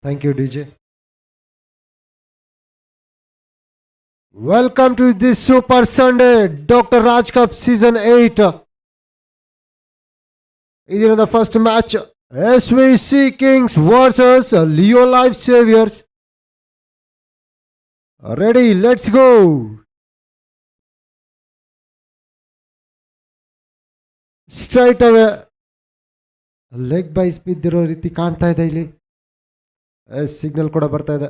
Thank you, DJ. Welcome to this Super Sunday, Dr. Raj Cup Season 8. In the first match, SVC Kings versus Leo Life Saviors. Ready, let's go. Straight away. Leg byes ಬಿದ್ದಿರೋ ರೀತಿ ಕಾಣ್ತಾ ಇದೆ ಇಲ್ಲಿ. Signal ಕೂಡ ಬರ್ತಾ ಇದೆ.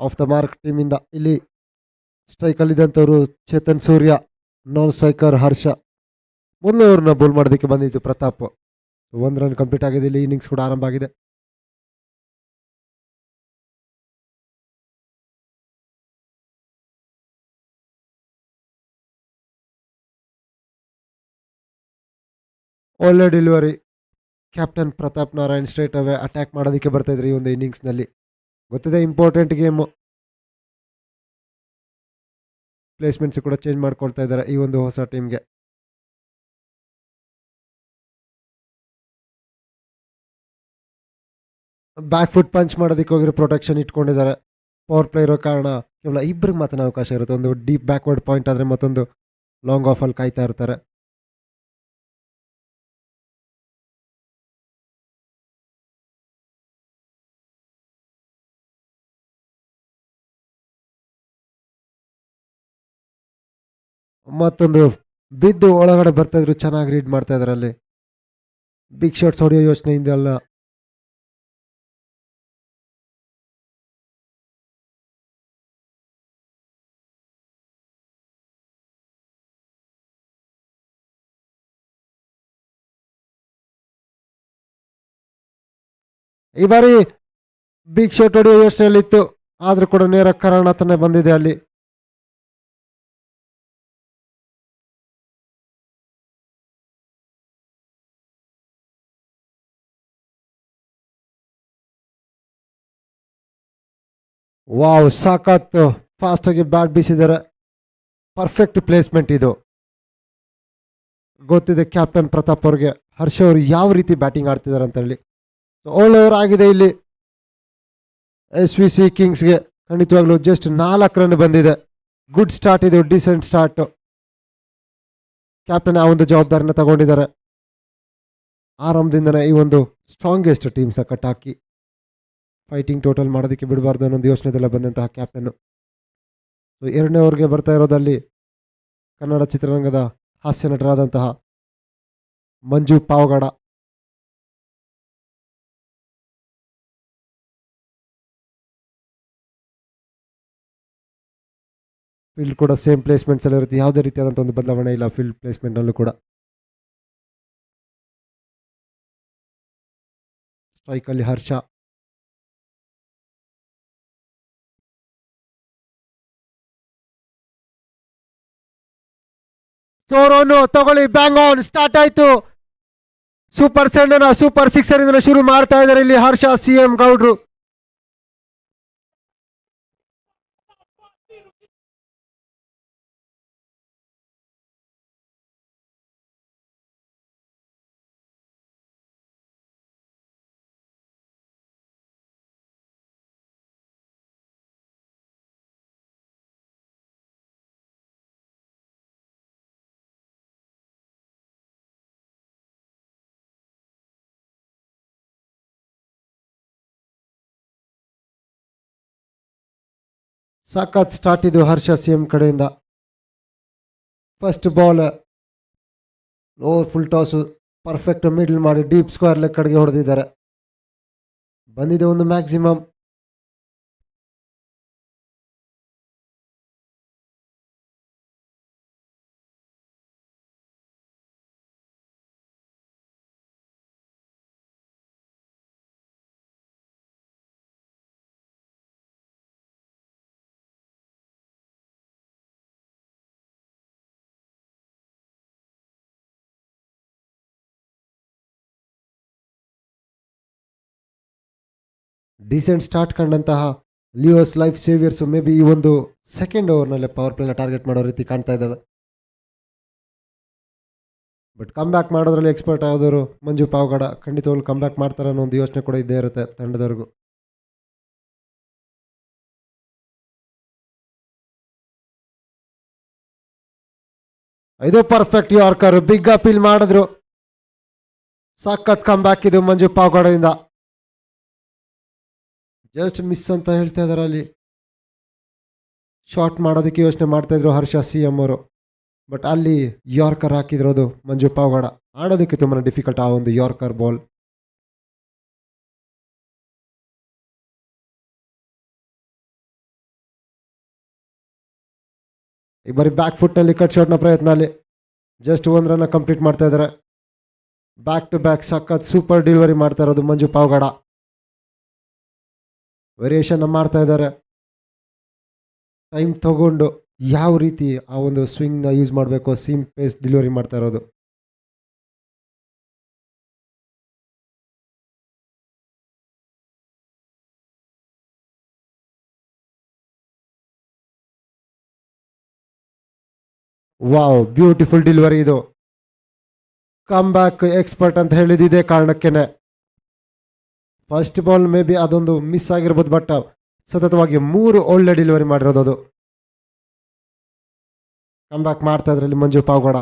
Of the mark team ಇಂದ ಇಲ್ಲಿ ಸ್ಟ್ರೈಕ್ ಅಲ್ಲಿ ಇದ್ದಂಥವ್ರು ಚೇತನ್ ಸೂರ್ಯ, ನಾನ್ ಸ್ಟ್ರೈಕರ್ ಹರ್ಷ. ಮೊದಲು ಅವ್ರನ್ನ ಬೋಲ್ ಮಾಡೋದಕ್ಕೆ ಬಂದಿತ್ತು ಪ್ರತಾಪ್. 1 ರನ್ ಕಂಪ್ಲೀಟ್ ಆಗಿದೆ. ಇಲ್ಲಿ ಇನ್ನಿಂಗ್ಸ್ ಕೂಡ ಆರಂಭ ಆಗಿದೆ. ಒಳ್ಳೆ delivery. Captain Pratap Narayan straight away attack ಮಾಡೋದಕ್ಕೆ ಬರ್ತಾ ಇದ್ರು ಈ ಒಂದು ಇನ್ನಿಂಗ್ಸ್ನಲ್ಲಿ. ಗೊತ್ತಿದೆ ಇಂಪಾರ್ಟೆಂಟ್ ಗೇಮು. ಪ್ಲೇಸ್ಮೆಂಟ್ಸ್ ಕೂಡ ಚೇಂಜ್ ಮಾಡ್ಕೊಳ್ತಾ ಇದ್ದಾರೆ ಈ ಒಂದು ಹೊಸ ಟೀಮ್ಗೆ. ಬ್ಯಾಕ್ ಫುಟ್ ಪಂಚ್ ಮಾಡೋದಕ್ಕೆ ಹೋಗಿರೋ ಪ್ರೊಟೆಕ್ಷನ್ ಇಟ್ಕೊಂಡಿದ್ದಾರೆ. ಪವರ್ ಪ್ಲೇ ಇರೋ ಕಾರಣ ಕೇವಲ ಇಬ್ಬರಿಗೆ ಮಾತ್ರ ಅವಕಾಶ ಇರುತ್ತೆ. ಒಂದು ಡೀಪ್ ಬ್ಯಾಕ್ವರ್ಡ್ ಪಾಯಿಂಟ್ ಆದರೆ ಮತ್ತೊಂದು ಲಾಂಗ್ ಆಫ್ ಅಲ್ಲಿ ಕಾಯ್ತಾ ಇರ್ತಾರೆ. ಮತ್ತೊಂದು ಬಿದ್ದು ಒಳಗಡೆ ಬರ್ತಾ ಇದ್ರು. ಚೆನ್ನಾಗಿ ರೀಡ್ ಮಾಡ್ತಾ ಇದ್ದಾರೆ ಅಲ್ಲಿ. ಬಿಗ್ ಶಾಟ್ಸ್ ಹೊಡೆಯೋ ಯೋಚನೆಯಿಂದ ಅಲ್ಲ. ಈ ಬಾರಿ ಬಿಗ್ ಶಾಟ್ ಹೊಡೆಯೋ ಯೋಚನೆಯಲ್ಲಿತ್ತು, ಆದ್ರೂ ಕೂಡ ನೇರ ಕರ್ನಾಟಕನೇ ಬಂದಿದೆ ಅಲ್ಲಿ. ವಾವ್, ಸಾಕತ್ ಫಾಸ್ಟ್ ಆಗಿ ಬ್ಯಾಟ್ ಬೀಸಿದ್ದಾರೆ. ಪರ್ಫೆಕ್ಟ್ ಪ್ಲೇಸ್ಮೆಂಟ್ ಇದು. ಗೊತ್ತಿದೆ ಕ್ಯಾಪ್ಟನ್ ಪ್ರತಾಪ್ ಅವ್ರಿಗೆ ಹರ್ಷ ಅವರು ಯಾವ ರೀತಿ ಬ್ಯಾಟಿಂಗ್ ಆಡ್ತಿದ್ದಾರೆ ಅಂತ ಹೇಳಿ. ಒಳ್ಳೆಯವರು ಆಗಿದೆ ಇಲ್ಲಿ SVC ಕಿಂಗ್ಸ್ಗೆ. ಖಂಡಿತವಾಗ್ಲೂ ಜಸ್ಟ್ 4 ರನ್ ಬಂದಿದೆ. ಗುಡ್ ಸ್ಟಾರ್ಟ್ ಇದು, ಡಿಸೆಂಟ್ ಸ್ಟಾರ್ಟ್. ಕ್ಯಾಪ್ಟನ್ ಆ ಒಂದು ಜವಾಬ್ದಾರಿನ ತಗೊಂಡಿದ್ದಾರೆ. ಆರಂಭದಿಂದನೇ ಈ ಒಂದು ಸ್ಟ್ರಾಂಗೆಸ್ಟ್ ಟೀಮ್ಸ್ ಕಟ್ ಹಾಕಿ ಫೈಟಿಂಗ್ ಟೋಟಲ್ ಮಾಡೋದಕ್ಕೆ ಬಿಡಬಾರ್ದು ಅನ್ನೊಂದು ಯೋಚನೆದೆಲ್ಲ ಬಂದಂತಹ ಕ್ಯಾಪ್ಟನ್. ಸೊ 2ನೇ ಓವರ್ಗೆ ಬರ್ತಾ ಇರೋದಲ್ಲಿ ಕನ್ನಡ ಚಿತ್ರರಂಗದ ಹಾಸ್ಯ ನಟರಾದಂತಹ ಮಂಜು ಪಾವಗಡ. ಫೀಲ್ಡ್ ಕೂಡ ಸೇಮ್ ಪ್ಲೇಸ್ಮೆಂಟ್ಸ್ ಎಲ್ಲ ಇರುತ್ತೆ. ಯಾವುದೇ ರೀತಿಯಾದಂಥ ಒಂದು ಬದಲಾವಣೆ ಇಲ್ಲ ಫೀಲ್ಡ್ ಪ್ಲೇಸ್ಮೆಂಟ್ನಲ್ಲೂ ಕೂಡ. ಸ್ಟ್ರೈಕಲ್ಲಿ ಹರ್ಷ. ಸ್ಕೋರನ್ನು ತಗೊಳ್ಳಿ, ಬ್ಯಾಂಗ್ ಆನ್ ಸ್ಟಾರ್ಟ್ ಆಯ್ತು. ಸೂಪರ್ ಸೆಂಡನ ಸೂಪರ್ ಸಿಕ್ಸರ್ ಇಂದ ಶುರು ಮಾಡ್ತಾ ಇದ್ದಾರೆ ಇಲ್ಲಿ ಹರ್ಷ CM ಗೌಡ್ರು. ಸಖತ್ ಸ್ಟಾರ್ಟ್ ಇದು ಹರ್ಷ CM ಕಡೆಯಿಂದ. First ball over full toss perfect middle ಮಾಡಿ ಡೀಪ್ ಸ್ಕ್ವೇರ್ ಲೆಗ್ ಕಡೆಗೆ ಹೊಡೆದಿದ್ದಾರೆ. ಬಂದಿದೆ ಒಂದು ಮ್ಯಾಕ್ಸಿಮಮ್. ಡಿಸೆಂಟ್ ಸ್ಟಾರ್ಟ್ ಕಂಡಂತಹ Leos life saviours may be ಈ ಒಂದು ಸೆಕೆಂಡ್ ಓವರ್ನಲ್ಲೇ ಪವರ್ ಪ್ಲೇನ ಟಾರ್ಗೆಟ್ ಮಾಡೋ ರೀತಿ ಕಾಣ್ತಾ ಇದ್ದಾವೆ. ಬಟ್ ಕಮ್ ಬ್ಯಾಕ್ ಮಾಡೋದ್ರಲ್ಲಿ ಎಕ್ಸ್ಪರ್ಟ್ ಆದವರು ಮಂಜು ಪಾವಗಡ ಖಂಡಿತವಾಗ್ಲೂ ಕಮ್ ಬ್ಯಾಕ್ ಮಾಡ್ತಾರೆ ಅನ್ನೋ ಒಂದು ಯೋಚನೆ ಕೂಡ ಇದ್ದೇ ಇರುತ್ತೆ ತಂಡದವ್ರಿಗೂ. ಇದು ಪರ್ಫೆಕ್ಟ್ ಯಾರ್ಕರ್, ಬಿಗ್ ಅಪೀಲ್ ಮಾಡಿದ್ರು. ಸಖತ್ ಕಮ್ ಬ್ಯಾಕ್ ಇದು ಮಂಜು ಪಾವಗಡದಿಂದ. ಜಸ್ಟ್ ಮಿಸ್ ಅಂತ ಹೇಳ್ತಾ ಇದಾರೆ ಅಲ್ಲಿ. ಶಾರ್ಟ್ ಮಾಡೋದಕ್ಕೆ ಯೋಚನೆ ಮಾಡ್ತಾ ಇದ್ರು ಹರ್ಷ CM ಅವರು. ಬಟ್ ಅಲ್ಲಿ ಯಾರ್ಕರ್ ಹಾಕಿದ್ರೋದು ಮಂಜು ಪಾವಗಡ. ಆಡೋದಕ್ಕೆ ತುಂಬಾ ಡಿಫಿಕಲ್ಟ್ ಆ ಒಂದು ಯಾರ್ಕರ್ ಬಾಲ್. ಈ ಬಾರಿ ಬ್ಯಾಕ್ ಫುಟ್ನಲ್ಲಿ ಕಟ್ ಶಾಟ್ನ ಪ್ರಯತ್ನ ಅಲ್ಲಿ. ಜಸ್ಟ್ 1 ರನ್ನ ಕಂಪ್ಲೀಟ್ ಮಾಡ್ತಾ ಇದ್ದಾರೆ. ಬ್ಯಾಕ್ ಟು ಬ್ಯಾಕ್ ಸಖತ್ ಸೂಪರ್ ಡೆಲಿವರಿ ಮಾಡ್ತಾ ಇರೋದು ಮಂಜು ಪಾವಗಡ. ವೇರಿಯೇಷನ್ ಮಾಡ್ತಾ ಇದ್ದಾರೆ. ಟೈಮ್ ತಗೊಂಡು ಯಾವ ರೀತಿ ಆ ಒಂದು ಸ್ವಿಂಗ್ನ ಯೂಸ್ ಮಾಡಬೇಕು, ಸೀಮ್ ಪೇಸ್ ಡೆಲಿವರಿ ಮಾಡ್ತಾ ಇರೋದು. ವಾವ್, ಬ್ಯೂಟಿಫುಲ್ ಡೆಲಿವರಿ ಇದು. ಕಮ್ ಬ್ಯಾಕ್ ಎಕ್ಸ್ಪರ್ಟ್ ಅಂತ ಹೇಳಿದ್ದು ಇದೇ ಕಾರಣಕ್ಕೇನೆ. ಫಸ್ಟ್ ಬಾಲ್ ಮೇ ಬಿ ಅದೊಂದು ಮಿಸ್ ಆಗಿರ್ಬೋದು, ಬಟ್ ಸತತವಾಗಿ 3 ಒಳ್ಳೆ ಡೆಲಿವರಿ ಮಾಡಿರೋದು ಅದು. ಕಮ್ ಬ್ಯಾಕ್ ಮಾಡ್ತಾ ಇದ್ರಲ್ಲಿ ಮಂಜು ಪಾವಗಡ.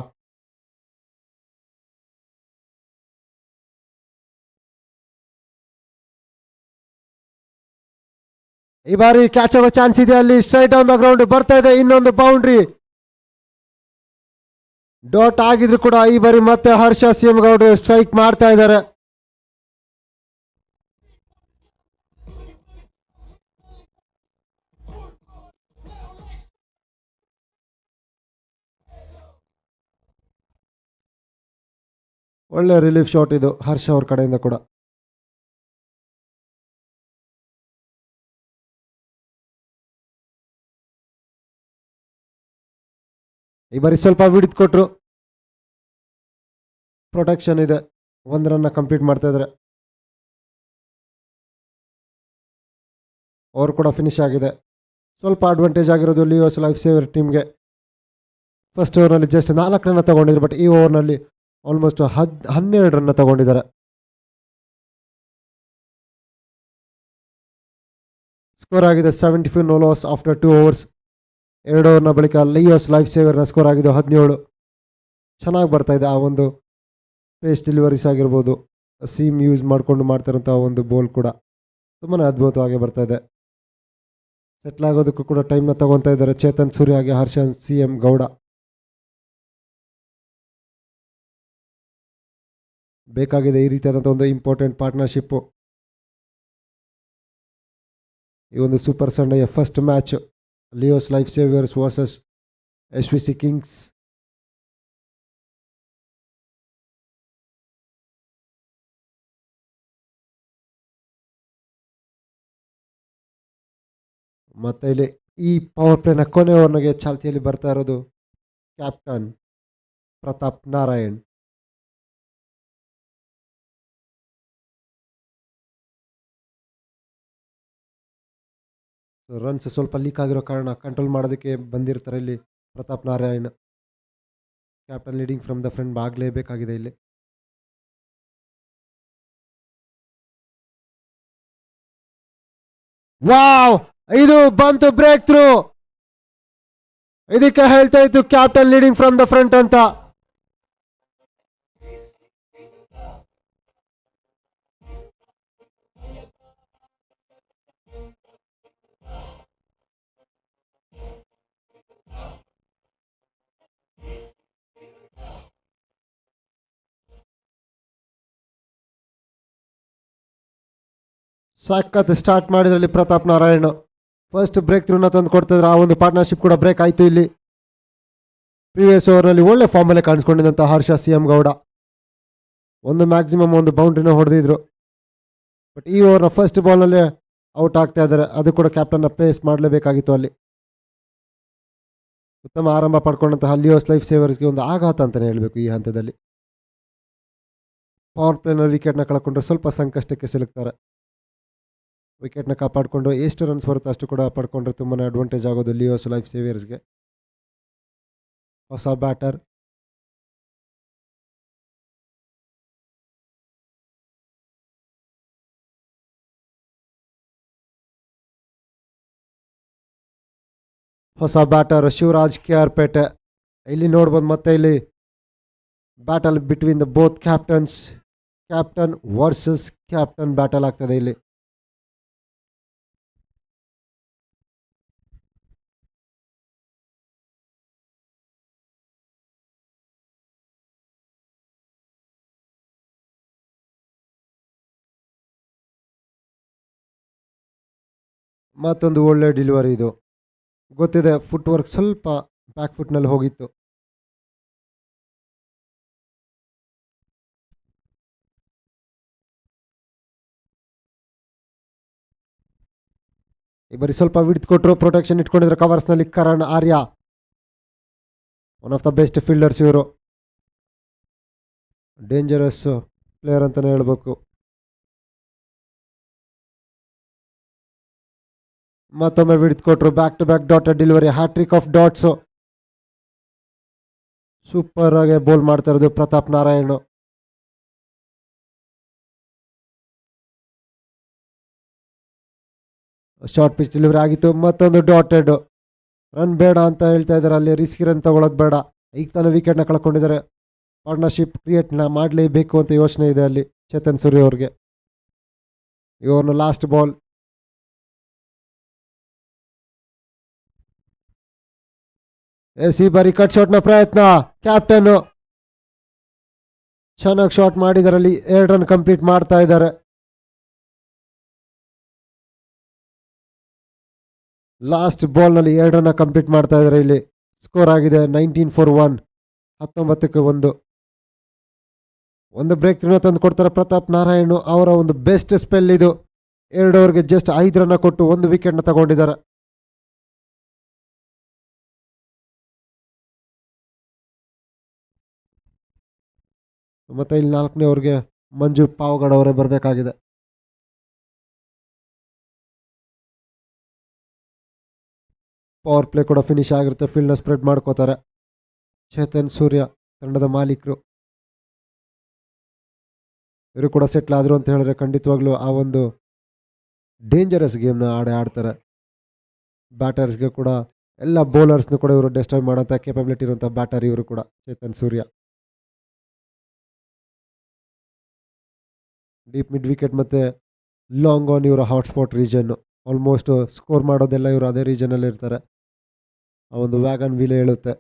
ಈ ಬಾರಿ ಕ್ಯಾಚ್ ಆಗೋ ಚಾನ್ಸ್ ಇದೆ ಅಲ್ಲಿ. ಸ್ಟ್ರೈಟ್ ಆನ್ ದ ಗ್ರೌಂಡ್ ಬರ್ತಾ ಇದೆ. ಇನ್ನೊಂದು ಬೌಂಡ್ರಿ ಡಾಟ್ ಆಗಿದ್ರು ಕೂಡ ಈ ಬಾರಿ ಮತ್ತೆ ಹರ್ಷ CM ಗೌಡ್ರು ಸ್ಟ್ರೈಕ್ ಮಾಡ್ತಾ ಇದ್ದಾರೆ. ಒಳ್ಳೆ ರಿಲೀಫ್ ಶಾಟ್ ಇದು ಹರ್ಷ ಅವ್ರ ಕಡೆಯಿಂದ ಕೂಡ. ಈ ಬಾರಿ ಸ್ವಲ್ಪ ವಿಡಿತ್ ಕೊಟ್ರು. ಪ್ರೊಟೆಕ್ಷನ್ ಇದೆ. 1 ರನ್ನ ಕಂಪ್ಲೀಟ್ ಮಾಡ್ತಾ ಇದ್ದಾರೆ. ಓವರ್ ಕೂಡ ಫಿನಿಶ್ ಆಗಿದೆ. ಸ್ವಲ್ಪ ಅಡ್ವಾಂಟೇಜ್ ಆಗಿರೋದು ಲಿಯೋಸ್ ಲೈಫ್ ಸೇವರ್ ಟೀಮ್ಗೆ. ಫಸ್ಟ್ ಓವರ್ನಲ್ಲಿ ಜಸ್ಟ್ 4 ರನ್ನ ತಗೊಂಡಿದ್ರು, ಬಟ್ ಈ ಓವರ್ನಲ್ಲಿ ಆಲ್ಮೋಸ್ಟ್ 12 ರನ್ನ ತಗೊಂಡಿದ್ದಾರೆ. ಸ್ಕೋರ್ ಆಗಿದೆ 75 ನೋ ಲಾಸ್ ಆಫ್ಟರ್ 2 ಓವರ್ಸ್. 2 ಓವರ್ನ ಬಳಿಕ ಲಿಯೋಸ್ ಲೈಫ್ ಸೇವರ್ನ ಸ್ಕೋರ್ ಆಗಿದೆ 17. ಚೆನ್ನಾಗಿ ಬರ್ತಾ ಇದೆ ಆ ಒಂದು ಪೇಸ್ ಡೆಲಿವರೀಸ್ ಆಗಿರ್ಬೋದು, ಸೀಮ್ ಯೂಸ್ ಮಾಡಿಕೊಂಡು ಮಾಡ್ತಿರೋಂಥ ಒಂದು ಬೋಲ್ ಕೂಡ ತುಂಬಾ ಅದ್ಭುತವಾಗಿ ಬರ್ತಾ ಇದೆ. ಸೆಟ್ಲ್ ಆಗೋದಕ್ಕೂ ಕೂಡ ಟೈಮ್ನ ತಗೊತಾ ಇದ್ದಾರೆ ಚೇತನ್ ಸೂರ್ಯ ಹಾಗೆ ಹರ್ಷ CM ಗೌಡ. ಬೇಕಾಗಿದೆ ಈ ರೀತಿಯಾದಂಥ ಒಂದು ಇಂಪಾರ್ಟೆಂಟ್ ಪಾರ್ಟ್ನರ್ಶಿಪ್ಪು ಈ ಒಂದು ಸೂಪರ್ ಸಂಡೆಯ first match Leos life saviours versus SVC kings. ಮತ್ತೆ ಇಲ್ಲಿ ಈ ಪವರ್ ಪ್ಲೇನ ಕೊನೆ ಓವರ್ನಾಗೆ ಚಾಲ್ತಿಯಲ್ಲಿ ಬರ್ತಾ ಇರೋದು ಕ್ಯಾಪ್ಟನ್ ಪ್ರತಾಪ್ ನಾರಾಯಣ್. ರನ್ಸ್ ಸ್ವಲ್ಪ ಲೀಕ್ ಆಗಿರೋ ಕಾರಣ ಕಂಟ್ರೋಲ್ ಮಾಡೋದಕ್ಕೆ ಬಂದಿರ್ತಾರೆ ಇಲ್ಲಿ Pratap Narayan. Captain leading from the front ಆಗಲೇಬೇಕಾಗಿದೆ ಇಲ್ಲಿ. ವಾವ್, ಇದು ಬಂತು ಬ್ರೇಕ್ ಥ್ರೂ. ಇದಕ್ಕೆ ಹೇಳ್ತಾ ಇತ್ತು captain leading from the front ಅಂತ. ಸಖತ್ ಸ್ಟಾರ್ಟ್ ಮಾಡಿದ್ರಲ್ಲಿ ಪ್ರತಾಪ್ ನಾರಾಯಣ್. ಫಸ್ಟ್ ಬ್ರೇಕ್ ಥ್ರೂನ ತಂದು ಕೊಡ್ತಿದ್ರು. ಆ ಒಂದು ಪಾರ್ಟ್ನರ್ಶಿಪ್ ಕೂಡ ಬ್ರೇಕ್ ಆಯಿತು ಇಲ್ಲಿ. ಪ್ರೀವಿಯಸ್ ಓವರ್ನಲ್ಲಿ ಒಳ್ಳೆ ಫಾರ್ಮಲ್ಲೇ ಕಾಣಿಸ್ಕೊಂಡಿದ್ದಂಥ ಹರ್ಷ CM ಗೌಡ ಒಂದು ಮ್ಯಾಕ್ಸಿಮಮ್ ಒಂದು ಬೌಂಡ್ರಿನ ಹೊಡೆದಿದ್ರು. ಬಟ್ ಈ ಓವರ್ನ ಫಸ್ಟ್ ಬಾಲ್ನಲ್ಲೇ ಔಟ್ ಆಗ್ತಾ ಇದ್ದಾರೆ. ಅದು ಕೂಡ ಕ್ಯಾಪ್ಟನ್ನ ಪೇಸ್ ಮಾಡಲೇಬೇಕಾಗಿತ್ತು ಅಲ್ಲಿ. ಉತ್ತಮ ಆರಂಭ ಪಡ್ಕೊಂಡಂತಹ ಲಿಯೋಸ್ ಲೈಫ್ ಸೇವರ್ಸ್ಗೆ ಒಂದು ಆಘಾತ ಅಂತಲೇ ಹೇಳಬೇಕು ಈ ಹಂತದಲ್ಲಿ. ಪವರ್ ಪ್ಲೇನಲ್ಲಿ ವಿಕೆಟ್ನ ಕಳ್ಕೊಂಡ್ರೆ ಸ್ವಲ್ಪ ಸಂಕಷ್ಟಕ್ಕೆ ಸಿಲುಕ್ತಾರೆ. ವಿಕೆಟ್ನ ಕಾಪಾಡಿಕೊಂಡು ಎಷ್ಟು ರನ್ಸ್ ಬರುತ್ತೆ ಅಷ್ಟು ಕೂಡ ಪಡ್ಕೊಂಡ್ರೆ ತುಂಬಾ ಅಡ್ವಾಂಟೇಜ್ ಆಗೋದು ಲಿಯೋಸ್ ಲೈಫ್ ಸೇವಿಯರ್ಸ್ಗೆ. ಹೊಸ ಬ್ಯಾಟರ್ ಹೊಸ ಬ್ಯಾಟರ್ ಶಿವರಾಜ್ KR ಪೇಟೆ. ಇಲ್ಲಿ ನೋಡ್ಬೋದು ಮತ್ತೆ ಇಲ್ಲಿ battle between the both captains. Captain versus captain battle ಆಗ್ತದೆ ಇಲ್ಲಿ. ಮತ್ತೊಂದು ಒಳ್ಳೆ ಡೆಲಿವರಿ ಇದು. ಗೊತ್ತಿದೆ ಫುಟ್ ವರ್ಕ್ ಸ್ವಲ್ಪ ಬ್ಯಾಕ್ ಫುಟ್ನಲ್ಲಿ ಹೋಗಿತ್ತು. ಈ ಬರೀ ಸ್ವಲ್ಪ ವಿಡ್ತ್ ಕೊಟ್ಟರು, ಪ್ರೊಟೆಕ್ಷನ್ ಇಟ್ಕೊಂಡಿದ್ರು ಕವರ್ಸ್ನಲ್ಲಿ Karan Arya. One of the best fielders ಇವರು. ಡೇಂಜರಸ್ ಪ್ಲೇಯರ್ ಅಂತಲೇ ಹೇಳ್ಬೇಕು. ಮತ್ತೊಮ್ಮೆ ವಿಡ್ತ್ ಕೊಟ್ಟರು, back to back dotted delivery, hattrick of dots. Super ಆಗಿ ಬೌಲ್ ಮಾಡ್ತಾ ಇರೋದು Pratap Narayan. Short pitch delivery ಆಗಿತ್ತು, ಮತ್ತೊಂದು ಡಾಟೆಡ್. ರನ್ ಬೇಡ ಅಂತ ಹೇಳ್ತಾ ಇದ್ದಾರೆ, ಅಲ್ಲಿ ರಿಸ್ಕಿ ರನ್ ತಗೊಳ್ಳೋದು ಬೇಡ. ಈಗ ತಾನೇ ವಿಕೆಟ್ನ ಕಳ್ಕೊಂಡಿದ್ದಾರೆ. ಪಾರ್ಟ್ನರ್ಶಿಪ್ ಕ್ರಿಯೇಟ್ನ ಮಾಡಲೇಬೇಕು ಅಂತ ಯೋಚನೆ ಇದೆ ಅಲ್ಲಿ ಚೇತನ್ ಸೂರ್ಯ ಅವ್ರಿಗೆ. ಇವ್ರನ್ನ ಲಾಸ್ಟ್ ಬಾಲ್. ಈ ಬಾರಿ ಕಟ್ ಶಾಟ್ನ ಪ್ರಯತ್ನ. ಕ್ಯಾಪ್ಟನ್ ಚೆನ್ನಾಗಿ ಶಾಟ್ ಮಾಡಿದಾರಲ್ಲಿ 2 ರನ್ ಕಂಪ್ಲೀಟ್ ಮಾಡ್ತಾ ಇದ್ದಾರೆ. ಲಾಸ್ಟ್ ಬಾಲ್ನಲ್ಲಿ 2 ರನ್ ಕಂಪ್ಲೀಟ್ ಮಾಡ್ತಾ ಇದ್ದಾರೆ. ಇಲ್ಲಿ ಸ್ಕೋರ್ ಆಗಿದೆ 19 for 1, 19-1. ಒಂದು ಬ್ರೇಕ್ ಥ್ರೂನ ತಂದು ಕೊಡ್ತಾರೆ ಪ್ರತಾಪ್ ನಾರಾಯಣ್. ಅವರ ಒಂದು ಬೆಸ್ಟ್ ಸ್ಪೆಲ್ ಇದು. 2 ಓವರ್ಗೆ ಜಸ್ಟ್ 5 ರನ್ ಕೊಟ್ಟು 1 ವಿಕೆಟ್ನ ತಗೊಂಡಿದ್ದಾರೆ. ಮತ್ತೆ ಇಲ್ಲಿ 4ನೇ ಓವರ್ಗೆ ಮಂಜು ಪಾವಗಡ ಅವರೇ ಬರಬೇಕಾಗಿದೆ. ಪವರ್ ಪ್ಲೇ ಕೂಡ ಫಿನಿಶ್ ಆಗಿರುತ್ತೆ. ಫೀಲ್ಡ್ನ ಸ್ಪ್ರೆಡ್ ಮಾಡ್ಕೋತಾರೆ ಚೇತನ್ ಸೂರ್ಯ, ತಂಡದ ಮಾಲೀಕರು. ಇವರು ಕೂಡ ಸೆಟ್ಲ್ ಆದರು ಅಂತ ಹೇಳಿದ್ರೆ ಖಂಡಿತವಾಗ್ಲೂ ಆ ಒಂದು ಡೇಂಜರಸ್ ಗೇಮ್ನ ಆಡ್ತಾರೆ. ಬ್ಯಾಟರ್ಸ್ಗೆ ಕೂಡ ಎಲ್ಲ ಬೌಲರ್ಸ್ನು ಕೂಡ ಇವರು ಡಿಸ್ಟರ್ಬ್ ಮಾಡೋಂಥ ಕೇಪಬಿಲಿಟಿ ಇರುವಂಥ ಬ್ಯಾಟರ್ ಇವರು ಕೂಡ Chetan Surya. Deep mid wicket ಮತ್ತು ಲಾಂಗ್ ಆನ್ ಇವರ ಹಾಟ್ಸ್ಪಾಟ್ ರೀಜನ್ನು. ಆಲ್ಮೋಸ್ಟ್ ಸ್ಕೋರ್ ಮಾಡೋದೆಲ್ಲ ಇವರು ಅದೇ ರೀಜನಲ್ಲಿ ಇರ್ತಾರೆ. ಆ ಒಂದು ವ್ಯಾಗನ್ ವೀಲ್ ಹೇಳುತ್ತೆ.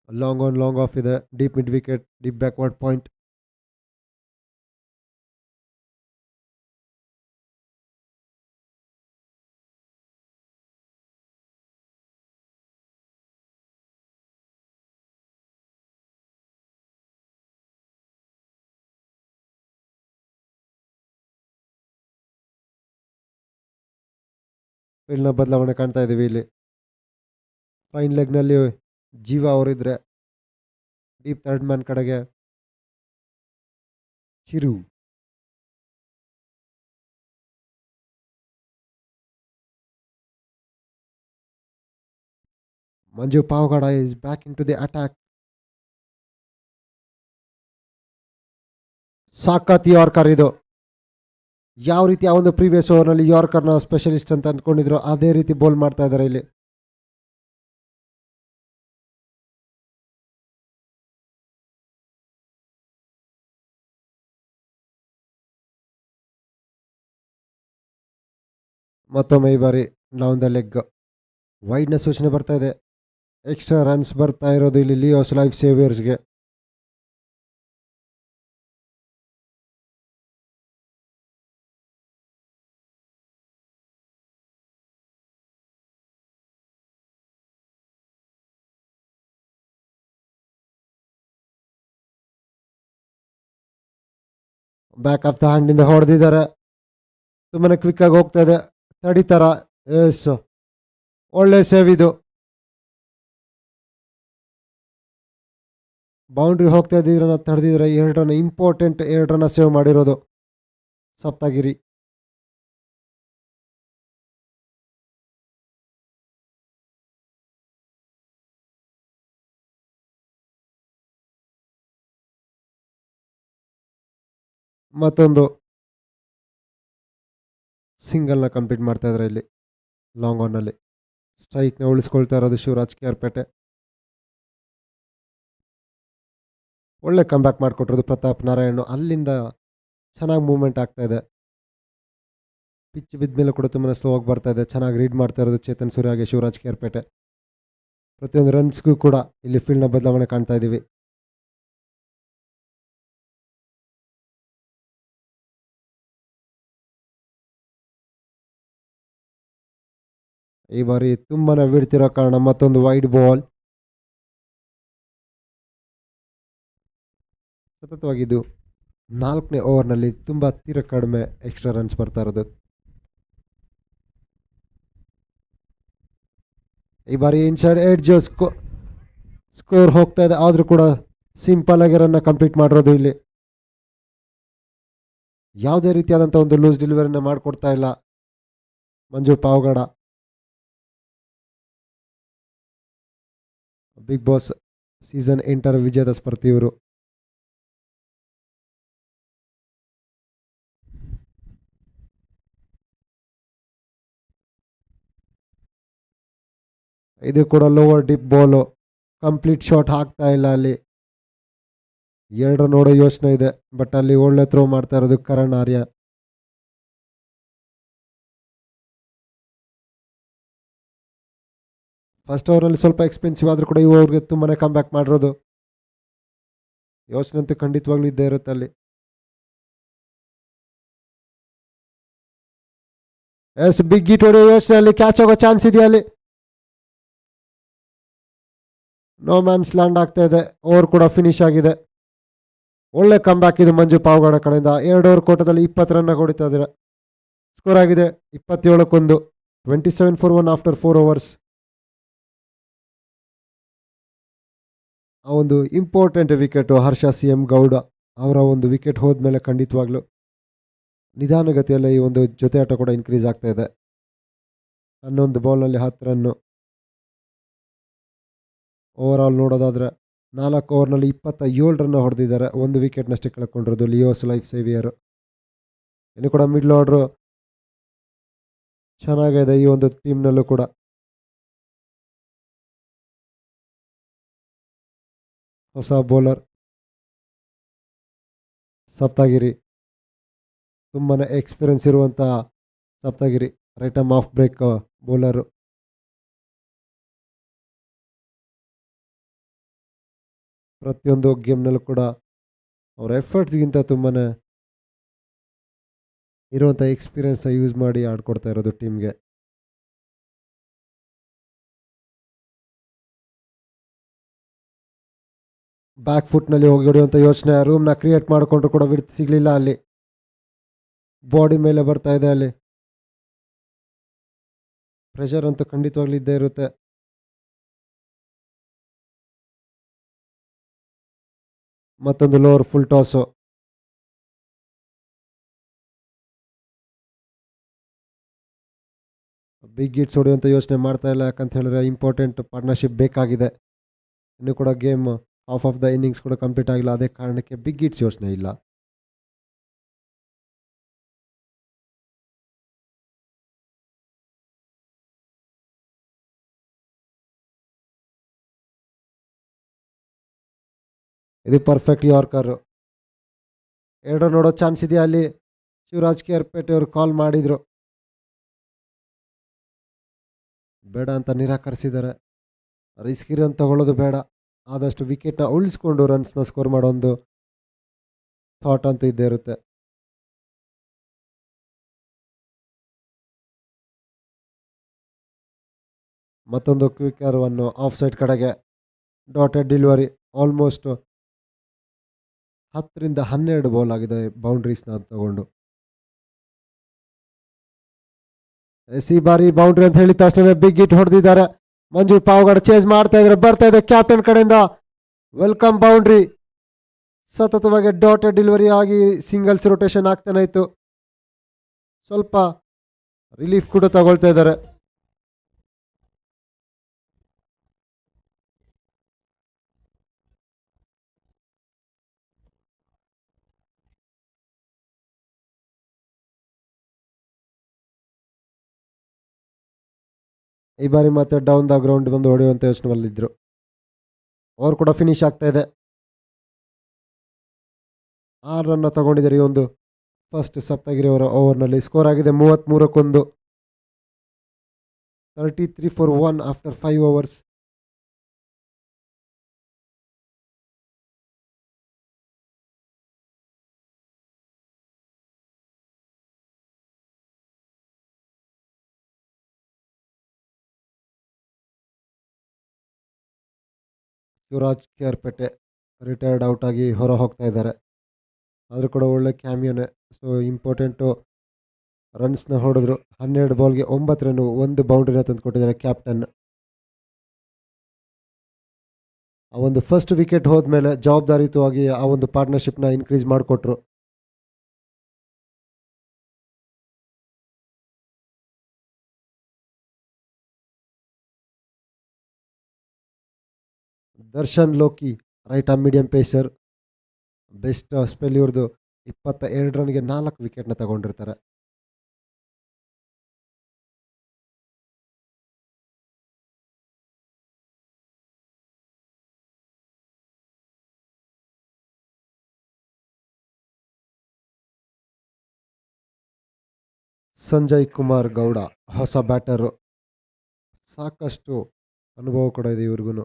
ಲಾಂಗ್ ಆನ್ ಲಾಂಗ್ ಆಫ್ ಇದೆ. Deep mid wicket, deep backward point. ಫೀಲ್ಡ್ನ ಬದಲಾವಣೆ ಕಾಣ್ತಾ ಇದ್ದೀವಿ ಇಲ್ಲಿ. ಫೈನ್ ಲೆಗ್ನಲ್ಲಿ ಜೀವ ಅವರಿದ್ರೆ, ಡೀಪ್ ಥರ್ಡ್ ಮ್ಯಾನ್ ಕಡೆಗೆ ಚಿರು. Manju Pavagada is back in to the attack. ಸಾಕತ್ ಯಾರ್ಕರ್ ಇದು. ಯಾವ ರೀತಿ ಆ ಒಂದು ಪ್ರೀವಿಯಸ್ ಓವರ್ನಲ್ಲಿ ಯಾರ್ಕರ್ನ ಸ್ಪೆಷಲಿಸ್ಟ್ ಅಂತ ಅಂದ್ಕೊಂಡಿದ್ರು ಅದೇ ರೀತಿ ಬೌಲ್ ಮಾಡ್ತಾ ಇದ್ದಾರೆ ಇಲ್ಲಿ. ಮತ್ತೊಮ್ಮೆ ಈ ಬಾರಿ ಡೌನ್ ದ ಲೆಗ್. ವೈಡ್ನ ಸೂಚನೆ ಬರ್ತಾ ಇದೆ. ಎಕ್ಸ್ಟ್ರಾ ರನ್ಸ್ ಬರ್ತಾ ಇರೋದು ಇಲ್ಲಿ ಲಿಯೋಸ್ ಲೈಫ್ ಸೇವಿಯರ್ಸ್ಗೆ. ಬ್ಯಾಕ್ ಆಫ್ ದ ಹ್ಯಾಂಡಿಂದ ಹೊಡೆದಿದ್ದಾರೆ. ತುಂಬಾ ಕ್ವಿಕ್ ಆಗಿ ಹೋಗ್ತಾ ಇದೆ. ತಡಿತಾರ? ಎಸ್, ಒಳ್ಳೆ ಸೇವ್ ಇದು. ಬೌಂಡ್ರಿ ಹೋಗ್ತಾ ಇದ್ದಿದ್ರನ್ನ ತಡೆದಿದ್ರೆ 2 ರನ್, ಇಂಪಾರ್ಟೆಂಟ್ 2 ರನ್ ಸೇವ್ ಮಾಡಿರೋದು ಸಪ್ತಗಿರಿ. ಮತ್ತೊಂದು ಸಿಂಗಲ್ನ ಕಂಪ್ಲೀಟ್ ಮಾಡ್ತಾ ಇದ್ದಾರೆ ಇಲ್ಲಿ ಲಾಂಗ್ ಆನ್ನಲ್ಲಿ. ಸ್ಟ್ರೈಕ್ನ ಉಳಿಸ್ಕೊಳ್ತಾ ಇರೋದು ಶಿವರಾಜ್ ಕೇರ್ಪೇಟೆ. ಒಳ್ಳೆ ಕಂಬ್ಯಾಕ್ ಮಾಡಿಕೊಟ್ಟಿರೋದು ಪ್ರತಾಪ್ ನಾರಾಯಣ್. ಅಲ್ಲಿಂದ ಚೆನ್ನಾಗಿ ಮೂವ್ಮೆಂಟ್ ಆಗ್ತಾ ಇದೆ. ಪಿಚ್ ಬಿದ್ದ ಮೇಲೆ ಕೂಡ ತುಂಬಾ ಸ್ಲೋ ಆಗಿ ಬರ್ತಾ ಇದೆ. ಚೆನ್ನಾಗಿ ರೀಡ್ ಮಾಡ್ತಾ ಇರೋದು ಚೇತನ್ ಸೂರ್ಯ ಹಾಗೆ ಶಿವರಾಜ್ ಕೇರ್ಪೇಟೆ. ಪ್ರತಿಯೊಂದು ರನ್ಸ್ಗೂ ಕೂಡ ಇಲ್ಲಿ ಫೀಲ್ಡ್ನ ಬದಲಾವಣೆ ಕಾಣ್ತಾ ಇದ್ದೀವಿ. ಈ ಬಾರಿ ತುಂಬಾನೇ ಬೀಳ್ತಿರೋ ಕಾರಣ ಮತ್ತೊಂದು ವೈಡ್ ಬಾಲ್. ಸತತವಾಗಿದ್ದು 4ನೇ ಓವರ್ನಲ್ಲಿ ತುಂಬ ತೀರ ಕಡಿಮೆ ಎಕ್ಸ್ಟ್ರಾ ರನ್ಸ್ ಬರ್ತಾ ಇರೋದು. ಈ ಬಾರಿ ಇನ್ಸೈಡ್ ಎಡ್ಜ್ ಸ್ಕೋರ್ ಹೋಗ್ತಾ ಇದೆ. ಆದರೂ ಕೂಡ ಸಿಂಪಲ್ ಆಗಿ ರನ್ನ ಕಂಪ್ಲೀಟ್ ಮಾಡಿರೋದು ಇಲ್ಲಿ. ಯಾವುದೇ ರೀತಿಯಾದಂಥ ಒಂದು ಲೂಸ್ ಡೆಲಿವರಿನ ಮಾಡಿಕೊಡ್ತಾ ಇಲ್ಲ Manju Pavagada. Bigg Boss season 8ರ ವಿಜೇತ ಸ್ಪರ್ಧಿ ಇವರು. ಇದು ಕೂಡ lower dip ball. Complete shot ಹಾಕ್ತಾ ಇಲ್ಲ ಅಲ್ಲಿ. 2 ನೋಡೋ ಯೋಚನೆ ಇದೆ, ಬಟ್ ಅಲ್ಲಿ ಒಳ್ಳೆ ಥ್ರೋ ಮಾಡ್ತಾ ಇರೋದು ಕರಣ್ ಆರ್ಯ. ಫಸ್ಟ್ ಓವರಲ್ಲಿ ಸ್ವಲ್ಪ ಎಕ್ಸ್ಪೆನ್ಸಿವ್ ಆದರೂ ಕೂಡ ಈ ಓವರ್ಗೆ ತುಂಬಾನೇ ಕಮ್ ಬ್ಯಾಕ್ ಮಾಡಿರೋದು. ಯೋಚನೆ ಅಂತೂ ಖಂಡಿತವಾಗ್ಲೂ ಇದ್ದೇ ಇರುತ್ತೆ ಅಲ್ಲಿ. ಬಿಗ್ ಹಿಟ್ ಹೊಡೆಯೋ ಯೋಚನೆಯಲ್ಲಿ ಕ್ಯಾಚ್ ಆಗೋ ಚಾನ್ಸ್ ಇದೆಯಾ ಅಲ್ಲಿ. ನೋ ಮ್ಯಾನ್ಸ್ ಲ್ಯಾಂಡ್ ಆಗ್ತಾ ಇದೆ. ಓವರ್ ಕೂಡ ಫಿನಿಶ್ ಆಗಿದೆ. ಒಳ್ಳೆ ಕಮ್ ಬ್ಯಾಕ್ ಇದು ಮಂಜು ಪಾವಗಡ ಕಡೆಯಿಂದ. 2 ಓವರ್ ಕೋಟದಲ್ಲಿ 20 ರನ್ ಹೊಡಿತಾ ಇದ್ದಾರೆ. ಸ್ಕೋರ್ ಆಗಿದೆ 27-1. 27 for 1 ಆಫ್ಟರ್ 4 overs. ಆ ಒಂದು ಇಂಪಾರ್ಟೆಂಟ್ ವಿಕೆಟು ಹರ್ಷ CM ಗೌಡ ಅವರ ಒಂದು ವಿಕೆಟ್ ಹೋದ್ಮೇಲೆ ಖಂಡಿತವಾಗ್ಲೂ ನಿಧಾನಗತಿಯಲ್ಲೇ ಈ ಒಂದು ಜೊತೆ ಆಟ ಕೂಡ ಇನ್ಕ್ರೀಸ್ ಆಗ್ತಾ ಇದೆ. 11 ಬಾಲ್ನಲ್ಲಿ 10 ರನ್ನು. ಓವರ್ ಆಲ್ ನೋಡೋದಾದರೆ 4 ಓವರ್ನಲ್ಲಿ 27 ರನ್ ಹೊಡೆದಿದ್ದಾರೆ. 1 ವಿಕೆಟ್ನಷ್ಟೇ ಕಳ್ಕೊಂಡಿರೋದು ಲಿಯೋಸ್ ಲೈಫ್ ಸೇವಿಯರ್. ಇನ್ನು ಕೂಡ ಮಿಡ್ಲ್ ಆರ್ಡ್ರು ಚೆನ್ನಾಗಿದೆ ಈ ಒಂದು ಟೀಮ್ನಲ್ಲೂ ಕೂಡ. ಹೊಸ ಬೌಲರ್ ಸಪ್ತಗಿರಿ, ತುಂಬಾ ಎಕ್ಸ್ಪೀರಿಯನ್ಸ್ ಇರುವಂಥ Saptagiri, right arm off break bowler. ಪ್ರತಿಯೊಂದು ಗೇಮ್ನಲ್ಲೂ ಕೂಡ ಅವರ ಎಫರ್ಟ್ಸ್ಗಿಂತ ತುಂಬಾ ಇರುವಂಥ ಎಕ್ಸ್ಪೀರಿಯನ್ಸ್ನ ಯೂಸ್ ಮಾಡಿ ಆಡ್ಕೊಡ್ತಾ ಇರೋದು ಟೀಮ್ಗೆ. ಬ್ಯಾಕ್ ಫುಟ್ನಲ್ಲಿ ಹೋಗಿ ಹೊಡೆಯುವಂಥ ಯೋಚನೆ ರೂಮ್ನ ಕ್ರಿಯೇಟ್ ಮಾಡಿಕೊಂಡ್ರು ಕೂಡ ವಿಡ್ತ್ ಸಿಗಲಿಲ್ಲ ಅಲ್ಲಿ. ಬಾಡಿ ಮೇಲೆ ಬರ್ತಾ ಇದೆ ಅಲ್ಲಿ. ಪ್ರೆಷರ್ ಅಂತೂ ಖಂಡಿತವಾಗ್ಲೂ ಇದ್ದೇ ಇರುತ್ತೆ. ಮತ್ತೊಂದು lower full toss. Big hits ಹೊಡೆಯುವಂಥ ಯೋಚನೆ ಮಾಡ್ತಾ ಇಲ್ಲ, ಯಾಕಂತ ಹೇಳಿದ್ರೆ ಇಂಪಾರ್ಟೆಂಟ್ ಪಾರ್ಟ್ನರ್ಶಿಪ್ ಬೇಕಾಗಿದೆ. ಇನ್ನೂ ಕೂಡ game half of the innings ಕೂಡ ಕಂಪ್ಲೀಟ್ ಆಗಿಲ್ಲ. ಅದೇ ಕಾರಣಕ್ಕೆ ಬಿಗ್ ಹಿಟ್ಸ್ ಯೋಚನೆ ಇಲ್ಲ. ಇದು ಪರ್ಫೆಕ್ಟ್ ಯಾರ್ಕರ್. 2 ನೋಡೋ ಚಾನ್ಸ್ ಇದೆಯಾ ಅಲ್ಲಿ. ಶಿವರಾಜ್ ಕೇರ್ಪೇಟೆ ಅವರು ಕಾಲ್ ಮಾಡಿದರು, ಬೇಡ ಅಂತ ನಿರಾಕರಿಸಿದ್ದಾರೆ. ರಿಸ್ಕ್ ರನ್ ತಗೊಳ್ಳೋದು ಬೇಡ, ಆದಷ್ಟು ವಿಕೆಟ್ನ ಉಳಿಸ್ಕೊಂಡು ರನ್ಸ್ನ ಸ್ಕೋರ್ ಮಾಡೋ ಒಂದು ಥಾಟ್ ಅಂತೂ ಇದ್ದೇ ಇರುತ್ತೆ. ಮತ್ತೊಂದು ಕ್ವಿಕರ್ವನ್ನು ಆಫ್ ಸೈಡ್ ಕಡೆಗೆ ಡಾಟೆಡ್ ಡೆಲಿವರಿ. ಆಲ್ಮೋಸ್ಟ್ 10ರಿಂದ 12 ಬಾಲ್ ಆಗಿದೆ ಬೌಂಡ್ರೀಸ್ನ ತಗೊಂಡು. ಈ ಬಾರಿ ಬೌಂಡ್ರಿ ಅಂತ ಹೇಳಿದ ತಕ್ಷಣ ಬಿಗ್ ಹಿಟ್ ಹೊಡೆದಿದ್ದಾರೆ. ಮಂಜು ಪಾವಗಡ ಚೇಸ್ ಮಾಡ್ತಾ ಇದ್ದಾರೆ. ಬರ್ತಾ ಇದೆ ಕ್ಯಾಪ್ಟನ್ ಕಡೆಯಿಂದ ವೆಲ್ಕಮ್ ಬೌಂಡ್ರಿ. ಸತತವಾಗಿ ಡಾಟೆಡ್ ಡೆಲಿವರಿ ಆಗಿ ಸಿಂಗಲ್ಸ್ ರೊಟೇಷನ್ ಆಗ್ತಾನೆ ಇತ್ತು. ಸ್ವಲ್ಪ ರಿಲೀಫ್ ಕೂಡ ತಗೊಳ್ತಾ ಇದ್ದಾರೆ. ಈ ಬಾರಿ ಮತ್ತೆ ಡೌನ್ ದ ಗ್ರೌಂಡ್ ಬಂದು ಹೊಡೆಯುವಂಥ ಯೋಚನೆಯಲ್ಲಿದ್ದರು. ಓವರ್ ಕೂಡ ಫಿನಿಶ್ ಆಗ್ತಾ ಇದೆ. 6 ರನ್ನ ತಗೊಂಡಿದ್ದಾರೆ ಈ ಒಂದು ಫಸ್ಟ್ ಸಪ್ತಗಿರಿ ಅವರ ಓವರ್ನಲ್ಲಿ. ಸ್ಕೋರ್ ಆಗಿದೆ 33-1. 33 for 1 after 5 overs. Yuvraj Kerpete retired out ಆಗಿ ಹೊರ ಹೋಗ್ತಾ ಇದ್ದಾರೆ. ಆದರೂ ಕೂಡ ಒಳ್ಳೆ ಕ್ಯಾಮಿಯೋನೆ. ಸೊ ಇಂಪಾರ್ಟೆಂಟು ರನ್ಸ್ನ ಹೊಡೆದ್ರು. 12 ಬಾಲ್ಗೆ 9 ರನ್ನು, 1 ಬೌಂಡ್ರಿನ ತಂದು ಕೊಟ್ಟಿದ್ದಾರೆ ಕ್ಯಾಪ್ಟನ್. ಆ ಒಂದು ಫಸ್ಟ್ ವಿಕೆಟ್ ಹೋದ್ಮೇಲೆ ಜವಾಬ್ದಾರಿಯುತವಾಗಿ ಆ ಒಂದು ಪಾರ್ಟ್ನರ್ಶಿಪ್ನ ಇನ್ಕ್ರೀಸ್ ಮಾಡಿಕೊಟ್ರು. Darshan Loki right arm medium pacer. Best spell ಇವ್ರದ್ದು. 22 ರನ್ಗೆ 4 ವಿಕೆಟ್ನ ತಗೊಂಡಿರ್ತಾರೆ. ಸಂಜಯ್ ಕುಮಾರ್ ಗೌಡ ಹೊಸ ಬ್ಯಾಟರು. ಸಾಕಷ್ಟು ಅನುಭವ ಕೂಡ ಇದೆ ಇವ್ರಿಗೂ.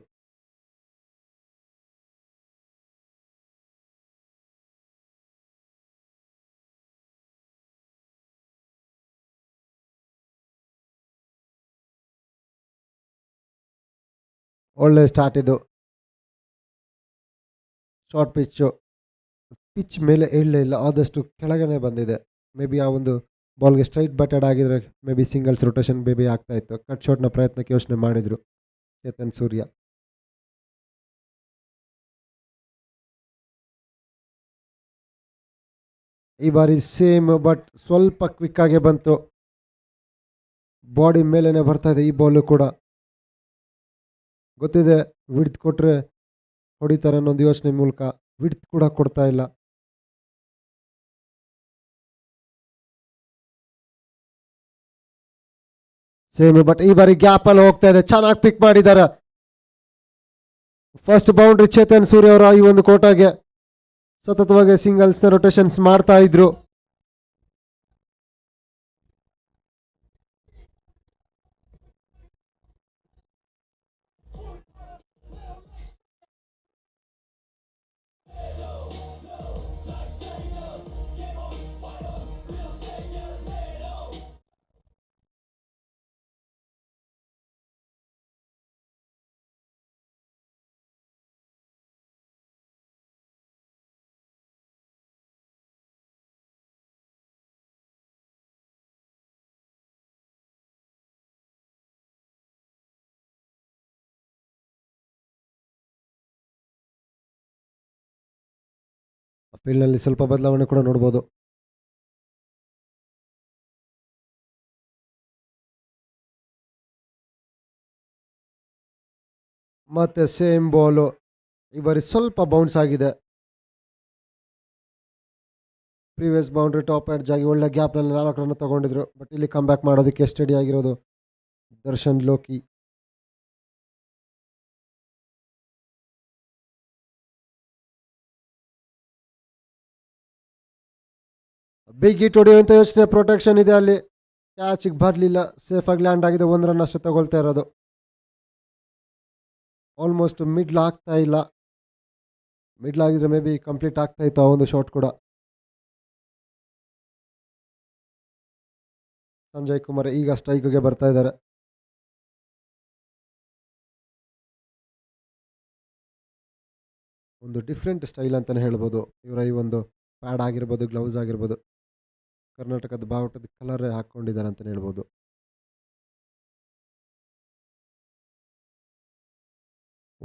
ಒಳ್ಳೆ ಸ್ಟಾರ್ಟ್ ಇದು. ಶಾರ್ಟ್ ಪಿಚ್ ಮೇಲೆ ಇಳಲೇ ಇಲ್ಲ, ಆದಷ್ಟು ಕೆಳಗನೆ ಬಂದಿದೆ. ಮೇ ಬಿ ಆ ಒಂದು ಬಾಲ್ಗೆ ಸ್ಟ್ರೈಟ್ ಬಟೆಡ್ ಆಗಿದ್ರೆ may be singles rotation baby ಆಗ್ತಾ ಇತ್ತು. ಕಟ್ ಶಾಟ್ನ ಪ್ರಯತ್ನಕ್ಕೆ ಯೋಚನೆ ಮಾಡಿದರು ಚೇತನ್ ಸೂರ್ಯ. ಈ ಬಾರಿ ಸೇಮ್, ಬಟ್ ಸ್ವಲ್ಪ ಕ್ವಿಕ್ ಆಗೇ ಬಂತು. ಬಾಡಿ ಮೇಲೇನೆ ಬರ್ತಾ ಇದೆ ಈ ಬಾಲು ಕೂಡ. ಗೊತ್ತಿದೆ ವಿಡ್ತ್ ಕೊಟ್ಟರೆ ಹೊಡಿತಾರೆ ಅನ್ನೊಂದು ಯೋಚನೆ ಮೂಲಕ ವಿಡ್ತ್ ಕೂಡ ಕೊಡ್ತಾ ಇಲ್ಲ. ಸೇಮ್, ಬಟ್ ಈ ಬಾರಿ ಗ್ಯಾಪ್ ಅಲ್ಲಿ ಹೋಗ್ತಾ ಇದೆ. ಚೆನ್ನಾಗಿ ಪಿಕ್ ಮಾಡಿದ್ದಾರೆ. ಫಸ್ಟ್ ಬೌಂಡ್ರಿ ಚೇತನ್ ಸೂರ್ಯ ಅವರ ಈ ಒಂದು ಕೋಟಾಗೆ. ಸತತವಾಗಿ ಸಿಂಗಲ್ಸ್ನ ರೊಟೇಷನ್ಸ್ ಮಾಡ್ತಾ ಇದ್ರು. ಫೀಲ್ಡ್ನಲ್ಲಿ ಸ್ವಲ್ಪ ಬದಲಾವಣೆ ಕೂಡ ನೋಡ್ಬೋದು. ಮತ್ತೆ ಸೇಮ್ ಬಾಲು. ಈ ಬಾರಿ ಸ್ವಲ್ಪ ಬೌನ್ಸ್ ಆಗಿದೆ. ಪ್ರೀವಿಯಸ್ ಬೌಂಡ್ರಿ ಟಾಪ್ ಎಡ್ಜ್ ಆಗಿ ಒಳ್ಳೆ ಗ್ಯಾಪ್ನಲ್ಲಿ 4 ರನ್ ತಗೊಂಡಿದ್ರು. ಬಟ್ ಇಲ್ಲಿ ಕಮ್ ಬ್ಯಾಕ್ ಮಾಡೋದಕ್ಕೆ ಸ್ಟಡಿ ಆಗಿರೋದು ದರ್ಶನ್ ಲೋಕಿ. ಬಿಗ್ ಹಿಟ್ ಹೊಡೆಯುವಂಥ ಯೋಚನೆ, ಪ್ರೊಟೆಕ್ಷನ್ ಇದೆ ಅಲ್ಲಿ. ಕ್ಯಾಚಿಗೆ ಬರಲಿಲ್ಲ, ಸೇಫಾಗಿ ಲ್ಯಾಂಡ್ ಆಗಿದೆ. 1 ರನ್ ಅಷ್ಟೇ ತಗೊಳ್ತಾ ಇರೋದು. ಆಲ್ಮೋಸ್ಟ್ ಮಿಡ್ಲ್ ಆಗ್ತಾ ಇಲ್ಲ. ಮಿಡ್ಲ್ ಆಗಿದ್ರೆ ಮೇ ಬಿ ಕಂಪ್ಲೀಟ್ ಆಗ್ತಾ ಇತ್ತು ಆ ಒಂದು ಶಾಟ್ ಕೂಡ. ಸಂಜಯ್ ಕುಮಾರ್ ಈಗ ಸ್ಟ್ರೈಕ್ಗೆ ಬರ್ತಾ ಇದ್ದಾರೆ. ಒಂದು ಡಿಫ್ರೆಂಟ್ ಸ್ಟೈಲ್ ಅಂತಲೇ ಹೇಳ್ಬೋದು. ಇವರ ಈ ಒಂದು ಪ್ಯಾಡ್ ಆಗಿರ್ಬೋದು, ಗ್ಲೌಸ್ ಆಗಿರ್ಬೋದು, ಕರ್ನಾಟಕದ ಬಾವುಟದ ಕಲರೇ ಹಾಕ್ಕೊಂಡಿದ್ದಾರೆ ಅಂತಲೇ ಹೇಳ್ಬೋದು.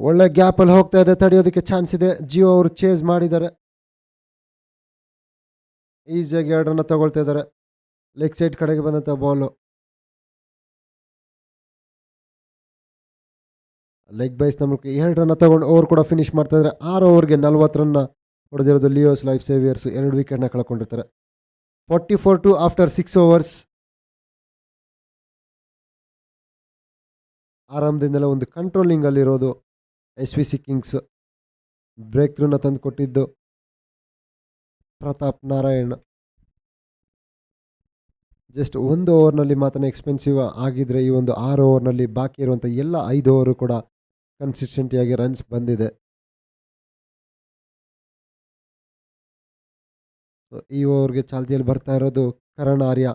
ಒಳ್ಳೆ ಗ್ಯಾಪಲ್ಲಿ ಹೋಗ್ತಾ ಇದೆ, ತಡೆಯೋದಕ್ಕೆ ಚಾನ್ಸ್ ಇದೆ. ಜಿಯೋ ಅವರು ಚೇಸ್ ಮಾಡಿದ್ದಾರೆ. ಈಸಿಯಾಗಿ 2 ರನ್ ತಗೊಳ್ತಾ ಇದ್ದಾರೆ. ಲೆಗ್ ಸೈಡ್ ಕಡೆಗೆ ಬಂದಂಥ ಬಾಲು. ಲೆಗ್ ಬೈಸ್ ನಮಗೆ 2 ರನ್ ತಗೊಂಡು ಓವರ್ ಕೂಡ ಫಿನಿಶ್ ಮಾಡ್ತಾ ಇದ್ದಾರೆ. 6 ಓವರ್ಗೆ 40 ರನ್ನ ಹೊಡೆದಿರೋದು ಲಿಯೋಸ್ ಲೈಫ್ ಸೇವಿಯರ್ಸ್. 2 ವಿಕೆಟ್ನ ಕಳ್ಕೊಂಡಿರ್ತಾರೆ. 44-2 after 6 overs. ಆರಂಭದಿಂದಲೇ ಒಂದು ಕಂಟ್ರೋಲಿಂಗಲ್ಲಿರೋದು SVC ಕಿಂಗ್ಸ್. ಬ್ರೇಕ್ ಥ್ರೂನ ತಂದು ಕೊಟ್ಟಿದ್ದು ಪ್ರತಾಪ್ ನಾರಾಯಣ್. ಜಸ್ಟ್ 1 ಓವರ್ನಲ್ಲಿ ಮಾತ್ರ ಎಕ್ಸ್ಪೆನ್ಸಿವ್ ಆಗಿದ್ರೆ ಈ ಒಂದು 6 ಓವರ್ನಲ್ಲಿ ಬಾಕಿ ಇರುವಂಥ ಎಲ್ಲ 5 ಓವರು ಕೂಡ ಕನ್ಸಿಸ್ಟೆಂಟಿಯಾಗಿ ರನ್ಸ್ ಬಂದಿದೆ. ಈ ಓವರ್ಗೆ ಚಾಲ್ತಿಯಲ್ಲಿ ಬರ್ತಾ ಇರೋದು ಕರಣ್ ಆರ್ಯ.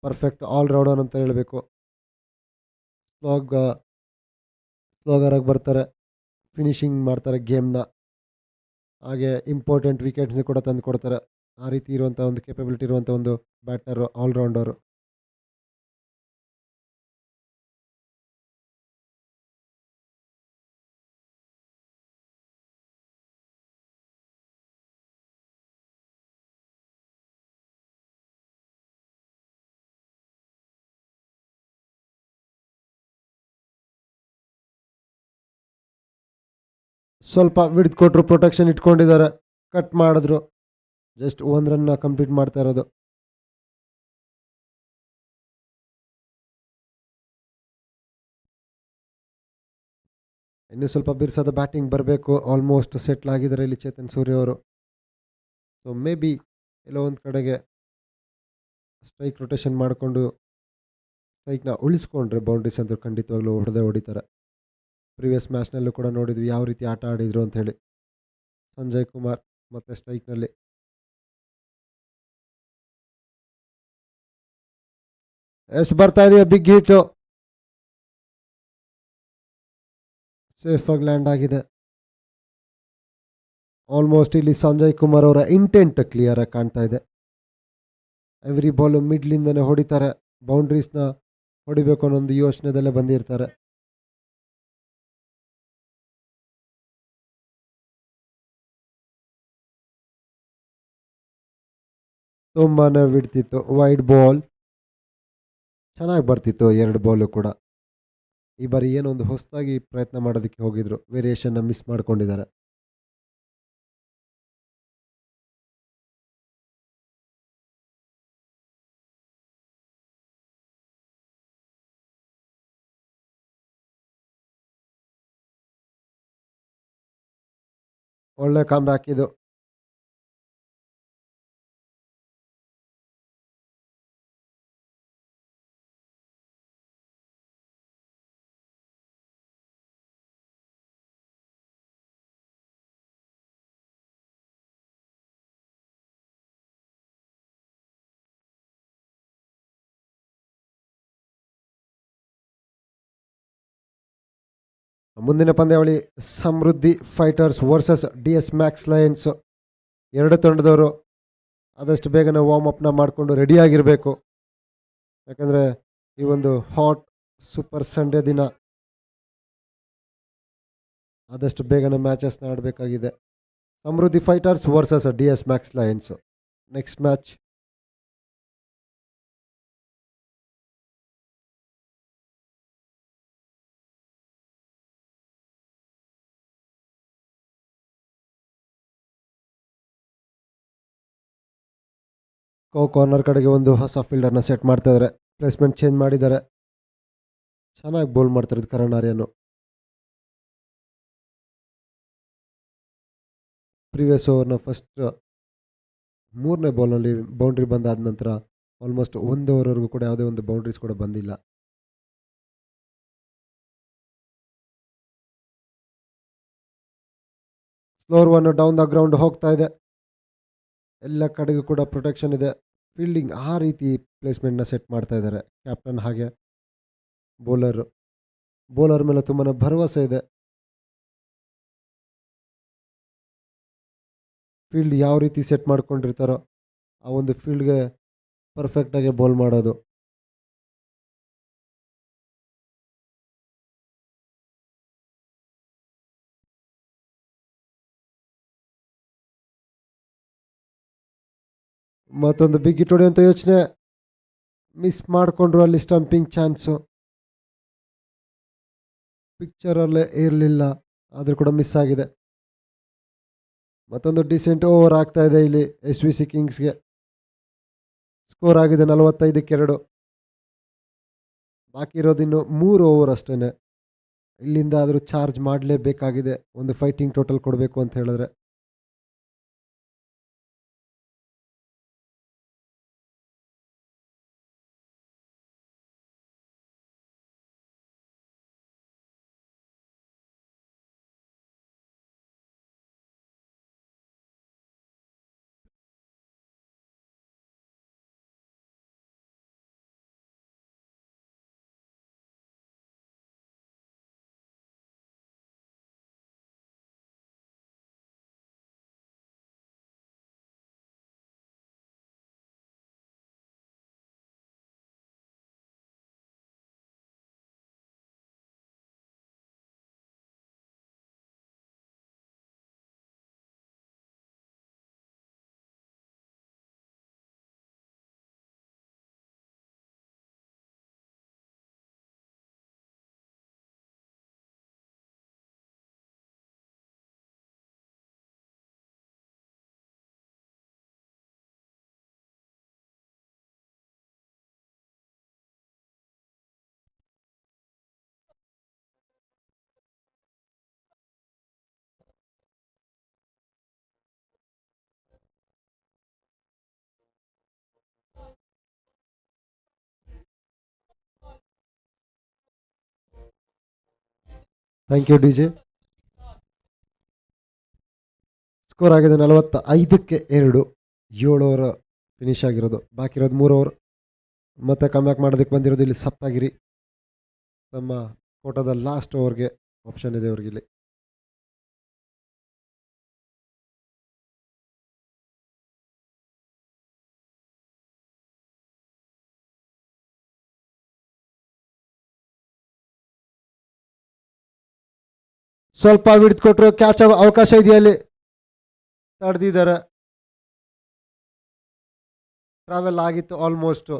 ಪರ್ಫೆಕ್ಟ್ ಆಲ್ರೌಂಡರ್ ಅಂತ ಹೇಳಬೇಕು. ಸ್ಲೋಗರಾಗಿ ಬರ್ತಾರೆ, ಫಿನಿಶಿಂಗ್ ಮಾಡ್ತಾರೆ ಗೇಮ್ನ, ಹಾಗೆ ಇಂಪಾರ್ಟೆಂಟ್ ವಿಕೆಟ್ಸ್ನ ಕೂಡ ತಂದು ಕೊಡ್ತಾರೆ. ಆ ರೀತಿ ಇರುವಂಥ ಒಂದು ಕೇಪಬಿಲಿಟಿ ಇರುವಂಥ ಒಂದು ಬ್ಯಾಟರು, ಆಲ್ರೌಂಡರು. ಸ್ವಲ್ಪ ವಿಡ್ತ್ ಕೊಟ್ಟರು, ಪ್ರೊಟೆಕ್ಷನ್ ಇಟ್ಕೊಂಡಿದ್ದಾರೆ, ಕಟ್ ಮಾಡಿದ್ರು. ಜಸ್ಟ್ 1 ರನ್ನ ಕಂಪ್ಲೀಟ್ ಮಾಡ್ತಾ ಇರೋದು. ಇನ್ನೂ ಸ್ವಲ್ಪ ಬಿರ್ಸಾದ ಬ್ಯಾಟಿಂಗ್ ಬರಬೇಕು. ಆಲ್ಮೋಸ್ಟ್ ಸೆಟ್ಲ್ ಆಗಿದ್ದಾರೆ ಇಲ್ಲಿ ಚೇತನ್ ಸೂರ್ಯ ಅವರು. ಸೊ ಮೇ ಬಿ ಎಲ್ಲೋ ಒಂದು ಕಡೆಗೆ ಸ್ಟ್ರೈಕ್ ರೊಟೇಷನ್ ಮಾಡಿಕೊಂಡು ಸ್ಟ್ರೈಕ್ನ ಉಳಿಸ್ಕೊಂಡ್ರೆ ಬೌಂಡ್ರೀಸ್ ಅಂತೂ ಖಂಡಿತವಾಗ್ಲೂ ಹೊಡಿತಾರೆ. ಪ್ರೀವಿಯಸ್ ಮ್ಯಾಚ್ನಲ್ಲೂ ಕೂಡ ನೋಡಿದ್ವಿ ಯಾವ ರೀತಿ ಆಟ ಆಡಿದ್ರು ಅಂತ ಹೇಳಿ. ಸಂಜಯ್ ಕುಮಾರ್ ಮತ್ತು ಸ್ಟ್ರೈಕ್ನಲ್ಲಿ ಬರ್ತಾ ಇದೆಯಾ ಬಿಗ್ ಹಿಟ್ಟು. ಸೇಫಾಗಿ ಲ್ಯಾಂಡ್ ಆಗಿದೆ. ಆಲ್ಮೋಸ್ಟ್ ಇಲ್ಲಿ ಸಂಜಯ್ ಕುಮಾರ್ ಅವರ ಇಂಟೆಂಟ್ ಕ್ಲಿಯರ್ ಆಗಿ ಕಾಣ್ತಾ ಇದೆ. ಎವ್ರಿ ಬಾಲು ಮಿಡ್ಲಿಂದನೇ ಹೊಡಿತಾರೆ, ಬೌಂಡ್ರೀಸ್ನ ಹೊಡಿಬೇಕು ಅನ್ನೋ ಒಂದು ಯೋಚನೆದಲ್ಲೇ ಬಂದಿರ್ತಾರೆ. ತುಂಬಾ ಬಿಡ್ತಿತ್ತು. ವೈಡ್ ಬಾಲ್ ಚೆನ್ನಾಗಿ ಬರ್ತಿತ್ತು, 2 ಬಾಲು ಕೂಡ. ಈ ಬಾರಿ ಏನೋ ಒಂದು ಹೊಸದಾಗಿ ಪ್ರಯತ್ನ ಮಾಡೋದಕ್ಕೆ ಹೋಗಿದ್ರು, ವೇರಿಯೇಷನ್ನ ಮಿಸ್ ಮಾಡ್ಕೊಂಡಿದ್ದಾರೆ. ಒಳ್ಳೆ ಕಾಮ್ ಬ್ಯಾಕ್ ಇದು. ಮುಂದಿನ ಪಂದ್ಯಾವಳಿ Samruddhi fighters versus DS max lions. 2 ತಂಡದವರು ಆದಷ್ಟು ಬೇಗನೆ ವಾರ್ಮ್ ಅಪ್ನ ಮಾಡಿಕೊಂಡು ರೆಡಿಯಾಗಿರಬೇಕು. ಯಾಕಂದರೆ ಈ ಒಂದು ಹಾಟ್ ಸೂಪರ್ ಸಂಡೇ ದಿನ ಆದಷ್ಟು ಬೇಗನೆ ಮ್ಯಾಚಸ್ನ ಆಡಬೇಕಾಗಿದೆ. Samruddhi fighters versus DS max lions. Next match corner ಕಡೆಗೆ ಒಂದು ಹೊಸ ಫೀಲ್ಡರ್ನ ಸೆಟ್ ಮಾಡ್ತಾ ಇದ್ದಾರೆ. ಪ್ಲೇಸ್ಮೆಂಟ್ ಚೇಂಜ್ ಮಾಡಿದ್ದಾರೆ. ಚೆನ್ನಾಗಿ ಬೌಲ್ ಮಾಡ್ತಾರೆ ಕರಣ್ ಆರ್ಯನು. ಪ್ರೀವಿಯಸ್ ಓವರ್ನ ಫಸ್ಟ್ 3ನೇ ಬಾಲ್ನಲ್ಲಿ ಬೌಂಡ್ರಿ ಬಂದಾದ ನಂತರ ಆಲ್ಮೋಸ್ಟ್ 1 ಓವರ್ವರೆಗೂ ಕೂಡ ಯಾವುದೇ ಒಂದು ಬೌಂಡ್ರೀಸ್ ಕೂಡ ಬಂದಿಲ್ಲ. ಸ್ಲೋರ್ 1 ಡೌನ್ ದ ಗ್ರೌಂಡ್ ಹೋಗ್ತಾ ಇದೆ. ಎಲ್ಲ ಕಡೆಗೂ ಕೂಡ ಪ್ರೊಟೆಕ್ಷನ್ ಇದೆ. ಫೀಲ್ಡಿಂಗ್ ಆ ರೀತಿ ಪ್ಲೇಸ್ಮೆಂಟ್ನ ಸೆಟ್ ಮಾಡ್ತಾ ಇದ್ದಾರೆ ಕ್ಯಾಪ್ಟನ್ ಹಾಗೆ ಬೌಲರ್ ಮೇಲೆ ತುಂಬಾ ಭರವಸೆ ಇದೆ. ಫೀಲ್ಡ್ ಯಾವ ರೀತಿ ಸೆಟ್ ಮಾಡ್ಕೊಂಡಿರ್ತಾರೋ ಆ ಒಂದು ಫೀಲ್ಡ್ಗೆ ಪರ್ಫೆಕ್ಟಾಗಿ ಬೌಲ್ ಮಾಡೋದು. ಮತ್ತೊಂದು ಬಿಗ್ ಹಿಟ್ ಹೊಡೆಯುವಂಥ ಯೋಚನೆ, ಮಿಸ್ ಮಾಡಿಕೊಂಡ್ರು. ಅಲ್ಲಿ ಸ್ಟಂಪಿಂಗ್ ಚಾನ್ಸು ಪಿಕ್ಚರಲ್ಲೇ ಇರಲಿಲ್ಲ, ಆದರೂ ಕೂಡ ಮಿಸ್ ಆಗಿದೆ. ಮತ್ತೊಂದು ಡಿಸೆಂಟ್ ಓವರ್ ಆಗ್ತಾ ಇದೆ ಇಲ್ಲಿ SVC ಕಿಂಗ್ಸ್ಗೆ. ಸ್ಕೋರ್ ಆಗಿದೆ 45-2. ಬಾಕಿ ಇರೋದು ಇನ್ನು 3 ಓವರ್ ಅಷ್ಟೇ. ಇಲ್ಲಿಂದ ಆದರೂ ಚಾರ್ಜ್ ಮಾಡಲೇಬೇಕಾಗಿದೆ ಒಂದು ಫೈಟಿಂಗ್ ಟೋಟಲ್ ಕೊಡಬೇಕು ಅಂತ ಹೇಳಿದ್ರೆ. Thank you DJ. ಸ್ಕೋರ್ ಆಗಿದೆ 45ಕ್ಕೆ 2. 7 ಓವರ್ ಫಿನಿಶ್ ಆಗಿರೋದು. ಬಾಕಿ ಇರೋದು 3 ಓವರ್. ಮತ್ತೆ ಕಮ್ಬ್ಯಾಕ್ ಮಾಡೋದಕ್ಕೆ ಬಂದಿರೋದು ಇಲ್ಲಿ ಸಪ್ತಗಿರಿ. ತಮ್ಮ ಕೋಟದ ಲಾಸ್ಟ್ ಓವರ್ಗೆ ಆಪ್ಷನ್ ಇದೆ ಅವ್ರಿಗೆ ಇಲ್ಲಿ. ಸ್ವಲ್ಪ ಹಿಡಿದುಕೊಟ್ರು, ಕ್ಯಾಚ್ ಅವಕಾಶ ಇದೆಯಲ್ಲಿ, ತಡೆದಿದ್ದಾರೆ. ಟ್ರಾವೆಲ್ ಆಗಿತ್ತು almost.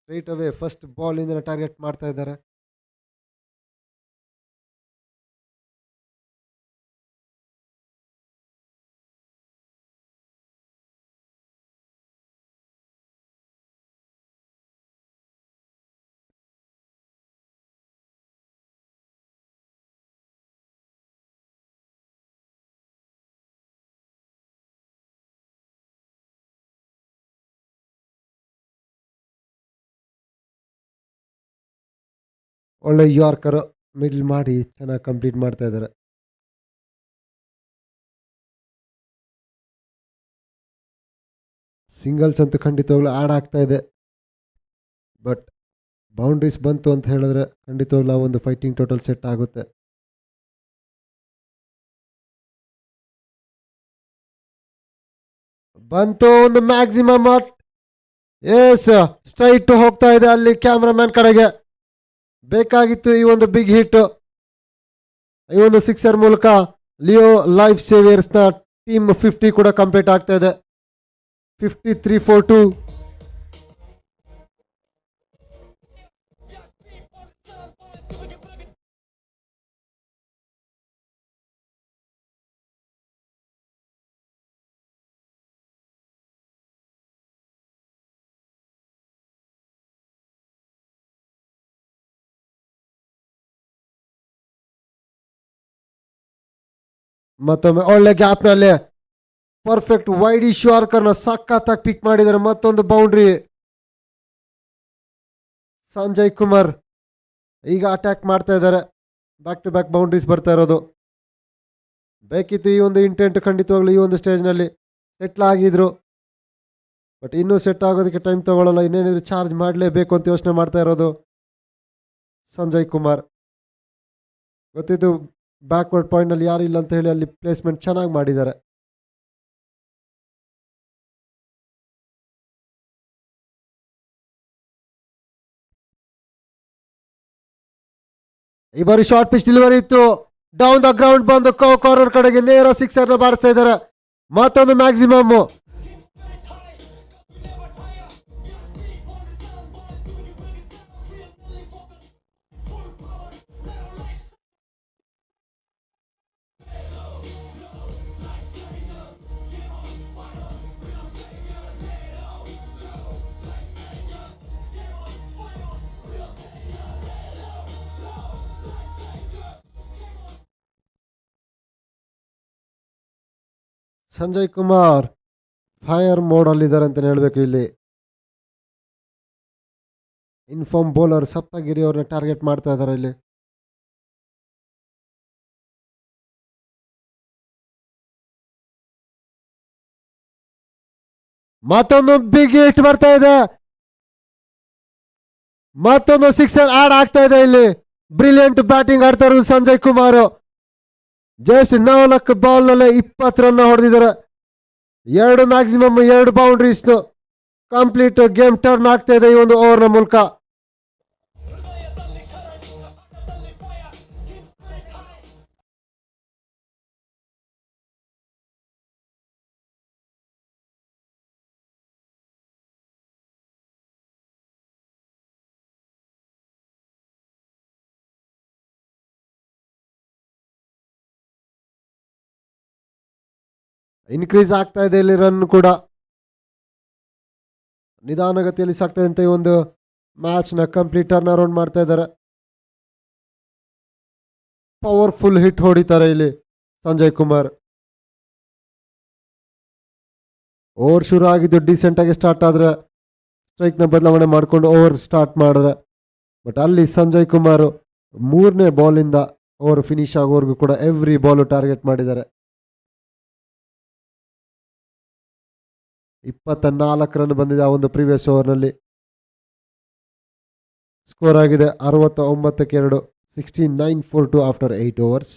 Straight away first ball ಇಂದ ಟಾರ್ಗೆಟ್ ಮಾಡ್ತಾ ಇದ್ದಾರೆ. ಒಳ್ಳೆ ಯಾರ್ಕರ್ ಮಿಡ್ಲ್ ಮಾಡಿ ಚೆನ್ನಾಗಿ ಕಂಪ್ಲೀಟ್ ಮಾಡ್ತಾ ಇದ್ದಾರೆ. ಸಿಂಗಲ್ಸ್ ಅಂತೂ ಖಂಡಿತವಾಗ್ಲೂ ಆ್ಯಡ್ ಆಗ್ತಾ ಇದೆ. ಬಟ್ ಬೌಂಡ್ರೀಸ್ ಬಂತು ಅಂತ ಹೇಳಿದ್ರೆ ಖಂಡಿತವಾಗ್ಲೂ ಒಂದು ಫೈಟಿಂಗ್ ಟೋಟಲ್ ಸೆಟ್ ಆಗುತ್ತೆ. ಬಂತು ಒಂದು ಮ್ಯಾಕ್ಸಿಮಮ್. ಎಸ್, ಸ್ಟ್ರೈಟ್ ಹೋಗ್ತಾ ಇದೆ ಅಲ್ಲಿ ಕ್ಯಾಮ್ರಾಮ್ಯಾನ್ ಕಡೆಗೆ. ಬೇಕಾಗಿತ್ತು ಈ ಒಂದು ಬಿಗ್ ಹಿಟ್. ಈ ಒಂದು ಸಿಕ್ಸರ್ ಮೂಲಕ ಲಿಯೋ ಲೈಫ್ ಸೇವಿಯರ್ಸ್ನ ಟೀಮ್ 50 ಕೂಡ ಕಂಪ್ಲೀಟ್ ಆಗ್ತಾ ಇದೆ. 53-42. ಮತ್ತೊಮ್ಮೆ ಒಳ್ಳೆ ಗ್ಯಾಪ್ ನಲ್ಲಿ ಪರ್ಫೆಕ್ಟ್ ವೈಡ್ ಶಾರ್ಕರ್ನ ಸಖತ್ತಾಗಿ ಪಿಕ್ ಮಾಡಿದ್ದಾರೆ. ಮತ್ತೊಂದು ಬೌಂಡ್ರಿ. ಸಂಜಯ್ ಕುಮಾರ್ ಈಗ ಅಟ್ಯಾಕ್ ಮಾಡ್ತಾ ಇದ್ದಾರೆ. ಬ್ಯಾಕ್ ಟು ಬ್ಯಾಕ್ ಬೌಂಡ್ರೀಸ್ ಬರ್ತಾ ಇರೋದು. ಬೇಕಿತ್ತು ಈ ಒಂದು ಇಂಟೆಂಟ್ ಖಂಡಿತವಾಗ್ಲೂ ಈ ಒಂದು ಸ್ಟೇಜ್ನಲ್ಲಿ ಸೆಟ್ಲ್ ಆಗಿದ್ರು. ಬಟ್ ಇನ್ನೂ ಸೆಟ್ ಆಗೋದಕ್ಕೆ ಟೈಮ್ ತಗೊಳ್ಳಲ್ಲ. ಇನ್ನೇನಿದ್ರು ಚಾರ್ಜ್ ಮಾಡಲೇಬೇಕು ಅಂತ ಯೋಚನೆ ಮಾಡ್ತಾ ಇರೋದು ಸಂಜಯ್ ಕುಮಾರ್. ಗೊತ್ತಿತ್ತು ಬ್ಯಾಕ್ವರ್ಡ್ ಪಾಯಿಂಟ್ನಲ್ಲಿ ಯಾರು ಇಲ್ಲ ಅಂತ ಹೇಳಿ ಅಲ್ಲಿ ಪ್ಲೇಸ್ಮೆಂಟ್ ಚೆನ್ನಾಗಿ ಮಾಡಿದ್ದಾರೆ. ಈ ಬಾರಿ ಶಾರ್ಟ್ ಪಿಚ್ ಡೆಲಿವರಿ ಇತ್ತು. ಡೌನ್ ದ ಗ್ರೌಂಡ್ ಬಂದು ಕಾರ್ನರ್ ಕಡೆಗೆ ನೇರ ಸಿಕ್ಸರ್ನ ಬಾರಿಸ್ತಾ ಇದ್ದಾರೆ. ಮತ್ತೊಂದು maximum. Sanjay Kumar fire mode ಅಲ್ಲಿದ್ದಾರೆ ಅಂತ ಹೇಳ್ಬೇಕು. ಇಲ್ಲಿ ಇನ್ಫಾರ್ಮ್ ಬೌಲರ್ ಸಪ್ತಗಿರಿ ಅವ್ರನ್ನ ಟಾರ್ಗೆಟ್ ಮಾಡ್ತಾ ಇದ್ದಾರೆ. ಇಲ್ಲಿ ಮತ್ತೊಂದು ಬಿಗ್ ಹಿಟ್ ಬರ್ತಾ ಇದೆ, ಮತ್ತೊಂದು ಸಿಕ್ಸರ್ ಆಡ್ ಆಗ್ತಾ ಇದೆ. ಇಲ್ಲಿ ಬ್ರಿಲಿಯಂಟ್ ಬ್ಯಾಟಿಂಗ್ ಆಡ್ತಾ ಇರೋದು ಸಂಜಯ್ ಕುಮಾರ್. ಜಸ್ಟ್ 4 ಬಾಲ್ ನಲ್ಲಿ 20 ರನ್ ಹೊಡೆದಿದ್ದಾರೆ. 2 maximum 2 boundaries. Complete game turn ಆಗ್ತಾ ಇದೆ ಈ ಒಂದು ಓವರ್ ನ ಮೂಲಕ. ಇನ್ಕ್ರೀಸ್ ಆಗ್ತಾ ಇದೆ ಇಲ್ಲಿ ರನ್ ಕೂಡ. ನಿಧಾನಗತಿಯಲ್ಲಿ ಸಾಗ್ತಾ ಇದೆ. ಈ ಒಂದು ಮ್ಯಾಚ್ ನ ಕಂಪ್ಲೀಟ್ ಟರ್ನ್ ಅರೌಂಡ್ ಮಾಡ್ತಾ ಇದ್ದಾರೆ. ಪವರ್ಫುಲ್ ಹಿಟ್ ಹೊಡಿತಾರೆ ಇಲ್ಲಿ ಸಂಜಯ್ ಕುಮಾರ್. ಓವರ್ ಶುರು ಆಗಿದ್ದು ಡಿಸೆಂಟ್ ಆಗಿ ಸ್ಟಾರ್ಟ್ ಆದ್ರೆ ಸ್ಟ್ರೈಕ್ ನ ಬದಲಾವಣೆ ಮಾಡ್ಕೊಂಡು ಓವರ್ ಸ್ಟಾರ್ಟ್ ಮಾಡಿದ್ರೆ, ಬಟ್ ಅಲ್ಲಿ ಸಂಜಯ್ ಕುಮಾರ್ 3ನೇ ಬಾಲ್ ಇಂದ ಓವರ್ ಫಿನಿಶ್ ಆಗೋವರೆಗೂ ಕೂಡ ಎವ್ರಿ ಬಾಲ್ ಟಾರ್ಗೆಟ್ ಮಾಡಿದ್ದಾರೆ. 24 ರನ್ ಬಂದಿದೆ ಆ ಒಂದು ಪ್ರೀವಿಯಸ್ ಓವರ್ನಲ್ಲಿ. ಸ್ಕೋರ್ ಆಗಿದೆ 69-2, 69-4 ಆಫ್ಟರ್ 8 overs.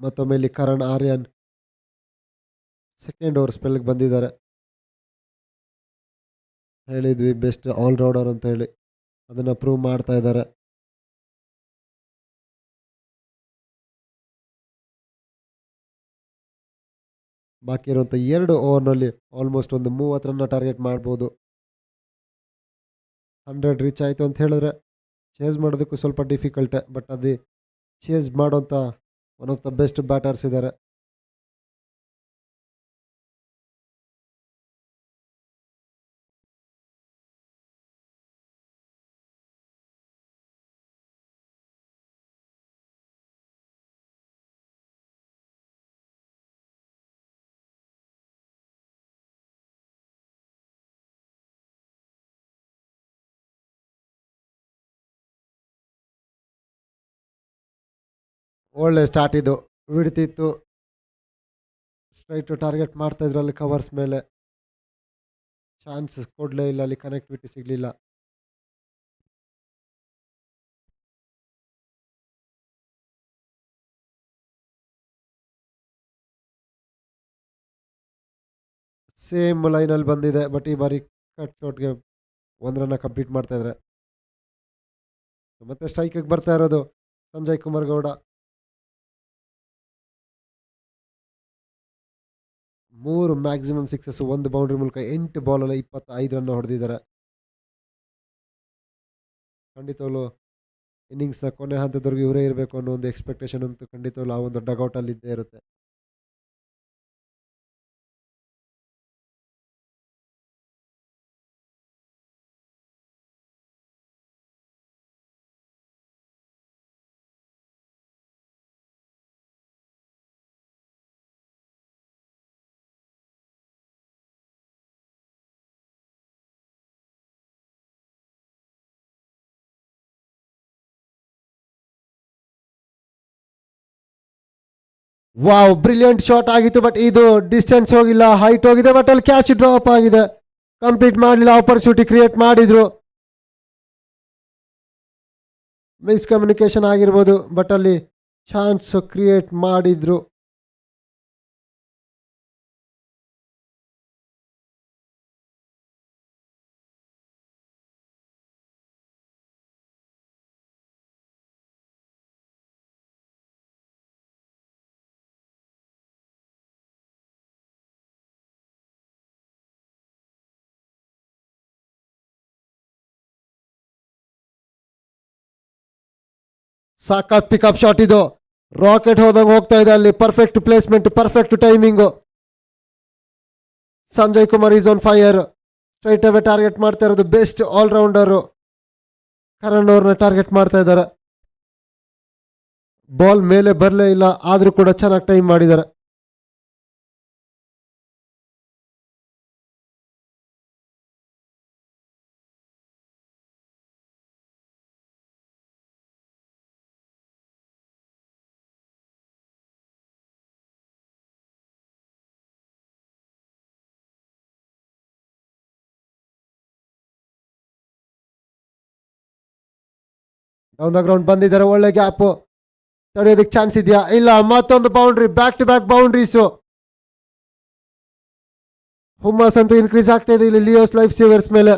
ಮತ್ತೊಮ್ಮೆ ಇಲ್ಲಿ ಕರಣ್ ಆರ್ಯನ್ ಸೆಕೆಂಡ್ ಓವರ್ ಸ್ಪೆಲ್ಗೆ ಬಂದಿದ್ದಾರೆ. ಹೇಳಿದ್ವಿ ಬೆಸ್ಟ್ ಆಲ್ರೌಂಡರ್ ಅಂತ ಹೇಳಿ, ಅದನ್ನ ಪ್ರೂವ್ ಮಾಡ್ತಾ ಇದ್ದಾರೆ. ಬಾಕಿ ಇರುವಂಥ 2 ಓವರ್ನಲ್ಲಿ ಆಲ್ಮೋಸ್ಟ್ ಒಂದು 30 ರನ್ನ ಟಾರ್ಗೆಟ್ ಮಾಡ್ಬೋದು. 100 ರೀಚ್ ಆಯಿತು ಅಂತ ಹೇಳಿದ್ರೆ ಚೇಸ್ ಮಾಡೋದಕ್ಕೂ ಸ್ವಲ್ಪ ಡಿಫಿಕಲ್ಟೆ, ಬಟ್ ಅದು ಚೇಸ್ ಮಾಡೋಂಥ one of the best batters ಇದ್ದಾರೆ. ಒಳ್ಳೆ ಸ್ಟಾರ್ಟ್ ಇದು, ಬಿಡ್ತಿತ್ತು. ಸ್ಟ್ರೈಟ್ ಟಾರ್ಗೆಟ್ ಮಾಡ್ತಾ ಇದ್ರು ಅಲ್ಲಿ ಕವರ್ಸ್ ಮೇಲೆ. ಚಾನ್ಸಸ್ ಕೊಡಲೇ ಇಲ್ಲ, ಅಲ್ಲಿ ಕನೆಕ್ಟಿವಿಟಿ ಸಿಗಲಿಲ್ಲ. ಸೇಮ್ ಲೈನಲ್ಲಿ ಬಂದಿದೆ, ಬಟ್ ಈ ಬಾರಿ ಕಟ್ ಶಾಟ್ಗೆ 1 ರನ್ನ ಕಂಪ್ಲೀಟ್ ಮಾಡ್ತಾ ಇದ್ದಾರೆ. ಮತ್ತೆ ಸ್ಟ್ರೈಕಿಗೆ ಬರ್ತಾ ಇರೋದು Sanjay Kumar Gowda. 3 maximum sixes, 1 boundary ಮೂಲಕ 8 ಬಾಲಲ್ಲಿ 25 ರನ್ ಹೊಡೆದಿದ್ದಾರೆ. ಖಂಡಿತವಾಗ್ಲು ಇನ್ನಿಂಗ್ಸ್ನ ಕೊನೆ ಹಂತದವರೆಗೂ ಇವರೇ ಇರಬೇಕು ಅನ್ನೋ ಒಂದು ಎಕ್ಸ್ಪೆಕ್ಟೇಷನ್ ಅಂತೂ ಖಂಡಿತವಾಗ್ಲು ಆ ಒಂದು ಡಗೌಟಲ್ಲಿ ಇದ್ದೇ ಇರುತ್ತೆ. ವಾವ್, ಬ್ರಿಲಿಯಂಟ್ ಶಾಟ್ ಆಗಿತ್ತು, ಬಟ್ ಇದು ಡಿಸ್ಟೆನ್ಸ್ ಹೋಗಿಲ್ಲ, ಹೈಟ್ ಹೋಗಿದೆ, ಬಟ್ ಅಲ್ಲಿ ಕ್ಯಾಚ್ ಡ್ರಾಪ್ ಆಗಿದೆ. ಕಂಪ್ಲೀಟ್ ಮಾಡಲಿಲ್ಲ. ಆಪರ್ಚುನಿಟಿ ಕ್ರಿಯೇಟ್ ಮಾಡಿದ್ರು, ಮಿಸ್ಕಮ್ಯುನಿಕೇಶನ್ ಆಗಿರ್ಬೋದು, ಬಟ್ ಅಲ್ಲಿ ಚಾನ್ಸ್ ಕ್ರಿಯೇಟ್ ಮಾಡಿದ್ರು. ಸಾಕಾತ್ ಪಿಕಪ್ ಶಾಟ್ ಇದು, ರಾಕೆಟ್ ಹೋದಂಗೆ ಹೋಗ್ತಾ ಇದೆ. ಅಲ್ಲಿ perfect placement, perfect timing. Sanjay Kumar is on fire. Straight away target ಮಾಡ್ತಾ ಇರೋದು ಬೆಸ್ಟ್ ಆಲ್ರೌಂಡರು ಕರಣ್ ಅವ್ರನ್ನ ಟಾರ್ಗೆಟ್ ಮಾಡ್ತಾ ಇದ್ದಾರೆ. ಬಾಲ್ ಮೇಲೆ ಬರಲೇ ಇಲ್ಲ, ಆದರೂ ಕೂಡ ಚೆನ್ನಾಗಿ ಟೈಮ್ ಮಾಡಿದ್ದಾರೆ. ಡೌನ್ ದ ಗ್ರೌಂಡ್ ಬಂದಿದ್ದಾರೆ, ಒಳ್ಳೆ ಗ್ಯಾಪ್. ತಡೆಯೋದಕ್ಕೆ ಚಾನ್ಸ್ ಇದೆಯಾ? ಇಲ್ಲ. ಮತ್ತೊಂದು boundary, back to back boundaries. ಹುಮ್ಮಸ್ ಅಂತೂ ಇನ್ಕ್ರೀಸ್ ಆಗ್ತಾ ಇದೆ ಇಲ್ಲಿ ಲಿಯೋಸ್ ಲೈಫ್ ಸೇವರ್ಸ್ ಮೇಲೆ.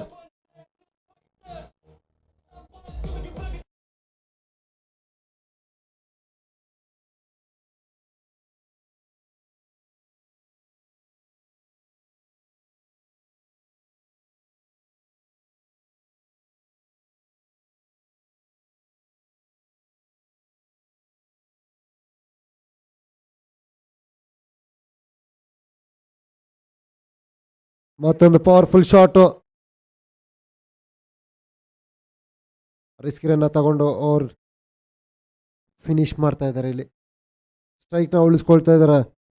ಮತ್ತೊಂದು ಪವರ್ಫುಲ್ ಶಾಟು. ರಿಸ್ಕ್ ರನ್ನ ತಗೊಂಡು ಅವ್ರು ಫಿನಿಶ್ ಮಾಡ್ತಾ ಇದ್ದಾರೆ ಇಲ್ಲಿ. ಸ್ಟ್ರೈಕ್ನ ಉಳಿಸ್ಕೊಳ್ತಾ ಇದ್ದಾರೆ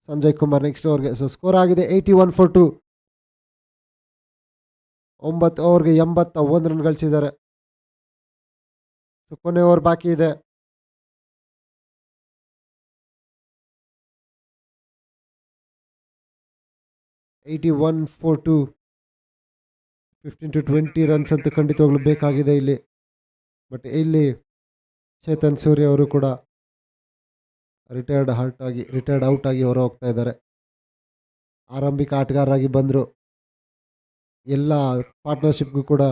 ಸಂಜಯ್ ಕುಮಾರ್ ನೆಕ್ಸ್ಟ್ ಓವರ್ಗೆ. ಸೊ ಸ್ಕೋರ್ ಆಗಿದೆ 81 for 2. 9 ಓವರ್ಗೆ 81 ರನ್ ಗಳಿಸಿದ್ದಾರೆ. ಸೊ ಕೊನೆ ಓವರ್ ಬಾಕಿ ಇದೆ. $81 for 2. 15 to 20 ರನ್ಸ್ ಅಂತೂ ಖಂಡಿತವಾಗ್ಲೂ ಬೇಕಾಗಿದೆ ಇಲ್ಲಿ. ಬಟ್ ಇಲ್ಲಿ ಚೇತನ್ ಸೂರ್ಯ ಅವರು ಕೂಡ ರಿಟೈರ್ಡ್ ಔಟ್ ಆಗಿ ಹೊರ ಹೋಗ್ತಾ ಇದ್ದಾರೆ. ಆರಂಭಿಕ ಆಟಗಾರರಾಗಿ ಬಂದರು. ಎಲ್ಲ ಪಾರ್ಟ್ನರ್ಶಿಪ್ಗೂ ಕೂಡ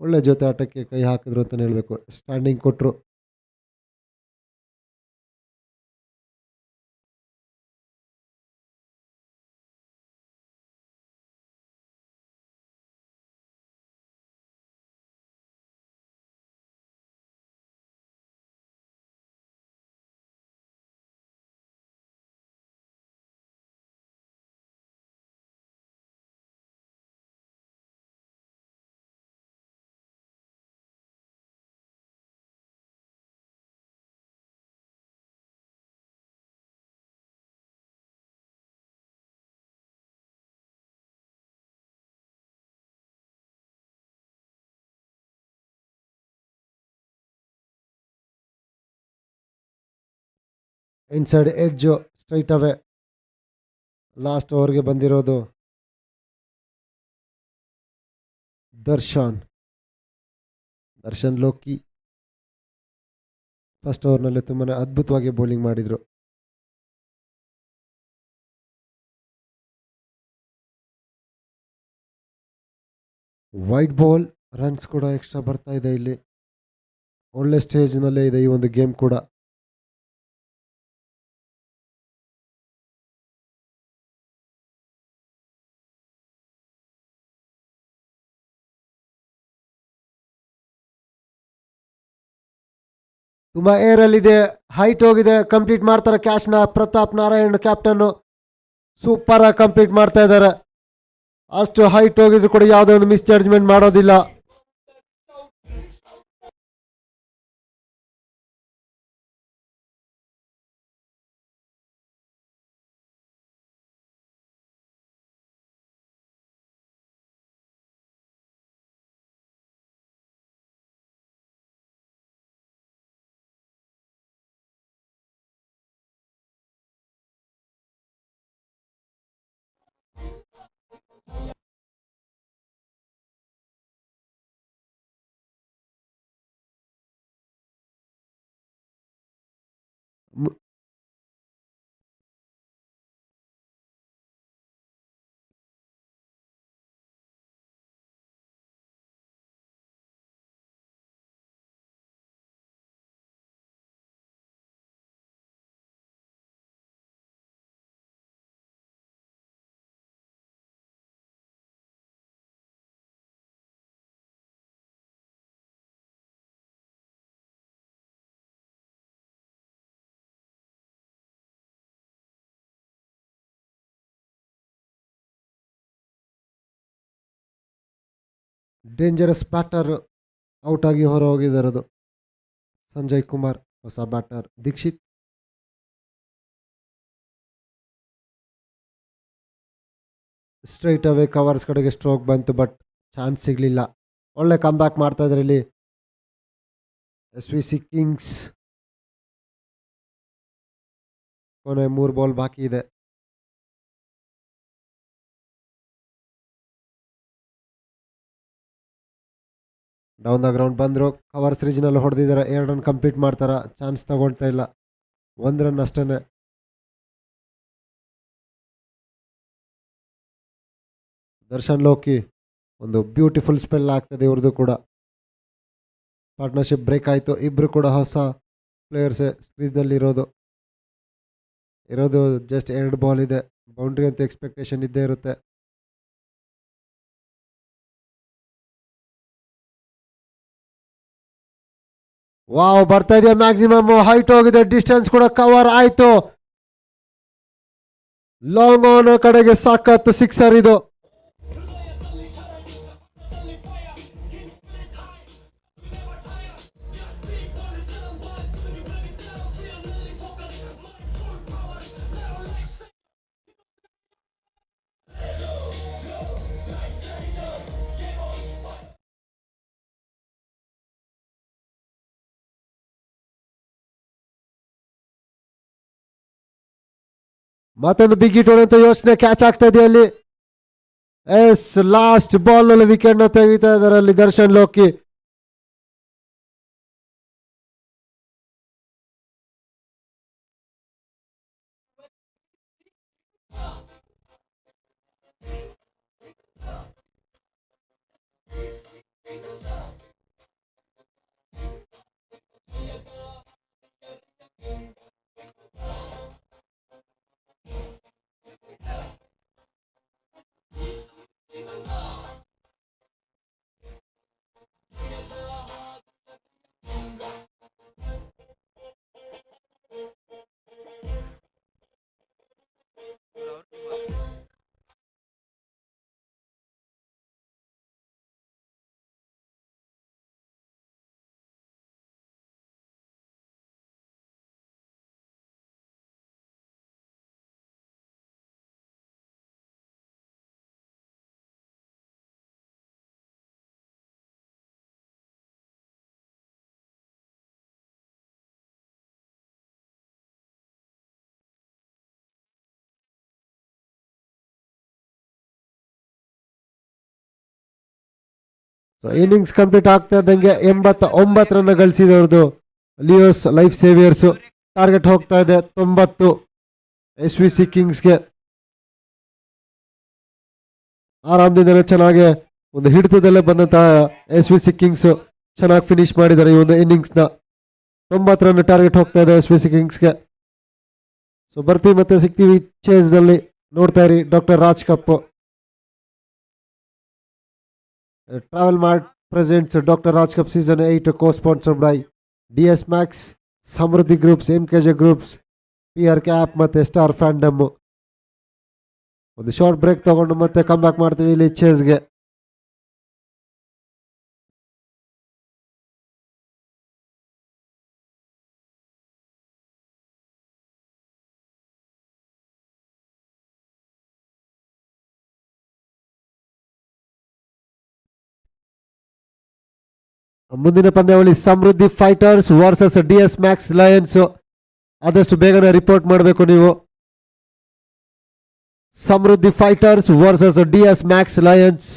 ಒಳ್ಳೆ ಜೊತೆ ಆಟಕ್ಕೆ ಕೈ ಹಾಕಿದ್ರು ಅಂತಲೇ ಹೇಳಬೇಕು. ಸ್ಟ್ಯಾಂಡಿಂಗ್ ಕೊಟ್ಟರು. Inside edge straight away. Last ಓವರ್ಗೆ ಬಂದಿರೋದು ದರ್ಶನ್ ಲೋಕಿ. ಫಸ್ಟ್ ಓವರ್ನಲ್ಲಿ ತುಂಬಾ ಅದ್ಭುತವಾಗಿ ಬೌಲಿಂಗ್ ಮಾಡಿದರು. ವೈಟ್ ಬಾಲ್ ರನ್ಸ್ ಕೂಡ ಎಕ್ಸ್ಟ್ರಾ ಬರ್ತಾ ಇದೆ ಇಲ್ಲಿ. ಒಳ್ಳೆ ಸ್ಟೇಜ್ನಲ್ಲೇ ಇದೆ ಈ ಒಂದು ಗೇಮ್ ಕೂಡ. ತುಂಬ ಏರಲ್ಲಿದೆ, ಹೈಟ್ ಹೋಗಿದೆ. ಕಂಪ್ಲೀಟ್ ಮಾಡ್ತಾರೆ ಕ್ಯಾಚ್ನ. ಪ್ರತಾಪ್ ನಾರಾಯಣ್ ಕ್ಯಾಪ್ಟನ್ನು ಸೂಪರ್ ಆಗಿ ಕಂಪ್ಲೀಟ್ ಮಾಡ್ತಾ ಇದ್ದಾರೆ. ಅಷ್ಟು ಹೈಟ್ ಹೋಗಿದ್ರು ಕೂಡ ಯಾವುದೋ ಒಂದು ಮಿಸ್ ಜಡ್ಜ್ಮೆಂಟ್ ಮಾಡೋದಿಲ್ಲ. ಡೇಂಜರಸ್ ಬ್ಯಾಟರ್ ಔಟ್ ಆಗಿ ಹೊರ ಹೋಗಿದ್ದಾರೆ ಅದು ಸಂಜಯ್ ಕುಮಾರ್. ಹೊಸ batter Dixit. Straight away covers ಕಡೆಗೆ ಸ್ಟ್ರೋಕ್ ಬಂತು, ಬಟ್ ಚಾನ್ಸ್ ಸಿಗಲಿಲ್ಲ. ಒಳ್ಳೆ ಕಮ್ ಬ್ಯಾಕ್ ಮಾಡ್ತಾ ಇದ್ದಾರೆ ಇಲ್ಲಿ SVC ಕಿಂಗ್ಸ್. ಕೊನೆ 3 ಬಾಲ್ ಬಾಕಿ ಇದೆ. ಡೌನ್ ದ ಗ್ರೌಂಡ್ ಬಂದರು, ಕವರ್ಸ್ ರೀಜನಲ್ಲಿ ಹೊಡೆದಿದ್ದಾರೆ. 2 ರನ್ ಕಂಪ್ಲೀಟ್ ಮಾಡ್ತಾರ, ಚಾನ್ಸ್ ತಗೊಳ್ತಾ ಇಲ್ಲ. 1 ರನ್ ಅಷ್ಟೇ. ದರ್ಶನ್ ಲೋಕಿ ಒಂದು ಬ್ಯೂಟಿಫುಲ್ ಸ್ಪೆಲ್ ಆಗ್ತದೆ ಇವ್ರದ್ದು ಕೂಡ. ಪಾರ್ಟ್ನರ್ಶಿಪ್ ಬ್ರೇಕ್ ಆಯಿತು. ಇಬ್ಬರು ಕೂಡ ಹೊಸ ಪ್ಲೇಯರ್ಸೇ ಕ್ರೀಸ್ನಲ್ಲಿ ಇರೋದು ಜಸ್ಟ್ 2 ಬಾಲ್ ಇದೆ. ಬೌಂಡ್ರಿ ಅಂತ ಎಕ್ಸ್ಪೆಕ್ಟೇಷನ್ ಇದ್ದೇ ಇರುತ್ತೆ. ವಾವ್, ಬರ್ತಾ ಇದೆಯಾ ಮ್ಯಾಕ್ಸಿಮಮ್ ಹೈಟ್ ಹೋಗಿದೆ, ಡಿಸ್ಟೆನ್ಸ್ ಕೂಡ ಕವರ್ ಆಯಿತು. ಲಾಂಗ್ ಆನ್ ಕಡೆಗೆ ಸಾಕತ್ತು ಸಿಕ್ಸರ್ ಇದು. ಮತ್ತೊಂದು ಬಿಗ್ ಹಿಟ್ ಹೊಡೆಯುವಂತ ಯೋಚನೆ, ಕ್ಯಾಚ್ ಆಗ್ತಾ ಇದೆ ಅಲ್ಲಿ. ಲಾಸ್ಟ್ ಬಾಲ್ ನಲ್ಲಿ ವಿಕೆಟ್ ನ ತೆಗಿತಾ ಇದ್ದಾರೆ ಅಲ್ಲಿ ದರ್ಶನ್ ಲೋಕಿ. ಇನ್ನಿಂಗ್ಸ್ ಕಂಪ್ಲೀಟ್ ಆಗ್ತಾ ಇದ್ದಂಗೆ 89 ರನ್ ಗಳಿಸಿದವ್ರದ್ದು ಲಿಯೋಸ್ ಲೈಫ್ ಸೇವಿಯರ್ಸ್. ಟಾರ್ಗೆಟ್ ಹೋಗ್ತಾ ಇದೆ 90 SVC ಕಿಂಗ್ಸ್ಗೆ. ಆರಾಮದಿಂದಲೇ ಚೆನ್ನಾಗಿ ಒಂದು ಹಿಡಿತದಲ್ಲೇ ಬಂದಂತಹ SVC ಕಿಂಗ್ಸ್ ಚೆನ್ನಾಗಿ ಫಿನಿಶ್ ಮಾಡಿದ್ದಾರೆ ಈ ಒಂದು ಇನ್ನಿಂಗ್ಸ್ನ. 90 ರನ್ ಟಾರ್ಗೆಟ್ ಹೋಗ್ತಾ ಇದೆ SVC ಕಿಂಗ್ಸ್ಗೆ. ಸೊ ಬರ್ತೀವಿ ಮತ್ತೆ ಸಿಗ್ತೀವಿ ಚೇಸ್ ನಲ್ಲಿ. ನೋಡ್ತಾ ಇರಿ doctor Raj cup. Travel mart presents doctor Raj cup season 8 co-sponsored by DS Max, Samriddhi groups, MKJ groups, PR cap ಮತ್ತೆ ಸ್ಟಾರ್ ಫ್ಯಾಂಡಮ್. ಒಂದು ಶಾರ್ಟ್ ಬ್ರೇಕ್ ತಗೊಂಡು ಮತ್ತೆ ಕಮ್ ಬ್ಯಾಕ್ ಮಾಡ್ತೀವಿ ಇಲ್ಲಿ ಚೇಸ್ಗೆ. ಮುಂದಿನ ಪಂದ್ಯಾವಳಿ Samruddhi fighters versus DS Max lions. ಆದಷ್ಟು ಬೇಗನೆ ರಿಪೋರ್ಟ್ ಮಾಡಬೇಕು ನೀವು. Samruddhi fighters versus DS Max lions.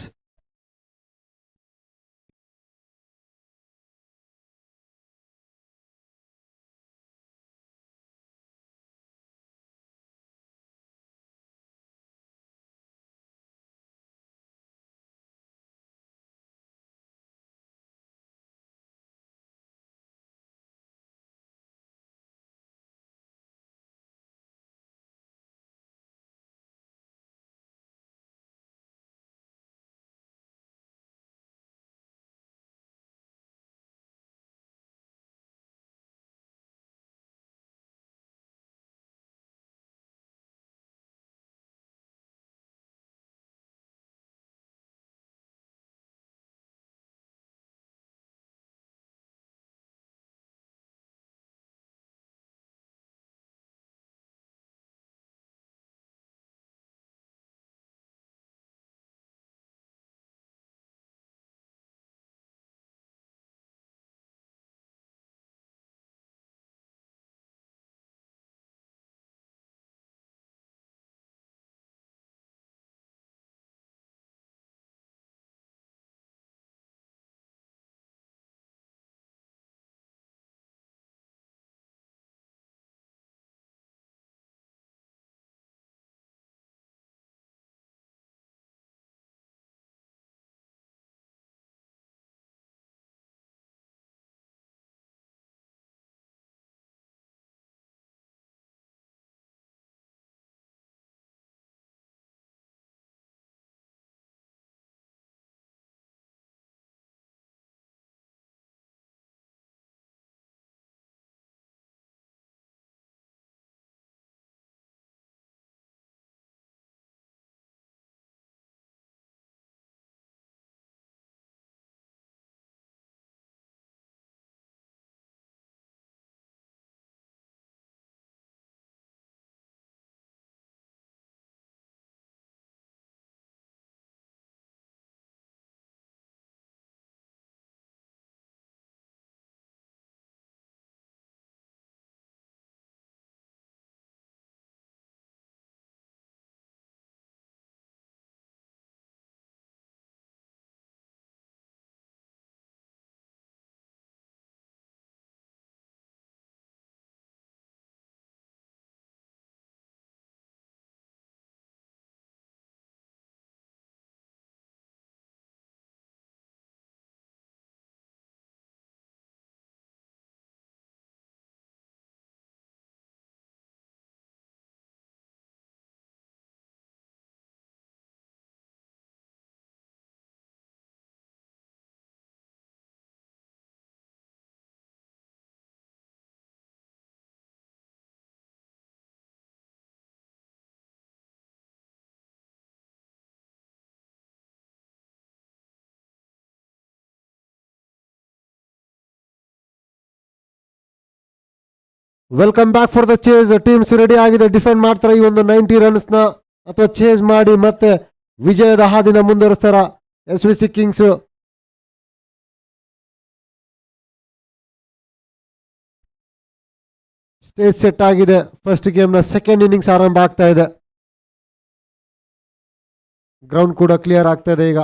Welcome back for the chase. Teams ready ಆಗಿದೆ, ಡಿಫೆಂಡ್ ಮಾಡ್ತಾರೆ ಈ ಒಂದು 90 ರನ್ಸ್ನ ಅಥವಾ ಚೇಸ್ ಮಾಡಿ ಮತ್ತೆ ವಿಜಯದ ಹಾದಿನ ಮುಂದುವರಿಸ್ತಾರ SVC ಕಿಂಗ್ಸ್. ಸ್ಟೇಜ್ ಸೆಟ್ ಆಗಿದೆ. ಫಸ್ಟ್ ಗೇಮ್ನ ಸೆಕೆಂಡ್ ಇನ್ನಿಂಗ್ಸ್ ಆರಂಭ ಆಗ್ತಾ ಇದೆ. ಗ್ರೌಂಡ್ ಕೂಡ ಕ್ಲಿಯರ್ ಆಗ್ತಾ ಇದೆ ಈಗ.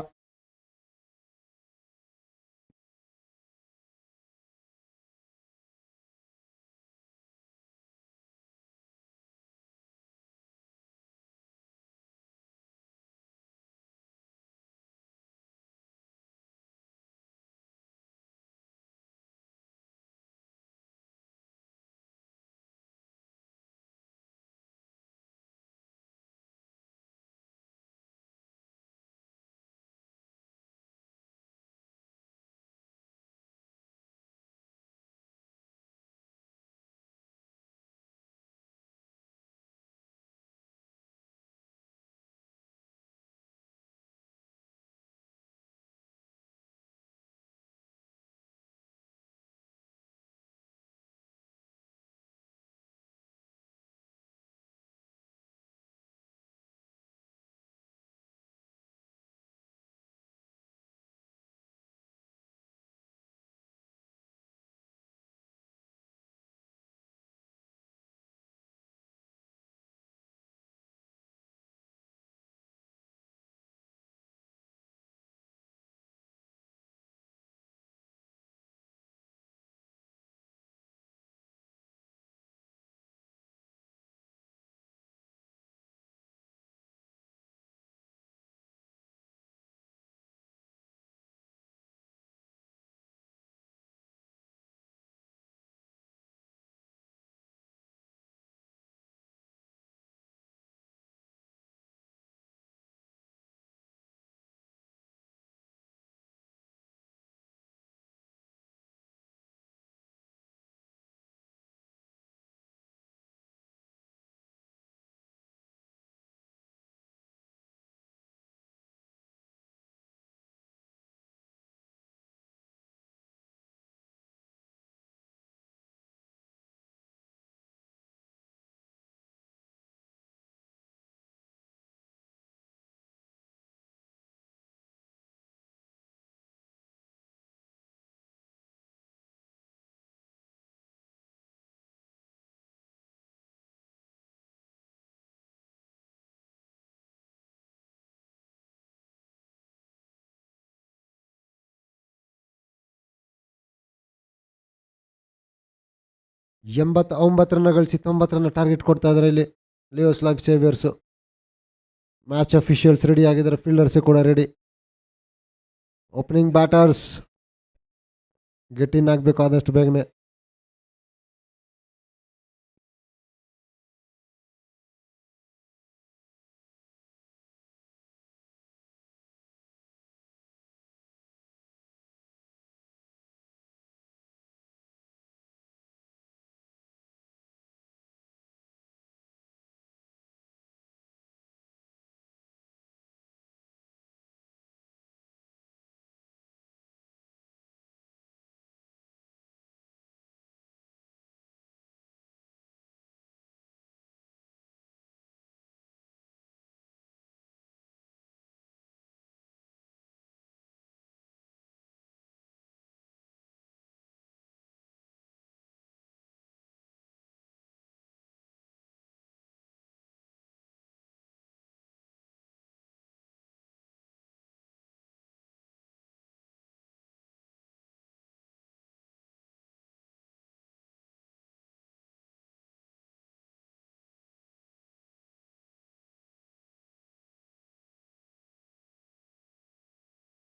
ಎಂಬತ್ತೊಂಬತ್ತು ರನ್ ಗಳಿಸಿ 90 ರನ್ ಟಾರ್ಗೆಟ್ ಕೊಡ್ತಾ ಇದ್ದಾರೆ ಇಲ್ಲಿ ಲಿಯೋಸ್ life Xavier's. Match officials ready ಆಗಿದ್ದಾರೆ, ಫೀಲ್ಡರ್ಸ್ ಕೂಡ ready. Opening batters get in ಆಗಬೇಕು ಆದಷ್ಟು ಬೇಗನೆ.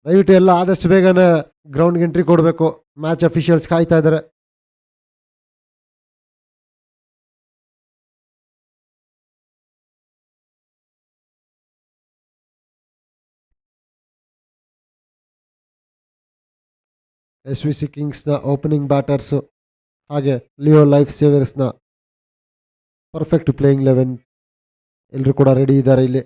ದಯವಿಟ್ಟು ಎಲ್ಲ ಆದಷ್ಟು ಬೇಗನೆ ಗ್ರೌಂಡ್ಗೆ ಎಂಟ್ರಿ ಕೊಡಬೇಕು. ಮ್ಯಾಚ್ ಅಫಿಷಿಯಲ್ಸ್ ಕಾಯ್ತಾ ಇದ್ದಾರೆ. SVC ಕಿಂಗ್ಸ್ನ ಓಪನಿಂಗ್ ಬ್ಯಾಟರ್ಸು ಹಾಗೆ ಲಿಯೋ ಲೈಫ್ ಸೇವಿಯರ್ಸ್ನ ಪರ್ಫೆಕ್ಟ್ ಪ್ಲೇಯಿಂಗ್ 11 ಎಲ್ಲರೂ ಕೂಡ ರೆಡಿ ಇದ್ದಾರೆ ಇಲ್ಲಿ.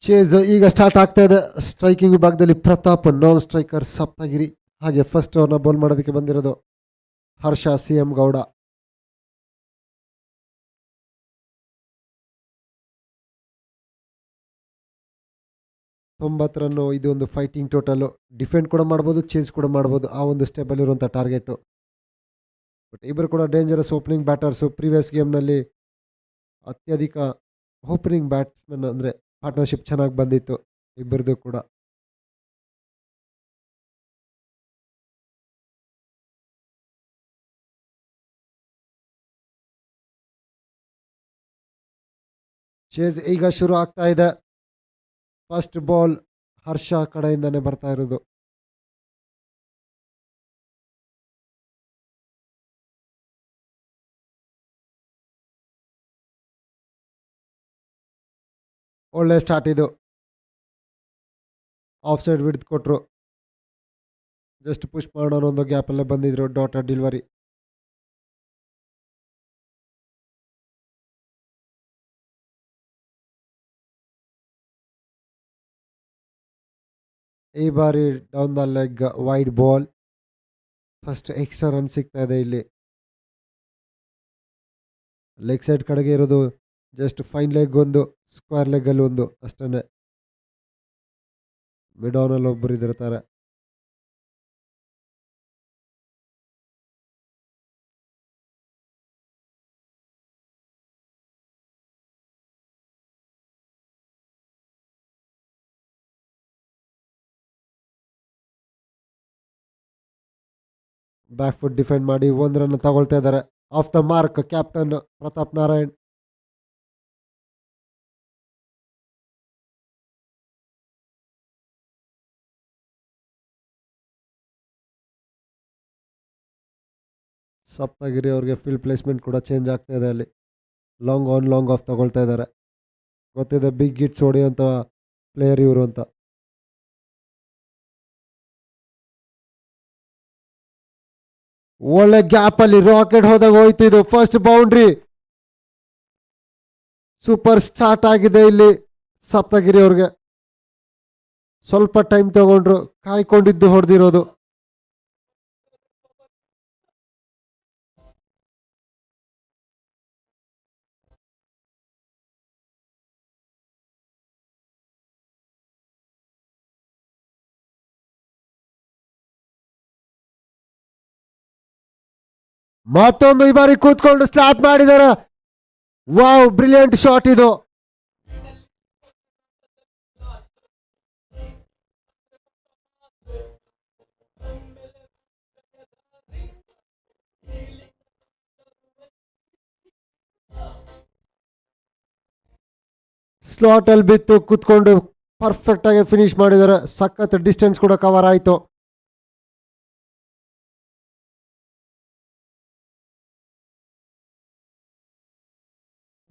ಚೇಸ್ ಈಗ ಸ್ಟಾರ್ಟ್ ಆಗ್ತಾ ಇದೆ. ಸ್ಟ್ರೈಕಿಂಗ್ ವಿಭಾಗದಲ್ಲಿ ಪ್ರತಾಪ್, ನಾನ್ ಸ್ಟ್ರೈಕರ್ ಸಪ್ತಗಿರಿ, ಹಾಗೆ ಫಸ್ಟ್ ಓವರ್ನ ಬೌಲ್ ಮಾಡೋದಕ್ಕೆ ಬಂದಿರೋದು ಹರ್ಷ CM ಗೌಡ. ರನ್ನು ಇದು ಒಂದು ಫೈಟಿಂಗ್ ಟೋಟಲ್. ಡಿಫೆಂಡ್ ಕೂಡ ಮಾಡ್ಬೋದು, ಚೇಸ್ ಕೂಡ ಮಾಡ್ಬೋದು, ಆ ಒಂದು ಸ್ಟೆಪ್ಪಲ್ಲಿ ಇರುವಂಥ ಟಾರ್ಗೆಟು. ಬಟ್ ಇಬ್ಬರು ಕೂಡ ಡೇಂಜರಸ್ ಓಪನಿಂಗ್ ಬ್ಯಾಟರ್ಸು. ಪ್ರೀವಿಯಸ್ ಗೇಮ್ನಲ್ಲಿ ಅತ್ಯಧಿಕ ಓಪನಿಂಗ್ ಬ್ಯಾಟ್ಸ್ಮನ್ ಅಂದರೆ ಪಾರ್ಟ್ನರ್ಶಿಪ್ ಚೆನ್ನಾಗಿ ಬಂದಿತ್ತು ಇಬ್ಬರದು ಕೂಡ. ಚೇಸ್ ಈಗ ಶುರು ಆಗ್ತಾ ಇದೆ. ಫಸ್ಟ್ ಬಾಲ್ ಹರ್ಷ ಕಡೆಯಿಂದನೇ ಬರ್ತಾ ಇರೋದು. ಒಳ್ಳೆ ಸ್ಟಾರ್ಟ್ ಇದು. ಆಫ್ ಸೈಡ್ ವಿಡ್ತ್ ಕೊಟ್ಟರು. ಜಸ್ಟ್ ಪುಷ್ ಮಾಡೋಣ ಒಂದು ಗ್ಯಾಪಲ್ಲೇ ಬಂದಿದ್ರು. Daughter delivery. ಈ ಬಾರಿ down the leg wide ball. First extra run ಸಿಗ್ತಾ ಇದೆ ಇಲ್ಲಿ. ಲೆಗ್ ಸೈಡ್ ಕಡೆಗೆ ಇರೋದು ಜಸ್ಟ್ ಫೈನ್ ಲೆಗ್ ಒಂದು, ಸ್ಕ್ವೇರ್ ಲೆಗ್ಗಲ್ಲಿ ಒಂದು ಅಷ್ಟೇ. ಮಿಡ್ ಆನಲ್ಲಿ ಒಬ್ಬರು ಇದಿರ್ತಾರೆ. ಬ್ಯಾಕ್ ಫುಟ್ ಡಿಫೆಂಡ್ ಮಾಡಿ 1 ರನ್ ತಗೊಳ್ತಾ ಇದ್ದಾರೆ. Of the mark captain Pratap Narayan. Saptagiri ಅವ್ರಿಗೆ ಫೀಲ್ಡ್ ಪ್ಲೇಸ್ಮೆಂಟ್ ಕೂಡ ಚೇಂಜ್ ಆಗ್ತಾ ಇದೆ. ಅಲ್ಲಿ ಲಾಂಗ್ ಆನ್ ಲಾಂಗ್ ಆಫ್ ತಗೊಳ್ತಾ ಇದ್ದಾರೆ. ಗೊತ್ತಿದೆ ಬಿಗ್ ಹಿಟ್ಸ್ ಹೊಡೆಯುವಂಥ ಪ್ಲೇಯರ್ ಇವರು ಅಂತ. ಒಳ್ಳೆ ಗ್ಯಾಪ್ ಅಲ್ಲಿ ರಾಕೆಟ್ ಹೋದಾಗ ಹೋಯ್ತು ಇದು. First boundary. ಸೂಪರ್ ಸ್ಟಾರ್ಟ್ ಆಗಿದೆ ಇಲ್ಲಿ ಸಪ್ತಗಿರಿ ಅವ್ರಿಗೆ. ಸ್ವಲ್ಪ ಟೈಮ್ ತಗೊಂಡ್ರು, ಕಾಯ್ಕೊಂಡಿದ್ದು ಹೊಡೆದಿರೋದು. ಮತ್ತೊಂದು ಈ ಬಾರಿ ಕೂತ್ಕೊಂಡು ಸ್ಲಾಪ್ ಮಾಡಿದ್ದಾರೆ. ವಾವ್, ಬ್ರಿಲಿಯಂಟ್ ಶಾಟ್ ಇದು. ಸ್ಲಾಟ್ ಅಲ್ಲಿ ಬಿತ್ತು, ಕೂತ್ಕೊಂಡು ಪರ್ಫೆಕ್ಟ್ ಆಗಿ ಫಿನಿಶ್ ಮಾಡಿದ್ದಾರೆ. ಸಖತ್ ಡಿಸ್ಟೆನ್ಸ್ ಕೂಡ ಕವರ್ ಆಯಿತು.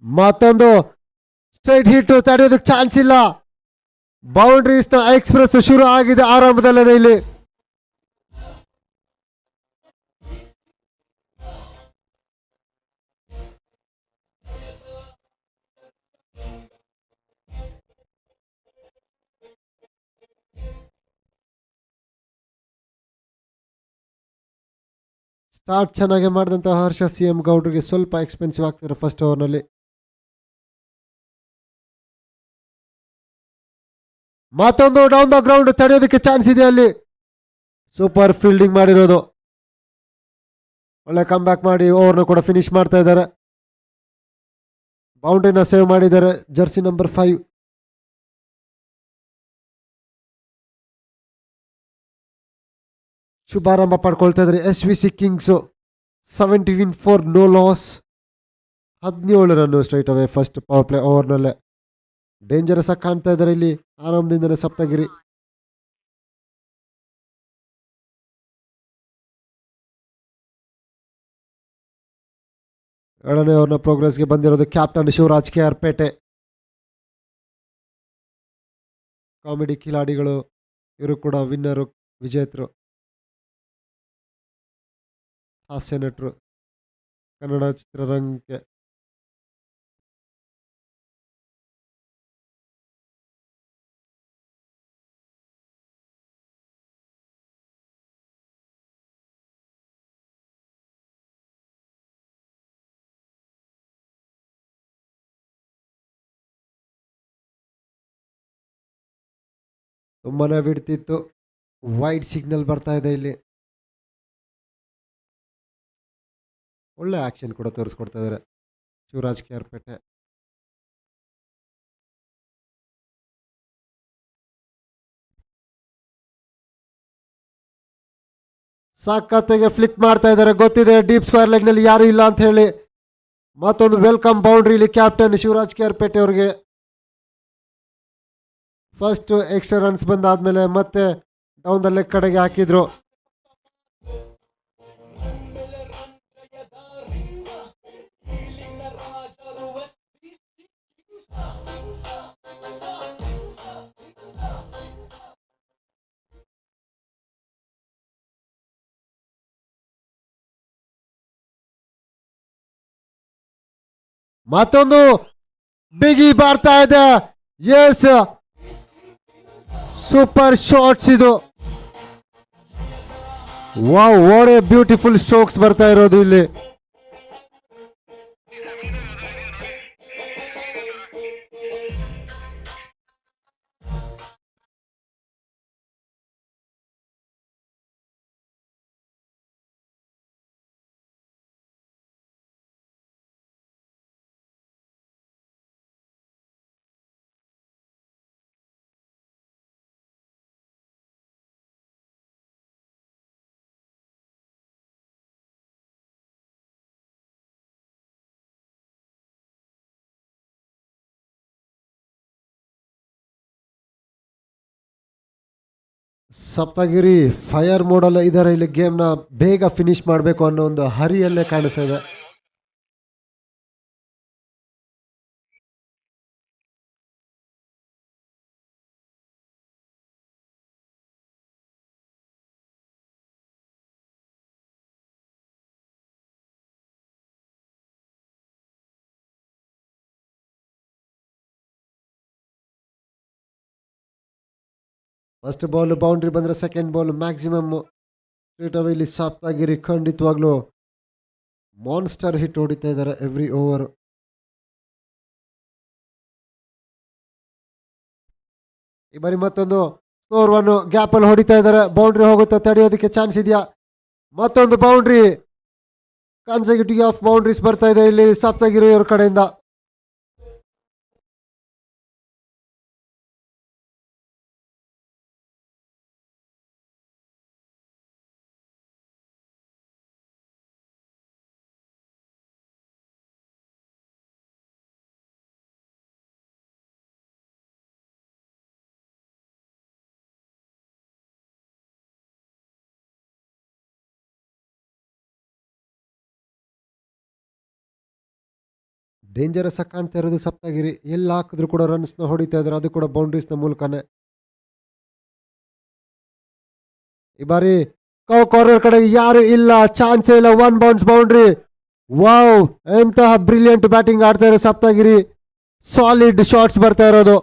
ಮತ್ತೊಂದು ಸ್ಟ್ರೈಟ್ ಹಿಟ್, ತಡೆಯೋದಕ್ಕೆ ಚಾನ್ಸ್ ಇಲ್ಲ. ಬೌಂಡ್ರೀಸ್ ನ ಎಕ್ಸ್ಪ್ರೆಸ್ ಶುರು ಆಗಿದೆ ಆರಂಭದಲ್ಲೇ ಇಲ್ಲಿ. ಸ್ಟಾರ್ಟ್ ಚೆನ್ನಾಗಿ ಮಾಡಿದಂತಹ ಹರ್ಷ CM ಗೌಡ್ರಿಗೆ ಸ್ವಲ್ಪ ಎಕ್ಸ್ಪೆನ್ಸಿವ್ ಆಗ್ತಾರೆ ಫಸ್ಟ್ ಓವರ್ನಲ್ಲಿ. ಮತ್ತೊಂದು ಡೌನ್ ದ ಗ್ರೌಂಡ್, ತಡೆಯೋದಕ್ಕೆ ಚಾನ್ಸ್ ಇದೆ ಅಲ್ಲಿ. ಸೂಪರ್ ಫೀಲ್ಡಿಂಗ್ ಮಾಡಿರೋದು. ಒಳ್ಳೆ ಕಮ್ ಬ್ಯಾಕ್ ಮಾಡಿ ಓವರ್ನ ಕೂಡ ಫಿನಿಶ್ ಮಾಡ್ತಾ ಇದ್ದಾರೆ. ಬೌಂಡ್ರಿನ ಸೇವ್ ಮಾಡಿದ್ದಾರೆ ಜರ್ಸಿ ನಂಬರ್ 5. ಶುಭಾರಂಭ ಪಡ್ಕೊಳ್ತಾ ಇದ್ದಾರೆ SVC ಕಿಂಗ್ಸು. 17 no loss. 17 ರನ್ನು straight away first power play ಓವರ್ನಲ್ಲೇ. ಡೇಂಜರಸ್ ಆಗಿ ಕಾಣ್ತಾ ಇದ್ದಾರೆ ಇಲ್ಲಿ ಆರಂಭದಿಂದನೇ ಸಪ್ತಗಿರಿ. ಏಳನೇ ಓವರ್ನ ಪ್ರೋಗ್ರೆಸ್ಗೆ ಬಂದಿರೋದು ಕ್ಯಾಪ್ಟನ್ ಶಿವರಾಜ್ KR ಪೇಟೆ. ಕಾಮಿಡಿ ಕಿಲಾಡಿಗಳು ಇವರು ಕೂಡ ವಿನ್ನರು, ವಿಜೇತರು, ಹಾಸ್ಯ ನಟರು ಕನ್ನಡ ಚಿತ್ರರಂಗಕ್ಕೆ. ತುಂಬಾನೇ ಬಿಡ್ತಿತ್ತು. ವೈಡ್ ಸಿಗ್ನಲ್ ಬರ್ತಾ ಇದೆ ಇಲ್ಲಿ. ಒಳ್ಳೆ ಆಕ್ಷನ್ ಕೂಡ ತೋರಿಸ್ಕೊಡ್ತಾ ಇದ್ದಾರೆ ಶಿವರಾಜ್ ಕೆ ಆರ್ ಪೇಟೆ. ಸಾಕತ್ತೆಗೆ ಫ್ಲಿಕ್ ಮಾಡ್ತಾ ಇದ್ದಾರೆ. ಗೊತ್ತಿದೆ ಡೀಪ್ ಸ್ಕ್ವೇರ್ ಲೆಗ್ ನಲ್ಲಿ ಯಾರು ಇಲ್ಲ ಅಂತ ಹೇಳಿ. ಮತ್ತೊಂದು ವೆಲ್ಕಮ್ ಬೌಂಡ್ರಿ ಇಲ್ಲಿ ಕ್ಯಾಪ್ಟನ್ ಶಿವರಾಜ್ ಕೆ ಆರ್ ಪೇಟೆ ಅವರಿಗೆ. ಫಸ್ಟ್ ಎಕ್ಸ್ಟ್ರಾ ರನ್ಸ್ ಬಂದಾದ್ಮೇಲೆ ಮತ್ತೆ ಡೌನ್ ದ ಲೆಗ್ ಕಡೆಗೆ ಹಾಕಿದ್ರು. ಮತ್ತೊಂದು ಬಿಗಿ ಬರ್ತಾ ಇದೆ. ಎಸ್, ಸೂಪರ್ ಶಾಟ್ಸ್ ಇದು. Wow, what A beautiful strokes ಬರ್ತಾ ಇರೋದು ಇಲ್ಲಿ. ಸಪ್ತಗಿರಿ ಫೈರ್ ಮೋಡಲ್ಲ ಇದ್ದಾರೆ ಇಲ್ಲಿ. ಗೇಮ್ನ ಬೇಗ ಫಿನಿಶ್ ಮಾಡಬೇಕು ಅನ್ನೋ ಒಂದು ಹರಿಯಲ್ಲೇ ಕಾಣಿಸ್ತಾ ಇದೆ. ಫಸ್ಟ್ ಬಾಲ್ ಬೌಂಡ್ರಿ ಬಂದರೆ second ball maximum straight away ಇಲ್ಲಿ ಸಪ್ತಗಿರಿ ಖಂಡಿತವಾಗ್ಲೂ ಮಾನ್ಸ್ಟರ್ ಹಿಟ್ ಹೊಡಿತಾ ಇದ್ದಾರೆ ಎವ್ರಿ ಓವರ್. ಈ ಬಾರಿ ಮತ್ತೊಂದು ಸ್ಕೋರ್ 1 ಗ್ಯಾಪ್ ಅಲ್ಲಿ ಹೊಡಿತಾ ಇದ್ದಾರೆ. ಬೌಂಡ್ರಿ ಹೋಗುತ್ತೆ, ತಡೆಯೋದಕ್ಕೆ ಚಾನ್ಸ್ ಇದೆಯಾ? ಮತ್ತೊಂದು ಬೌಂಡ್ರಿ, ಕನ್ಸೆಕ್ಯೂಟಿವ್ ಆಫ್ ಬೌಂಡ್ರೀಸ್ ಬರ್ತಾ ಇದೆ ಇಲ್ಲಿ ಸಪ್ತಗಿರಿ ಅವ್ರ ಕಡೆಯಿಂದ. ಡೇಂಜರಸ್ ಆಗಿ ಕಾಣ್ತಾ ಇರೋದು ಸಪ್ತಗಿರಿ. ಎಲ್ಲ ಹಾಕಿದ್ರು ಕೂಡ ರನ್ಸ್ನ ಹೊಡಿತಾ ಇದ್ದಾರೆ, ಅದು ಕೂಡ ಬೌಂಡ್ರೀಸ್ನ ಮೂಲಕನೇ. ಈ ಬಾರಿ ಕಾರ್ನರ್ ಕಡೆ ಯಾರು ಇಲ್ಲ, ಚಾನ್ಸ್ ಇಲ್ಲ. 1 ಬೌನ್ಸ್ ಬೌಂಡ್ರಿ. ವಾವ್, ಎಂತಹ ಬ್ರಿಲಿಯಂಟ್ ಬ್ಯಾಟಿಂಗ್ ಆಡ್ತಾ ಇರೋ ಸಪ್ತಗಿರಿ. ಸಾಲಿಡ್ ಶಾಟ್ಸ್ ಬರ್ತಾ ಇರೋದು.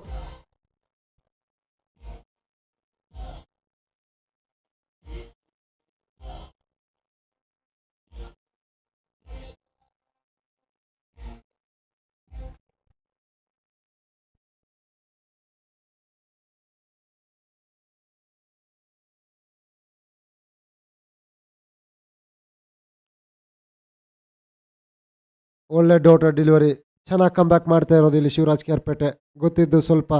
ಒಳ್ಳೆ ಡಾಟರ್ ಡೆಲಿವರಿ, ಚೆನ್ನಾಗಿ ಕಮ್ ಬ್ಯಾಕ್ ಮಾಡ್ತಾ ಇರೋದು ಇಲ್ಲಿ ಶಿವರಾಜ್ ಕೆ ಆರ್ ಪೇಟೆ. ಗೊತ್ತಿದ್ದು ಸ್ವಲ್ಪ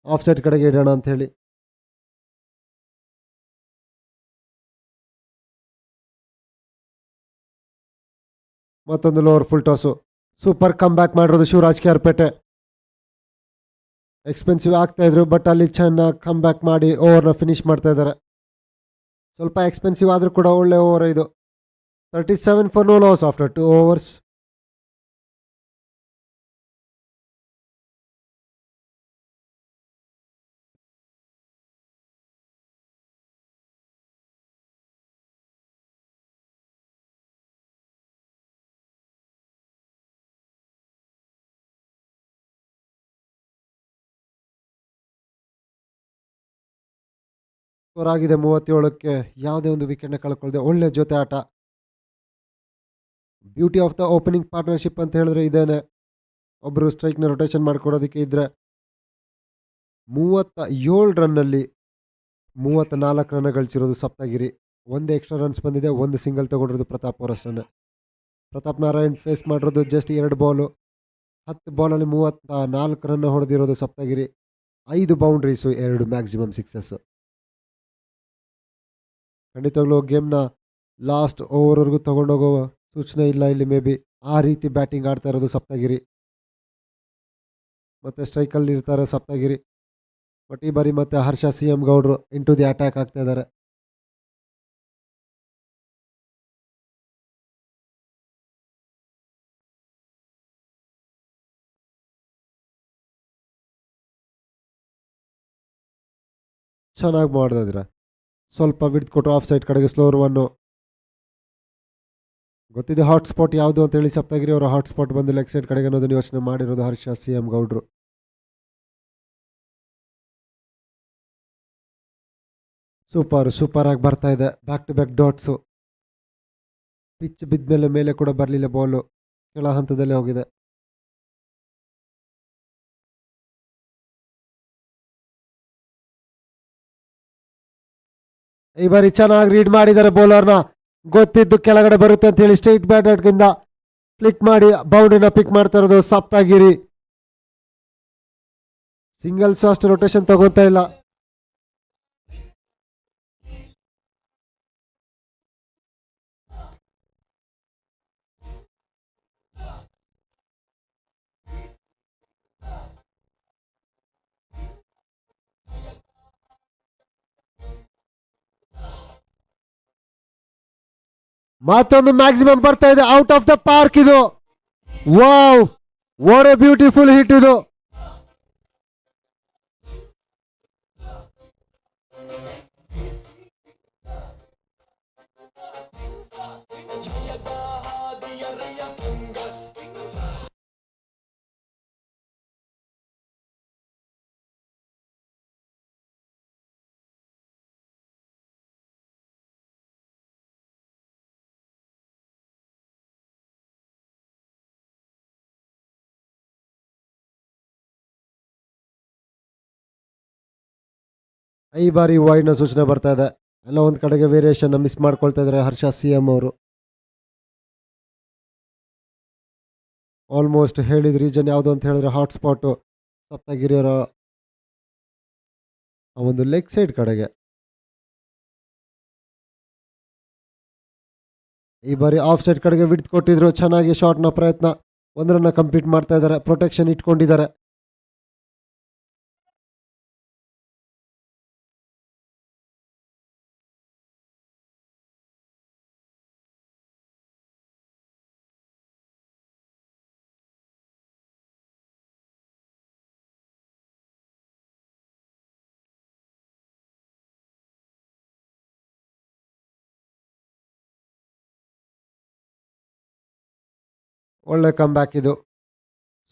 ಆಫ್ ಸೈಡ್ ಕಡೆಗೆ ಇಡೋಣ ಅಂತ ಹೇಳಿ. ಮತ್ತೊಂದು lower full toss. Super come back ಮಾಡಿರೋದು ಶಿವರಾಜ್ ಕೆ ಆರ್ ಪೇಟೆ. ಎಕ್ಸ್ಪೆನ್ಸಿವ್ ಆಗ್ತಾ ಇದ್ರು, ಬಟ್ ಅಲ್ಲಿ ಚೆನ್ನಾಗಿ ಕಮ್ ಬ್ಯಾಕ್ ಮಾಡಿ ಓವರ್ನ ಫಿನಿಶ್ ಮಾಡ್ತಾ ಇದ್ದಾರೆ. ಸ್ವಲ್ಪ ಎಕ್ಸ್ಪೆನ್ಸಿವ್ ಆದರೂ ಕೂಡ ಒಳ್ಳೆ ಓವರ್ ಇದು. 37 for no loss after 2 overs. Score ಆಗಿದೆ 37ಕ್ಕೆ. ಯಾವುದೇ ಒಂದು ವಿಕೆಟ್ನ ಕಳ್ಕೊಳ್ಳದೆ ಒಳ್ಳೆ ಜೊತೆ ಆಟ. Beauty of the opening partnership ಅಂತ ಹೇಳಿದ್ರೆ ಇದೇನೆ. ಒಬ್ಬರು ಸ್ಟ್ರೈಕ್ನ ರೊಟೇಷನ್ ಮಾಡಿಕೊಡೋದಕ್ಕೆ ಇದ್ರೆ 37 ರನ್ನಲ್ಲಿ 34 ರನ್ ಗಳಿಸಿರೋದು ಸಪ್ತಗಿರಿ. ಒಂದು ಎಕ್ಸ್ಟ್ರಾ ರನ್ಸ್ ಬಂದಿದೆ, ಒಂದು ಸಿಂಗಲ್ ತಗೊಂಡಿರೋದು ಪ್ರತಾಪ್ ಅವ್ರ ಅಷ್ಟೇ. ಪ್ರತಾಪ್ ನಾರಾಯಣ್ ಫೇಸ್ ಮಾಡಿರೋದು ಜಸ್ಟ್ 2 ಬಾಲು, 10 ಬಾಲಲ್ಲಿ 34 ರನ್ ಹೊಡೆದಿರೋದು ಸಪ್ತಗಿರಿ. 5 boundaries, 2 maximum sixes. ಖಂಡಿತವಾಗ್ಲೂ ಗೇಮ್ನ ಲಾಸ್ಟ್ ಓವರ್ವರೆಗೂ ತಗೊಂಡೋಗೋ ಸೂಚನೆ ಇಲ್ಲ ಇಲ್ಲಿ. ಮೇ ಬಿ ಆ ರೀತಿ ಬ್ಯಾಟಿಂಗ್ ಆಡ್ತಾ ಇರೋದು ಸಪ್ತಗಿರಿ. ಮತ್ತು ಸ್ಟ್ರೈಕಲ್ಲಿ ಇರ್ತಾರೆ ಸಪ್ತಗಿರಿ. ಬಟ್ ಈ ಬಾರಿ ಮತ್ತೆ ಹರ್ಷ ಸಿ ಎಂ ಗೌಡ್ರು ಇಂಟು ದಿ ಅಟ್ಯಾಕ್ ಆಗ್ತಾ ಇದ್ದಾರೆ. ಚೆನ್ನಾಗಿ ಮಾಡ್ತಾ ಇದ್ದೀರಾ. ಸ್ವಲ್ಪ ವಿಡ್ತ್ ಕೊಟ್ಟರು ಆಫ್ ಸೈಡ್ ಕಡೆಗೆ ಸ್ಲೋರ್ ಒನ್ನು. ಗೊತ್ತಿದೆ ಹಾಟ್ಸ್ಪಾಟ್ ಯಾವುದು ಅಂತೇಳಿ ಸಪ್ತಗಿರಿ ಅವರ ಹಾಟ್ಸ್ಪಾಟ್ ಬಂದು ಲೆಗ್ ಸೈಡ್ ಕಡೆಗೆ ಅನ್ನೋದನ್ನು ಯೋಚನೆ ಮಾಡಿರೋದು ಹರ್ಷ ಸಿ ಎಂ ಗೌಡ್ರು. ಸೂಪರ್ ಆಗಿ ಬರ್ತಾ ಇದೆ. Back to back dots. Pitch ಬಿದ್ದ ಮೇಲೆ ಕೂಡ ಬರಲಿಲ್ಲ ಬಾಲು, ಕೆಳ ಹಂತದಲ್ಲೇ ಹೋಗಿದೆ. ಈ ಬಾರಿ ಚೆನ್ನಾಗಿ ರೀಡ್ ಮಾಡಿದ್ದಾರೆ ಬೌಲರ್ನ. ಗೊತ್ತಿದ್ದು ಕೆಳಗಡೆ ಬರುತ್ತೆ ಅಂತ ಹೇಳಿ ಸ್ಟ್ರೈಟ್ ಬ್ಯಾಟ್ಗಿಂದ ಫ್ಲಿಕ್ ಮಾಡಿ ಬೌಂಡ್ರಿನ ಪಿಕ್ ಮಾಡ್ತಾ ಇರೋದು ಸಪ್ತಗಿರಿ. ಸಿಂಗಲ್ಸ್ ಅಷ್ಟು ರೊಟೇಷನ್ ತಗೋತಾ ಇಲ್ಲ. ಮತ್ತೊಂದು ಮ್ಯಾಕ್ಸಿಮಮ್ ಬರ್ತಾ ಇದೆ, ಔಟ್ ಆಫ್ ದ ಪಾರ್ಕ್ ಇದು. Wow, what A beautiful hit ಇದು. ಈ ಬಾರಿ ವೈಡ್ನ ಸೂಚನೆ ಬರ್ತಾ ಇದೆ. ಎಲ್ಲ ಒಂದು ಕಡೆಗೆ ವೇರಿಯೇಷನ್ ಮಿಸ್ ಮಾಡ್ಕೊಳ್ತಾ ಇದ್ದಾರೆ ಹರ್ಷ ಸಿ ಎಂ ಅವರು. ಆಲ್ಮೋಸ್ಟ್ ಹೇಳಿದ ರೀಜನ್ ಯಾವುದು ಅಂತ ಹೇಳಿದ್ರೆ ಹಾಟ್ಸ್ಪಾಟು ಸಪ್ತಗಿರಿಯವರ ಒಂದು ಲೆಗ್ ಸೈಡ್ ಕಡೆಗೆ. ಈ ಬಾರಿ ಆಫ್ ಸೈಡ್ ಕಡೆಗೆ ವಿಡ್ತ್ ಕೊಟ್ಟಿದ್ರು. ಚೆನ್ನಾಗಿ ಶಾಟ್ನ ಪ್ರಯತ್ನ, ಒಂದರನ್ನ ಕಂಪ್ಲೀಟ್ ಮಾಡ್ತಾ ಇದ್ದಾರೆ. ಪ್ರೊಟೆಕ್ಷನ್ ಇಟ್ಕೊಂಡಿದ್ದಾರೆ. ಒಳ್ಳೆ ಕಮ್ ಬ್ಯಾಕ್ ಇದು.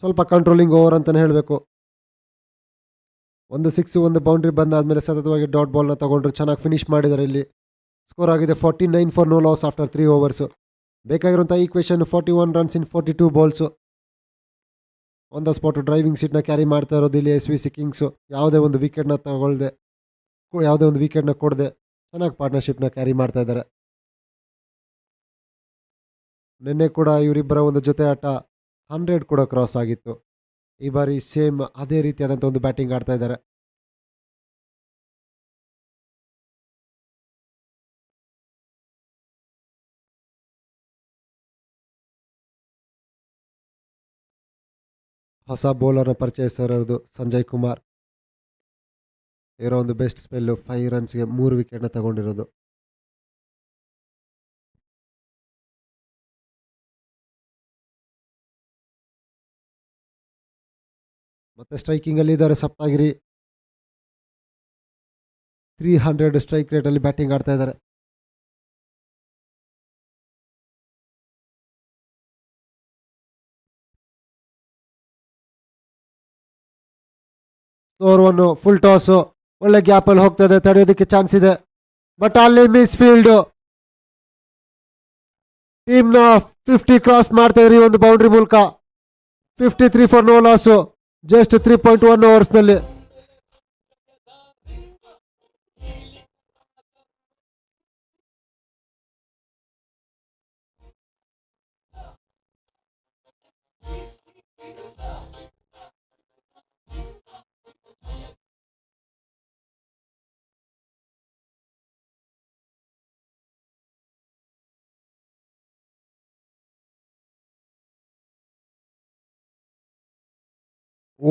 ಸ್ವಲ್ಪ ಕಂಟ್ರೋಲಿಂಗ್ ಓವರ್ ಅಂತಲೇ ಹೇಳಬೇಕು. ಒಂದು 6 ಒಂದು ಬೌಂಡ್ರಿ ಬಂದಾದಮೇಲೆ ಸತತವಾಗಿ ಡಾಟ್ ಬಾಲ್ನ ತಗೊಂಡ್ರು. ಚೆನ್ನಾಗಿ ಫಿನಿಶ್ ಮಾಡಿದ್ದಾರೆ. ಇಲ್ಲಿ ಸ್ಕೋರ್ ಆಗಿದೆ 49 for no loss after 3 overs. ಬೇಕಾಗಿರುವಂಥ equation 41 runs in 42 balls. On the spot driving ಸೀಟ್ನ ಕ್ಯಾರಿ ಮಾಡ್ತಾ ಇರೋದು ಇಲ್ಲಿ SVC ಕಿಂಗ್ಸು. ಯಾವುದೇ ಒಂದು ವಿಕೆಟ್ನ ತಗೊಳ್ದೆ, ಯಾವುದೇ ಒಂದು ವಿಕೆಟ್ನ ಕೊಡದೆ ಚೆನ್ನಾಗಿ ಪಾರ್ಟ್ನರ್ಶಿಪ್ನ ಕ್ಯಾರಿ ಮಾಡ್ತಾ ಇದ್ದಾರೆ. ನಿನ್ನೆ ಕೂಡ ಇವರಿಬ್ಬರ ಒಂದು ಜೊತೆ ಆಟ 100 ಕೂಡ ಕ್ರಾಸ್ ಆಗಿತ್ತು. ಈ ಬಾರಿ ಸೇಮ್ ಅದೇ ರೀತಿಯಾದಂಥ ಒಂದು ಬ್ಯಾಟಿಂಗ್ ಆಡ್ತಾ ಇದ್ದಾರೆ. ಹೊಸ ಬೌಲರ್ನ ಪರಿಚಯಿಸ್ತಾ ಇರೋದು ಸಂಜಯ್ ಕುಮಾರ್. ಇರೋ ಒಂದು ಬೆಸ್ಟ್ ಸ್ಪೆಲ್ಲು 5 ರನ್ಸ್ಗೆ 3 ವಿಕೆಟ್ನ ತಗೊಂಡಿರೋದು. ಮತ್ತು ಸ್ಟ್ರೈಕಿಂಗಲ್ಲಿ ಇದ್ದಾರೆ ಸಪ್ತಗಿರಿ. 300 ಸ್ಟ್ರೈಕ್ ರೇಟಲ್ಲಿ ಬ್ಯಾಟಿಂಗ್ ಆಡ್ತಾ ಇದ್ದಾರೆ. Score 1 full toss. ಒಳ್ಳೆ ಗ್ಯಾಪಲ್ಲಿ ಹೋಗ್ತಾ ಇದೆ, ತಡೆಯೋದಕ್ಕೆ ಚಾನ್ಸ್ ಇದೆ. ಬಟ್ ಅಲ್ಲಿ ಮಿಸ್ ಫೀಲ್ಡು. ಟೀಮ್ನ 50 ಕ್ರಾಸ್ ಮಾಡ್ತಾ ಇದ್ರಿ ಒಂದು ಬೌಂಡ್ರಿ ಮೂಲಕ. 53 ಫಾರ್ ನೋ ಲಾಸು, ಜಸ್ಟ್ 3.1 ಓವರ್ಸ್ನಲ್ಲಿ.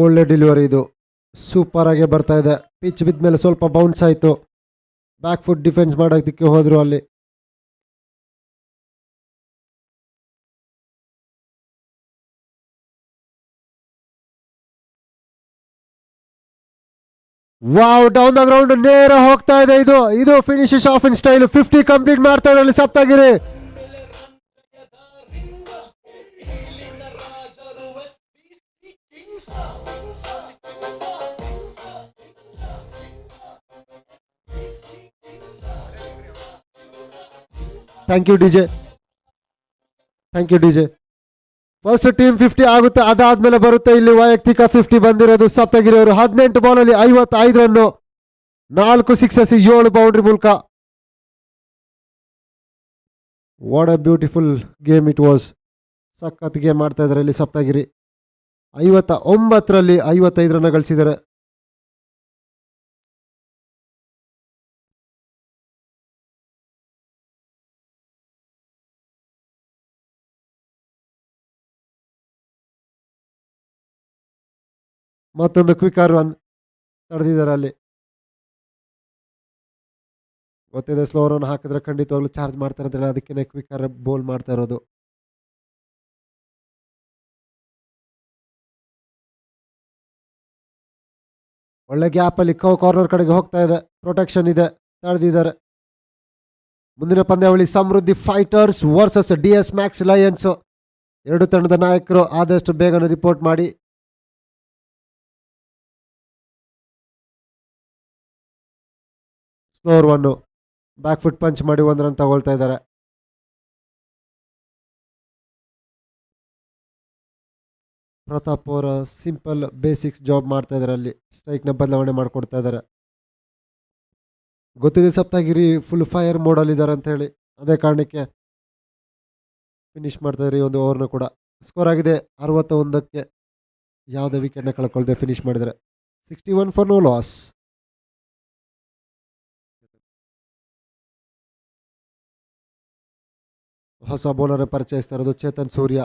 ಒಳ್ಳೆ ಡೆಲಿವರಿ ಇದು, ಸೂಪರ್ ಆಗಿ ಬರ್ತಾ ಇದೆ. ಪಿಚ್ ಬಿದ್ದ ಮೇಲೆ ಸ್ವಲ್ಪ ಬೌನ್ಸ್ ಆಯಿತು, ಬ್ಯಾಕ್ ಫುಟ್ ಡಿಫೆನ್ಸ್ ಮಾಡೋದಕ್ಕೆ ಹೋದ್ರು ಅಲ್ಲಿ. ವಾವ್, ಡೌನ್ ದ ಗ್ರೌಂಡ್ ನೇರ ಹೋಗ್ತಾ ಇದೆ. ಇದು ಇದು finish off in style. 50 complete ಮಾಡ್ತಾ ಇದ್ದಾರೆ Saptagiri. Thank you DJ, thank you DJ. First team 50 ಆಗುತ್ತೆ, ಅದಾದ್ಮೇಲೆ ಬರುತ್ತೆ ಇಲ್ಲಿ ವೈಯಕ್ತಿಕ 50 ಬಂದಿರೋದು ಸಪ್ತಗಿರಿ ಅವರು. 18 ಬಾಲಲ್ಲಿ 55 ರನ್ನು, 4 ಸಿಕ್ಸಸ್, 7 ಬೌಂಡ್ರಿ ಮೂಲಕ. What a beautiful game it was. ಸಖತ್ ಗೇಮ್ ಮಾಡ್ತಾ ಇದ್ದಾರೆ ಇಲ್ಲಿ ಸಪ್ತಗಿರಿ. 59ರಲ್ಲಿ 55 ರನ್ನ ಗಳಿಸಿದ್ದಾರೆ. ಮತ್ತೊಂದು ಕ್ವಿಕರ್ ರನ್ ತಡೆದಿದ್ದಾರೆ ಅಲ್ಲಿ. ಗೊತ್ತಿದೆ ಸ್ಲೋ ರನ್ ಹಾಕಿದ್ರೆ ಖಂಡಿತವಾಗ್ಲೂ ಚಾರ್ಜ್ ಮಾಡ್ತಾರೆ ಅಂತ ಹೇಳಿ, ಅದಕ್ಕೆ ಕ್ವಿಕರ್ ಬೋಲ್ ಮಾಡ್ತಾ ಇರೋದು. ಒಳ್ಳೆ ಗ್ಯಾಪ್ ಅಲ್ಲಿ ಕಾರ್ನರ್ ಕಡೆಗೆ ಹೋಗ್ತಾ ಇದೆ, ಪ್ರೊಟೆಕ್ಷನ್ ಇದೆ, ತಡೆದಿದ್ದಾರೆ. ಮುಂದಿನ ಪಂದ್ಯಾವಳಿ Samruddhi fighters versus DS max lions. ಎರಡು ತಂಡದ ನಾಯಕರು ಆದಷ್ಟು ಬೇಗನೆ ರಿಪೋರ್ಟ್ ಮಾಡಿ. Slower one, back foot punch ಮಾಡಿ 1 ರನ್ ತಗೊಳ್ತಾ ಇದ್ದಾರೆ. ಪ್ರತಾಪ್ ಅವರ ಸಿಂಪಲ್ ಬೇಸಿಕ್ಸ್ ಜಾಬ್ ಮಾಡ್ತಾ ಇದ್ದಾರೆ ಅಲ್ಲಿ. ಸ್ಟ್ರೈಕ್ನ ಬದಲಾವಣೆ ಮಾಡಿಕೊಡ್ತಾ ಇದ್ದಾರೆ. ಗೊತ್ತಿದೆ ಸಪ್ತಗಿರಿ ಫುಲ್ ಫೈರ್ ಮೋಡಲ್ಲಿ ಇದ್ದಾರೆ ಅಂತ ಹೇಳಿ, ಅದೇ ಕಾರಣಕ್ಕೆ ಫಿನಿಶ್ ಮಾಡ್ತಾ ಇದ್ದಾರೆ ಈ ಒಂದು ಓವರ್ನ ಕೂಡ. ಸ್ಕೋರ್ ಆಗಿದೆ 61ಕ್ಕೆ, ಯಾವುದೇ ವಿಕೆಟ್ನ ಕಳ್ಕೊಳ್ದೆ ಫಿನಿಶ್ ಮಾಡಿದರೆ. 61 ಫಾರ್ ನೋ ಲಾಸ್. ಹೊಸ ಬೌಲರ್ ಪರಿಚಯಿಸ್ತಾ ಇರೋದು ಚೇತನ್ ಸೂರ್ಯ.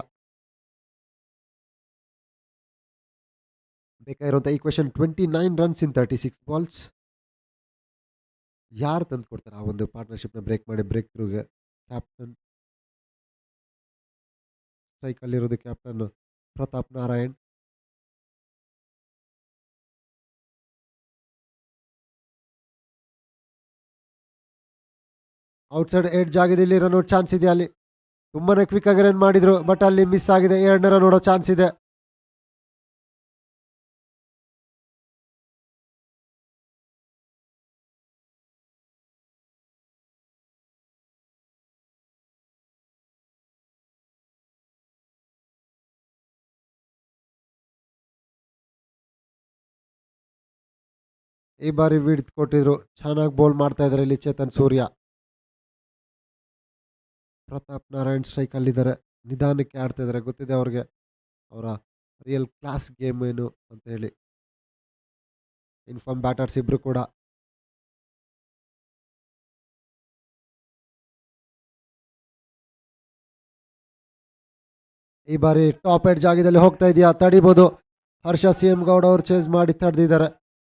ಬೇಕಾಗಿರುವಂಥ ಈಕ್ವೇಷನ್ 29 ರನ್ಸ್ ಇನ್ 36 ಬಾಲ್ಸ್. ಯಾರು ತಂದು ಕೊಡ್ತಾರೆ ಆ ಒಂದು ಪಾರ್ಟ್ನರ್ಶಿಪ್ನ ಬ್ರೇಕ್ ಮಾಡಿ ಬ್ರೇಕ್ ಥ್ರೂಗೆ? ಕ್ಯಾಪ್ಟನ್ ಸ್ಟ್ರೈಕಲ್ಲಿರೋದು captain Pratap Narayan. Outside edge ಆಗಿದೆ, ಇಲ್ಲಿ ರನ್ ಔಟ್ ಚಾನ್ಸ್ ಇದೆ. ಅಲ್ಲಿ ತುಂಬಾನೇ ಕ್ವಿಕ್ ಆಗಿ ರನ್ ಮಾಡಿದ್ರು, ಬಟ್ ಅಲ್ಲಿ ಮಿಸ್ ಆಗಿದೆ. 2ನೇ ರನ್ ನೋಡೋ ಚಾನ್ಸ್ ಇದೆ. ಈ ಬಾರಿ ವಿಡ್ತ್ ಕೊಟ್ಟಿದ್ರು, ಚೆನ್ನಾಗಿ ಬೌಲ್ ಮಾಡ್ತಾ ಇದ್ದಾರೆ ಇಲ್ಲಿ ಚೇತನ್ ಸೂರ್ಯ. ಪ್ರತಾಪ್ ನಾರಾಯಣ್ ಸ್ಟ್ರೈಕ್ ಅಲ್ಲಿದ್ದಾರೆ, ನಿಧಾನಕ್ಕೆ ಆಡ್ತಾ ಇದ್ದಾರೆ. ಗೊತ್ತಿದೆ ಅವ್ರಿಗೆ ಅವರ ರಿಯಲ್ ಕ್ಲಾಸ್ ಗೇಮ್ ಏನು ಅಂತ ಹೇಳಿ. ಇನ್ಫಾರ್ಮ್ ಬ್ಯಾಟರ್ಸ್ ಇಬ್ರು ಕೂಡ. ಈ ಬಾರಿ ಟಾಪ್ ಎಡ್ ಜಾಗದಲ್ಲಿ ಹೋಗ್ತಾ ಇದೆಯಾ, ತಡಿಬೋದು. ಹರ್ಷ CM ಗೌಡ ಅವರು ಚೇಸ್ ಮಾಡಿ ತಡೆದಿದ್ದಾರೆ.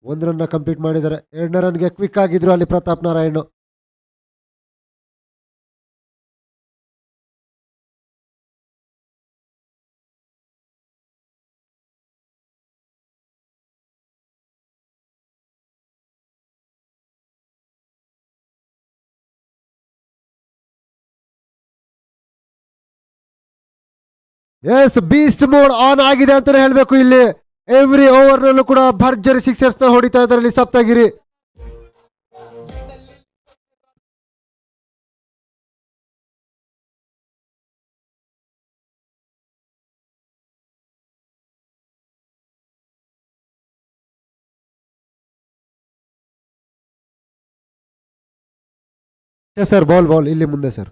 1 ರನ್ನ ಕಂಪ್ಲೀಟ್ ಮಾಡಿದ್ದಾರೆ. 2ನೇ ರನ್ಗೆ ಕ್ವಿಕ್ ಆಗಿದ್ರು ಅಲ್ಲಿ Pratap Narayan. Yes, beast mode on ಆಗಿದೆ ಅಂತಾನೆ ಹೇಳ್ಬೇಕು ಇಲ್ಲಿ. ಎವ್ರಿ ಓವರ್ ನಲ್ಲೂ ಕೂಡ ಭರ್ಜರಿ ಸಿಕ್ಸರ್ಸ್ ನ ಹೊಡಿತಾ ಇದ್ದಾರೆ ಇಲ್ಲಿ ಸಪ್ತಗಿರಿ. ಸರ್ ಬಾಲ್ ಇಲ್ಲಿ ಮುಂದೆ ಸರ್.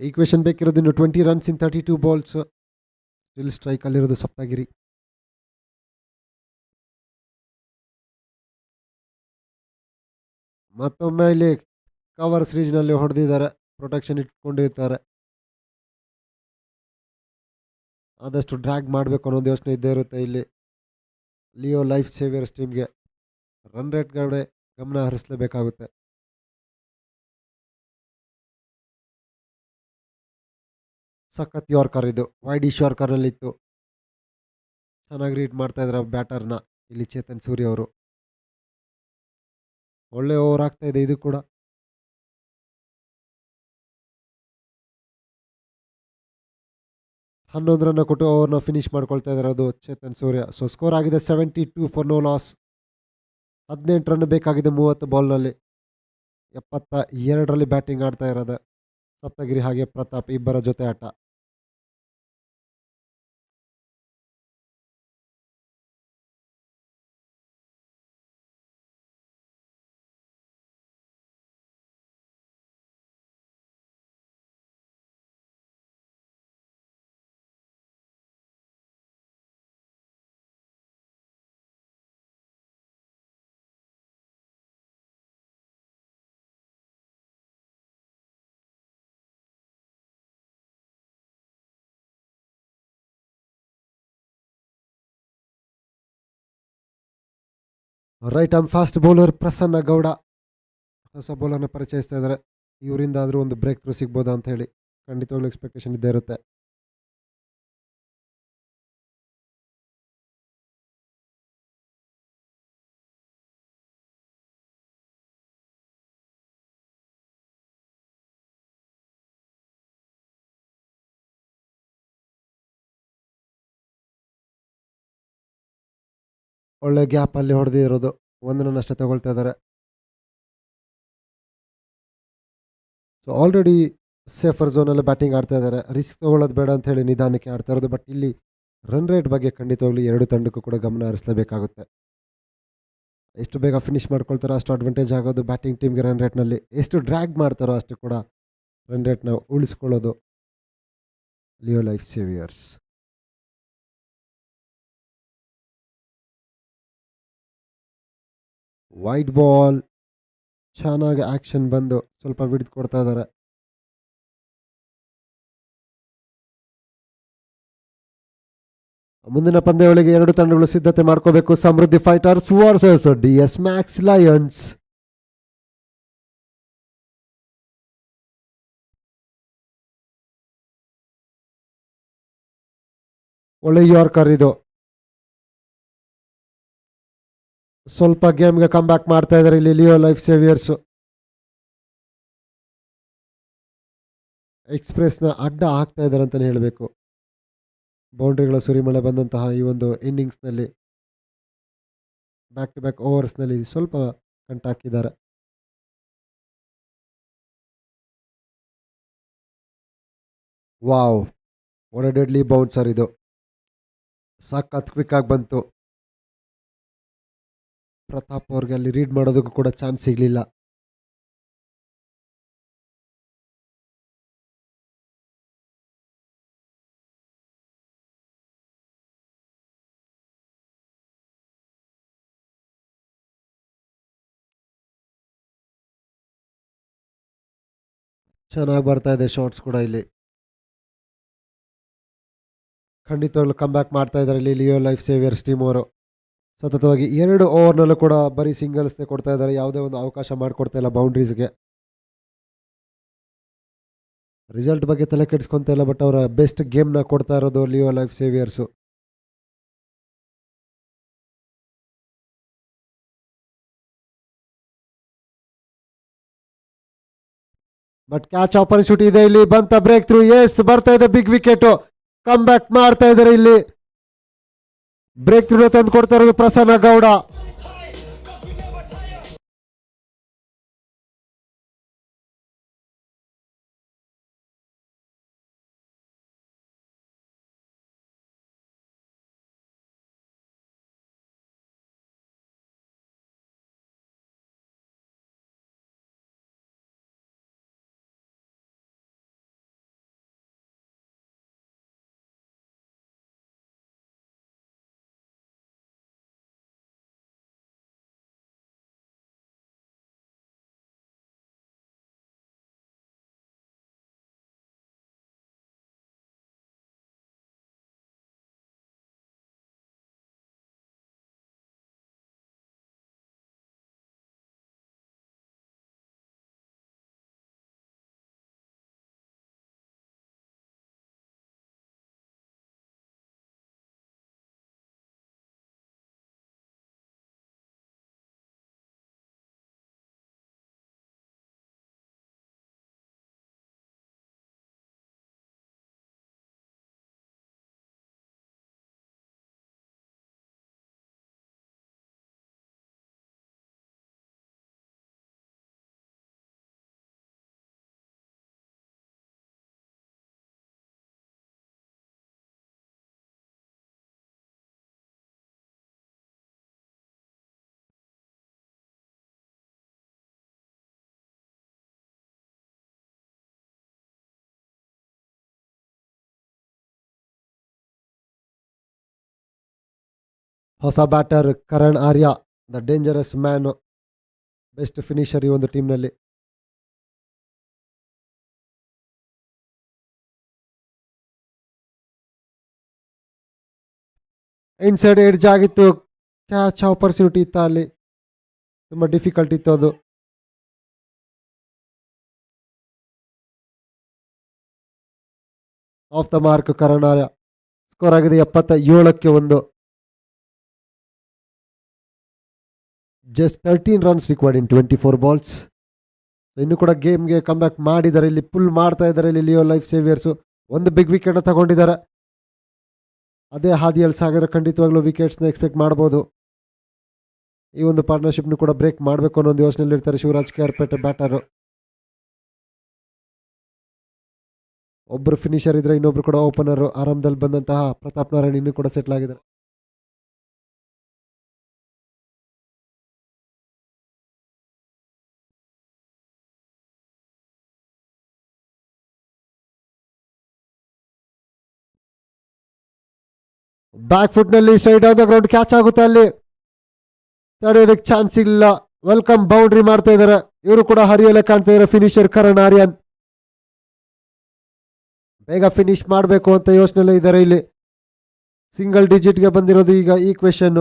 ಈಕ್ವೇಷನ್ ಬೇಕಿರೋದು ಇನ್ನು 20 ರನ್ಸ್ ಇನ್ 32 ಬಾಲ್ಸ್. ಸ್ಟಿಲ್ ಸ್ಟ್ರೈಕಲ್ಲಿರೋದು ಸಪ್ತಗಿರಿ. ಮತ್ತೊಮ್ಮೆ ಇಲ್ಲಿ ಕವರ್ಸ್ ರೀಜ್ನಲ್ಲಿ ಹೊಡೆದಿದ್ದಾರೆ, ಪ್ರೊಟೆಕ್ಷನ್ ಇಟ್ಕೊಂಡಿರ್ತಾರೆ. ಆದಷ್ಟು ಡ್ರ್ಯಾಗ್ ಮಾಡಬೇಕು ಅನ್ನೋದು ಯೋಚನೆ ಇದ್ದೇ ಇರುತ್ತೆ ಇಲ್ಲಿ ಲಿಯೋ ಲೈಫ್ ಸೇವಿಯರ್ಸ್ ಟೀಮ್ಗೆ. ರನ್ ರೇಟ್ ಕಡೆ ಗಮನ ಹರಿಸಲೇಬೇಕಾಗುತ್ತೆ. ಸಖತ್ ಯಾರ್ಕರ್ ಇದು, ವೈಡಿಶ್ ಯಾರ್ಕರ್ನಲ್ಲಿತ್ತು. ಚೆನ್ನಾಗಿ ರೀಡ್ ಮಾಡ್ತಾ ಇದ್ದಾರೆ ಬ್ಯಾಟರ್ನ ಇಲ್ಲಿ ಚೇತನ್ ಸೂರ್ಯ ಅವರು. ಒಳ್ಳೆ ಓವರ್ ಆಗ್ತಾ ಇದೆ ಇದು ಕೂಡ. ಹನ್ನೊಂದು ರನ್ ಕೊಟ್ಟು ಓವರ್ನ ಫಿನಿಶ್ ಮಾಡ್ಕೊಳ್ತಾ ಇದ್ದಾರೆ ಅದು ಚೇತನ್ ಸೂರ್ಯ. ಸೊ ಸ್ಕೋರ್ ಆಗಿದೆ 72 ಫಾರ್ ನೋ ಲಾಸ್. 18 ರನ್ ಬೇಕಾಗಿದೆ 30 ಬಾಲ್ನಲ್ಲಿ. 72ರಲ್ಲಿ ಬ್ಯಾಟಿಂಗ್ ಆಡ್ತಾ ಇರೋದು ಸಪ್ತಗಿರಿ ಹಾಗೆ ಪ್ರತಾಪ್ ಇಬ್ಬರ ಜೊತೆ ಆಟ. Right arm fast bowler Prasanna Gowda ಹೊಸ ಬೌಲರ್ನ ಪರಿಚಯಿಸ್ತಾ ಇದ್ದಾರೆ. ಇವರಿಂದ ಆದರೂ ಒಂದು ಬ್ರೇಕ್ ಥ್ರೂ ಸಿಗ್ಬೋದಾ ಅಂತ ಹೇಳಿ ಖಂಡಿತವಾಗ್ಲೂ ಎಕ್ಸ್ಪೆಕ್ಟೇಷನ್ ಇದ್ದೇ ಇರುತ್ತೆ. ಒಳ್ಳೆ ಗ್ಯಾಪಲ್ಲಿ ಹೊಡೆದಿರೋದು, 1 ರನ್ ಅಷ್ಟೇ ತಗೊಳ್ತಾ ಇದ್ದಾರೆ. ಸೊ ಆಲ್ರೆಡಿ ಸೇಫರ್ ಝೋನಲ್ಲಿ ಬ್ಯಾಟಿಂಗ್ ಆಡ್ತಾ ಇದ್ದಾರೆ. ರಿಸ್ಕ್ ತಗೊಳ್ಳೋದು ಬೇಡ ಅಂತ ಹೇಳಿ ನಿಧಾನಕ್ಕೆ ಆಡ್ತಾ ಇರೋದು. ಬಟ್ ಇಲ್ಲಿ ರನ್ ರೇಟ್ ಬಗ್ಗೆ ಖಂಡಿತವಾಗ್ಲೂ ಎರಡು ತಂಡಕ್ಕೂ ಕೂಡ ಗಮನ ಹರಿಸಲೇಬೇಕಾಗುತ್ತೆ. ಎಷ್ಟು ಬೇಗ ಫಿನಿಶ್ ಮಾಡ್ಕೊಳ್ತಾರೋ ಅಷ್ಟು ಅಡ್ವಾಂಟೇಜ್ ಆಗೋದು ಬ್ಯಾಟಿಂಗ್ ಟೀಮ್ಗೆ ರನ್ ರೇಟ್ನಲ್ಲಿ. ಎಷ್ಟು ಡ್ರ್ಯಾಗ್ ಮಾಡ್ತಾರೋ ಅಷ್ಟು ಕೂಡ ರನ್ ರೇಟ್ನ ಉಳಿಸ್ಕೊಳ್ಳೋದು Leo life saviours. Wide ball, ಚೆನ್ನಾಗಿ ಆ್ಯಕ್ಷನ್ ಬಂದು ಸ್ವಲ್ಪ ವಿಡ್ತ್ ಕೊಡ್ತಾ ಇದ್ದಾರೆ. ಮುಂದಿನ ಪಂದ್ಯಾವಳಿಗೆ ಎರಡು ತಂಡಗಳು ಸಿದ್ಧತೆ ಮಾಡ್ಕೋಬೇಕು. Samruddhi fighters versus DS max lions. ಒಳ್ಳೆ ಯಾರ್ಕರ್ ಇದು. ಸ್ವಲ್ಪ ಗೇಮ್ಗೆ ಕಮ್ ಬ್ಯಾಕ್ ಮಾಡ್ತಾ ಇದ್ದಾರೆ ಇಲ್ಲಿ ಲಿಯೋ ಲೈಫ್ ಸೇವಿಯರ್ಸ್. ಎಕ್ಸ್ಪ್ರೆಸ್ನ ಅಡ್ಡ ಹಾಕ್ತಾ ಇದ್ದಾರೆ ಅಂತಲೇ ಹೇಳಬೇಕು. ಬೌಂಡ್ರಿಗಳ ಸುರಿಮಳೆ ಬಂದಂತಹ ಈ ಒಂದು ಇನ್ನಿಂಗ್ಸ್ನಲ್ಲಿ ಬ್ಯಾಕ್ ಟು ಬ್ಯಾಕ್ ಓವರ್ಸ್ನಲ್ಲಿ ಸ್ವಲ್ಪ ಕಂಟಾಕಿದ್ದಾರೆ. ವಾವ್, ಒಳ್ಳೆ ಡೆಡ್ಲಿ ಬೌನ್ಸರ್ ಇದು. ಸಖತ್ ಕ್ವಿಕ್ ಆಗಿ ಬಂತು. ಪ್ರತಾಪ್ ಅವ್ರಿಗೆ ಅಲ್ಲಿ ರೀಡ್ ಮಾಡೋದಕ್ಕೂ ಕೂಡ ಚಾನ್ಸ್ ಸಿಗಲಿಲ್ಲ. ಚೆನ್ನಾಗಿ ಬರ್ತಾ ಇದೆ ಶಾಟ್ಸ್ ಕೂಡ ಇಲ್ಲಿ. ಖಂಡಿತವಾಗ್ಲೂ ಕಮ್ ಬ್ಯಾಕ್ ಮಾಡ್ತಾ ಇದ್ದಾರೆ ಇಲ್ಲಿ ಲಿಯೋ ಲೈಫ್ ಸೇವಿಯರ್ಸ್ ಟೀಮ್ ಅವರು. ಸತತವಾಗಿ 2 ಓವರ್ನಲ್ಲೂ ಕೂಡ ಬರೀ ಸಿಂಗಲ್ಸ್ನೇ ಕೊಡ್ತಾ ಇದ್ದಾರೆ. ಯಾವುದೇ ಒಂದು ಅವಕಾಶ ಮಾಡಿಕೊಡ್ತಾ ಇಲ್ಲ ಬೌಂಡ್ರೀಸ್ಗೆ. ರಿಸಲ್ಟ್ ಬಗ್ಗೆ ತಲೆ ಕೆಡಿಸ್ಕೊತಾ ಇಲ್ಲ, ಬಟ್ ಅವರ ಬೆಸ್ಟ್ ಗೇಮ್ನ ಕೊಡ್ತಾ ಇರೋದು Leo life saviours. But catch opportunity ಇದೆ ಇಲ್ಲಿ. ಬಂತ ಬ್ರೇಕ್ ಥ್ರೂ, ಎಸ್ ಬರ್ತಾ ಇದೆ ಬಿಗ್ ವಿಕೆಟ್. ಕಮ್ ಬ್ಯಾಕ್ ಮಾಡ್ತಾ ಇದ್ದಾರೆ ಇಲ್ಲಿ. ಬ್ರೇಕ್ ಥ್ರೂ ತಂದು ಕೊಡ್ತಾ ಇರೋದು ಪ್ರಸನ್ನ ಗೌಡ. ಹೊಸ batter Karan Arya, the dangerous man, best finisher ಈ ಒಂದು ಟೀಮ್ನಲ್ಲಿ. ಇನ್ಸೈಡ್ ಎಡ್ಜ್ ಆಗಿತ್ತು, ಕ್ಯಾಚ್ ಆಪರ್ಚುನಿಟಿ ಇತ್ತು, ಅಲ್ಲಿ ತುಂಬ ಡಿಫಿಕಲ್ಟ್ ಇತ್ತು ಅದು. Of the mark Karan Arya. Score ಆಗಿದೆ 77ಕ್ಕೆ 1. Just 13 runs required in 24 balls. ಇನ್ನು ಕೂಡ ಗೇಮ್ಗೆ ಕಮ್ ಬ್ಯಾಕ್ ಮಾಡಿದ್ದಾರೆ. ಇಲ್ಲಿ ಪುಲ್ ಮಾಡ್ತಾ ಇದ್ದಾರೆ ಇಲ್ಲಿ ಲಿಯೋ ಲೈಫ್ ಸೇವಿಯರ್ಸು. ಒಂದು ಬಿಗ್ ವಿಕೆಟ್ನ ತಗೊಂಡಿದ್ದಾರೆ. ಅದೇ ಹಾದಿಯಲ್ಲಿ ಸಾಗಿದ್ರೆ ಖಂಡಿತವಾಗ್ಲೂ ವಿಕೆಟ್ಸ್ನ ಎಕ್ಸ್ಪೆಕ್ಟ್ ಮಾಡ್ಬೋದು. ಈ ಒಂದು ಪಾರ್ಟ್ನರ್ಶಿಪ್ನು ಕೂಡ ಬ್ರೇಕ್ ಮಾಡಬೇಕು ಅನ್ನೋ ಒಂದು ಯೋಚನೆಯಲ್ಲಿ ಇರ್ತಾರೆ ಶಿವರಾಜ್ ಕೇರ್ಪೇಟೆ ಬ್ಯಾಟರು. ಒಬ್ಬರು ಫಿನಿಷರ್ ಇದ್ರೆ ಇನ್ನೊಬ್ರು ಕೂಡ ಓಪನರ್. ಆರಂಭದಲ್ಲಿ ಬಂದಂತಹ ಪ್ರತಾಪ್ ನಾರಾಯಣ್ ಇನ್ನೂ ಕೂಡ ಸೆಟ್ಲ್ ಆಗಿದ್ದಾರೆ. ಬ್ಯಾಕ್ ಫುಟ್ ನಲ್ಲಿ straight on the ground catch ಆಗುತ್ತೆ. ಅಲ್ಲಿ ತಡೆಯೋದಕ್ಕೆ ಚಾನ್ಸ್ ಇಲ್ಲ. ವೆಲ್ಕಮ್ ಬೌಂಡ್ರಿ ಮಾಡ್ತಾ ಇದ್ದಾರೆ. ಇವರು ಕೂಡ ಹರಿಯಲ್ಲೇ ಕಾಣ್ತಾ ಇದ್ದಾರೆ ಫಿನಿಷರ್ ಕರಣ್ ಆರ್ಯನ್. ಬೇಗ ಫಿನಿಶ್ ಮಾಡಬೇಕು ಅಂತ ಯೋಚನೆ ಇದ್ದಾರೆ. ಇಲ್ಲಿ ಸಿಂಗಲ್ ಡಿಜಿಟ್ಗೆ ಬಂದಿರೋದು ಈಗ ಈ ಕ್ವೆಶನ್.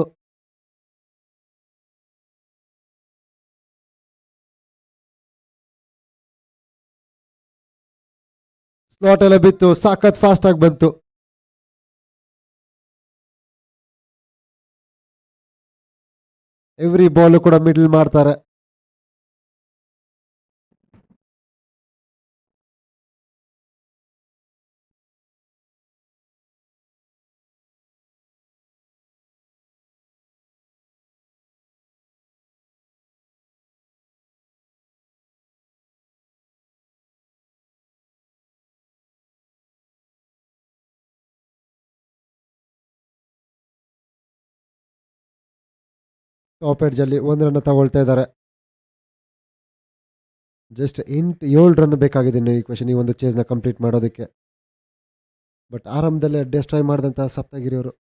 ಸ್ಲಾಟ್ ಎಲ್ಲ ಬಿತ್ತು, ಸಾಕತ್ ಫಾಸ್ಟ್ ಆಗಿ ಬಂತು. ಎವ್ರಿ ಬಾಲ್ ಕೂಡ ಮಿಡಲ್ ಮಾಡ್ತಾರೆ. ಟಾಪ್ ಎಡ್ಜ್ ಅಲ್ಲಿ 1 ರನ್ ತಗೊಳ್ತಾ ಇದ್ದಾರೆ. ಜಸ್ಟ್ 7 ರನ್ ಬೇಕಾಗಿದೆ ಇನ್ನು ಈ ಕ್ವೆಶನ್, ಈ ಒಂದು ಚೇಸ್ನ ಕಂಪ್ಲೀಟ್ ಮಾಡೋದಕ್ಕೆ. ಬಟ್ ಆರಂಭದಲ್ಲೇ ಡೆಸ್ಟ್ರಾಯ್ ಮಾಡಿದಂತಹ ಸಪ್ತಗಿರಿ ಅವರು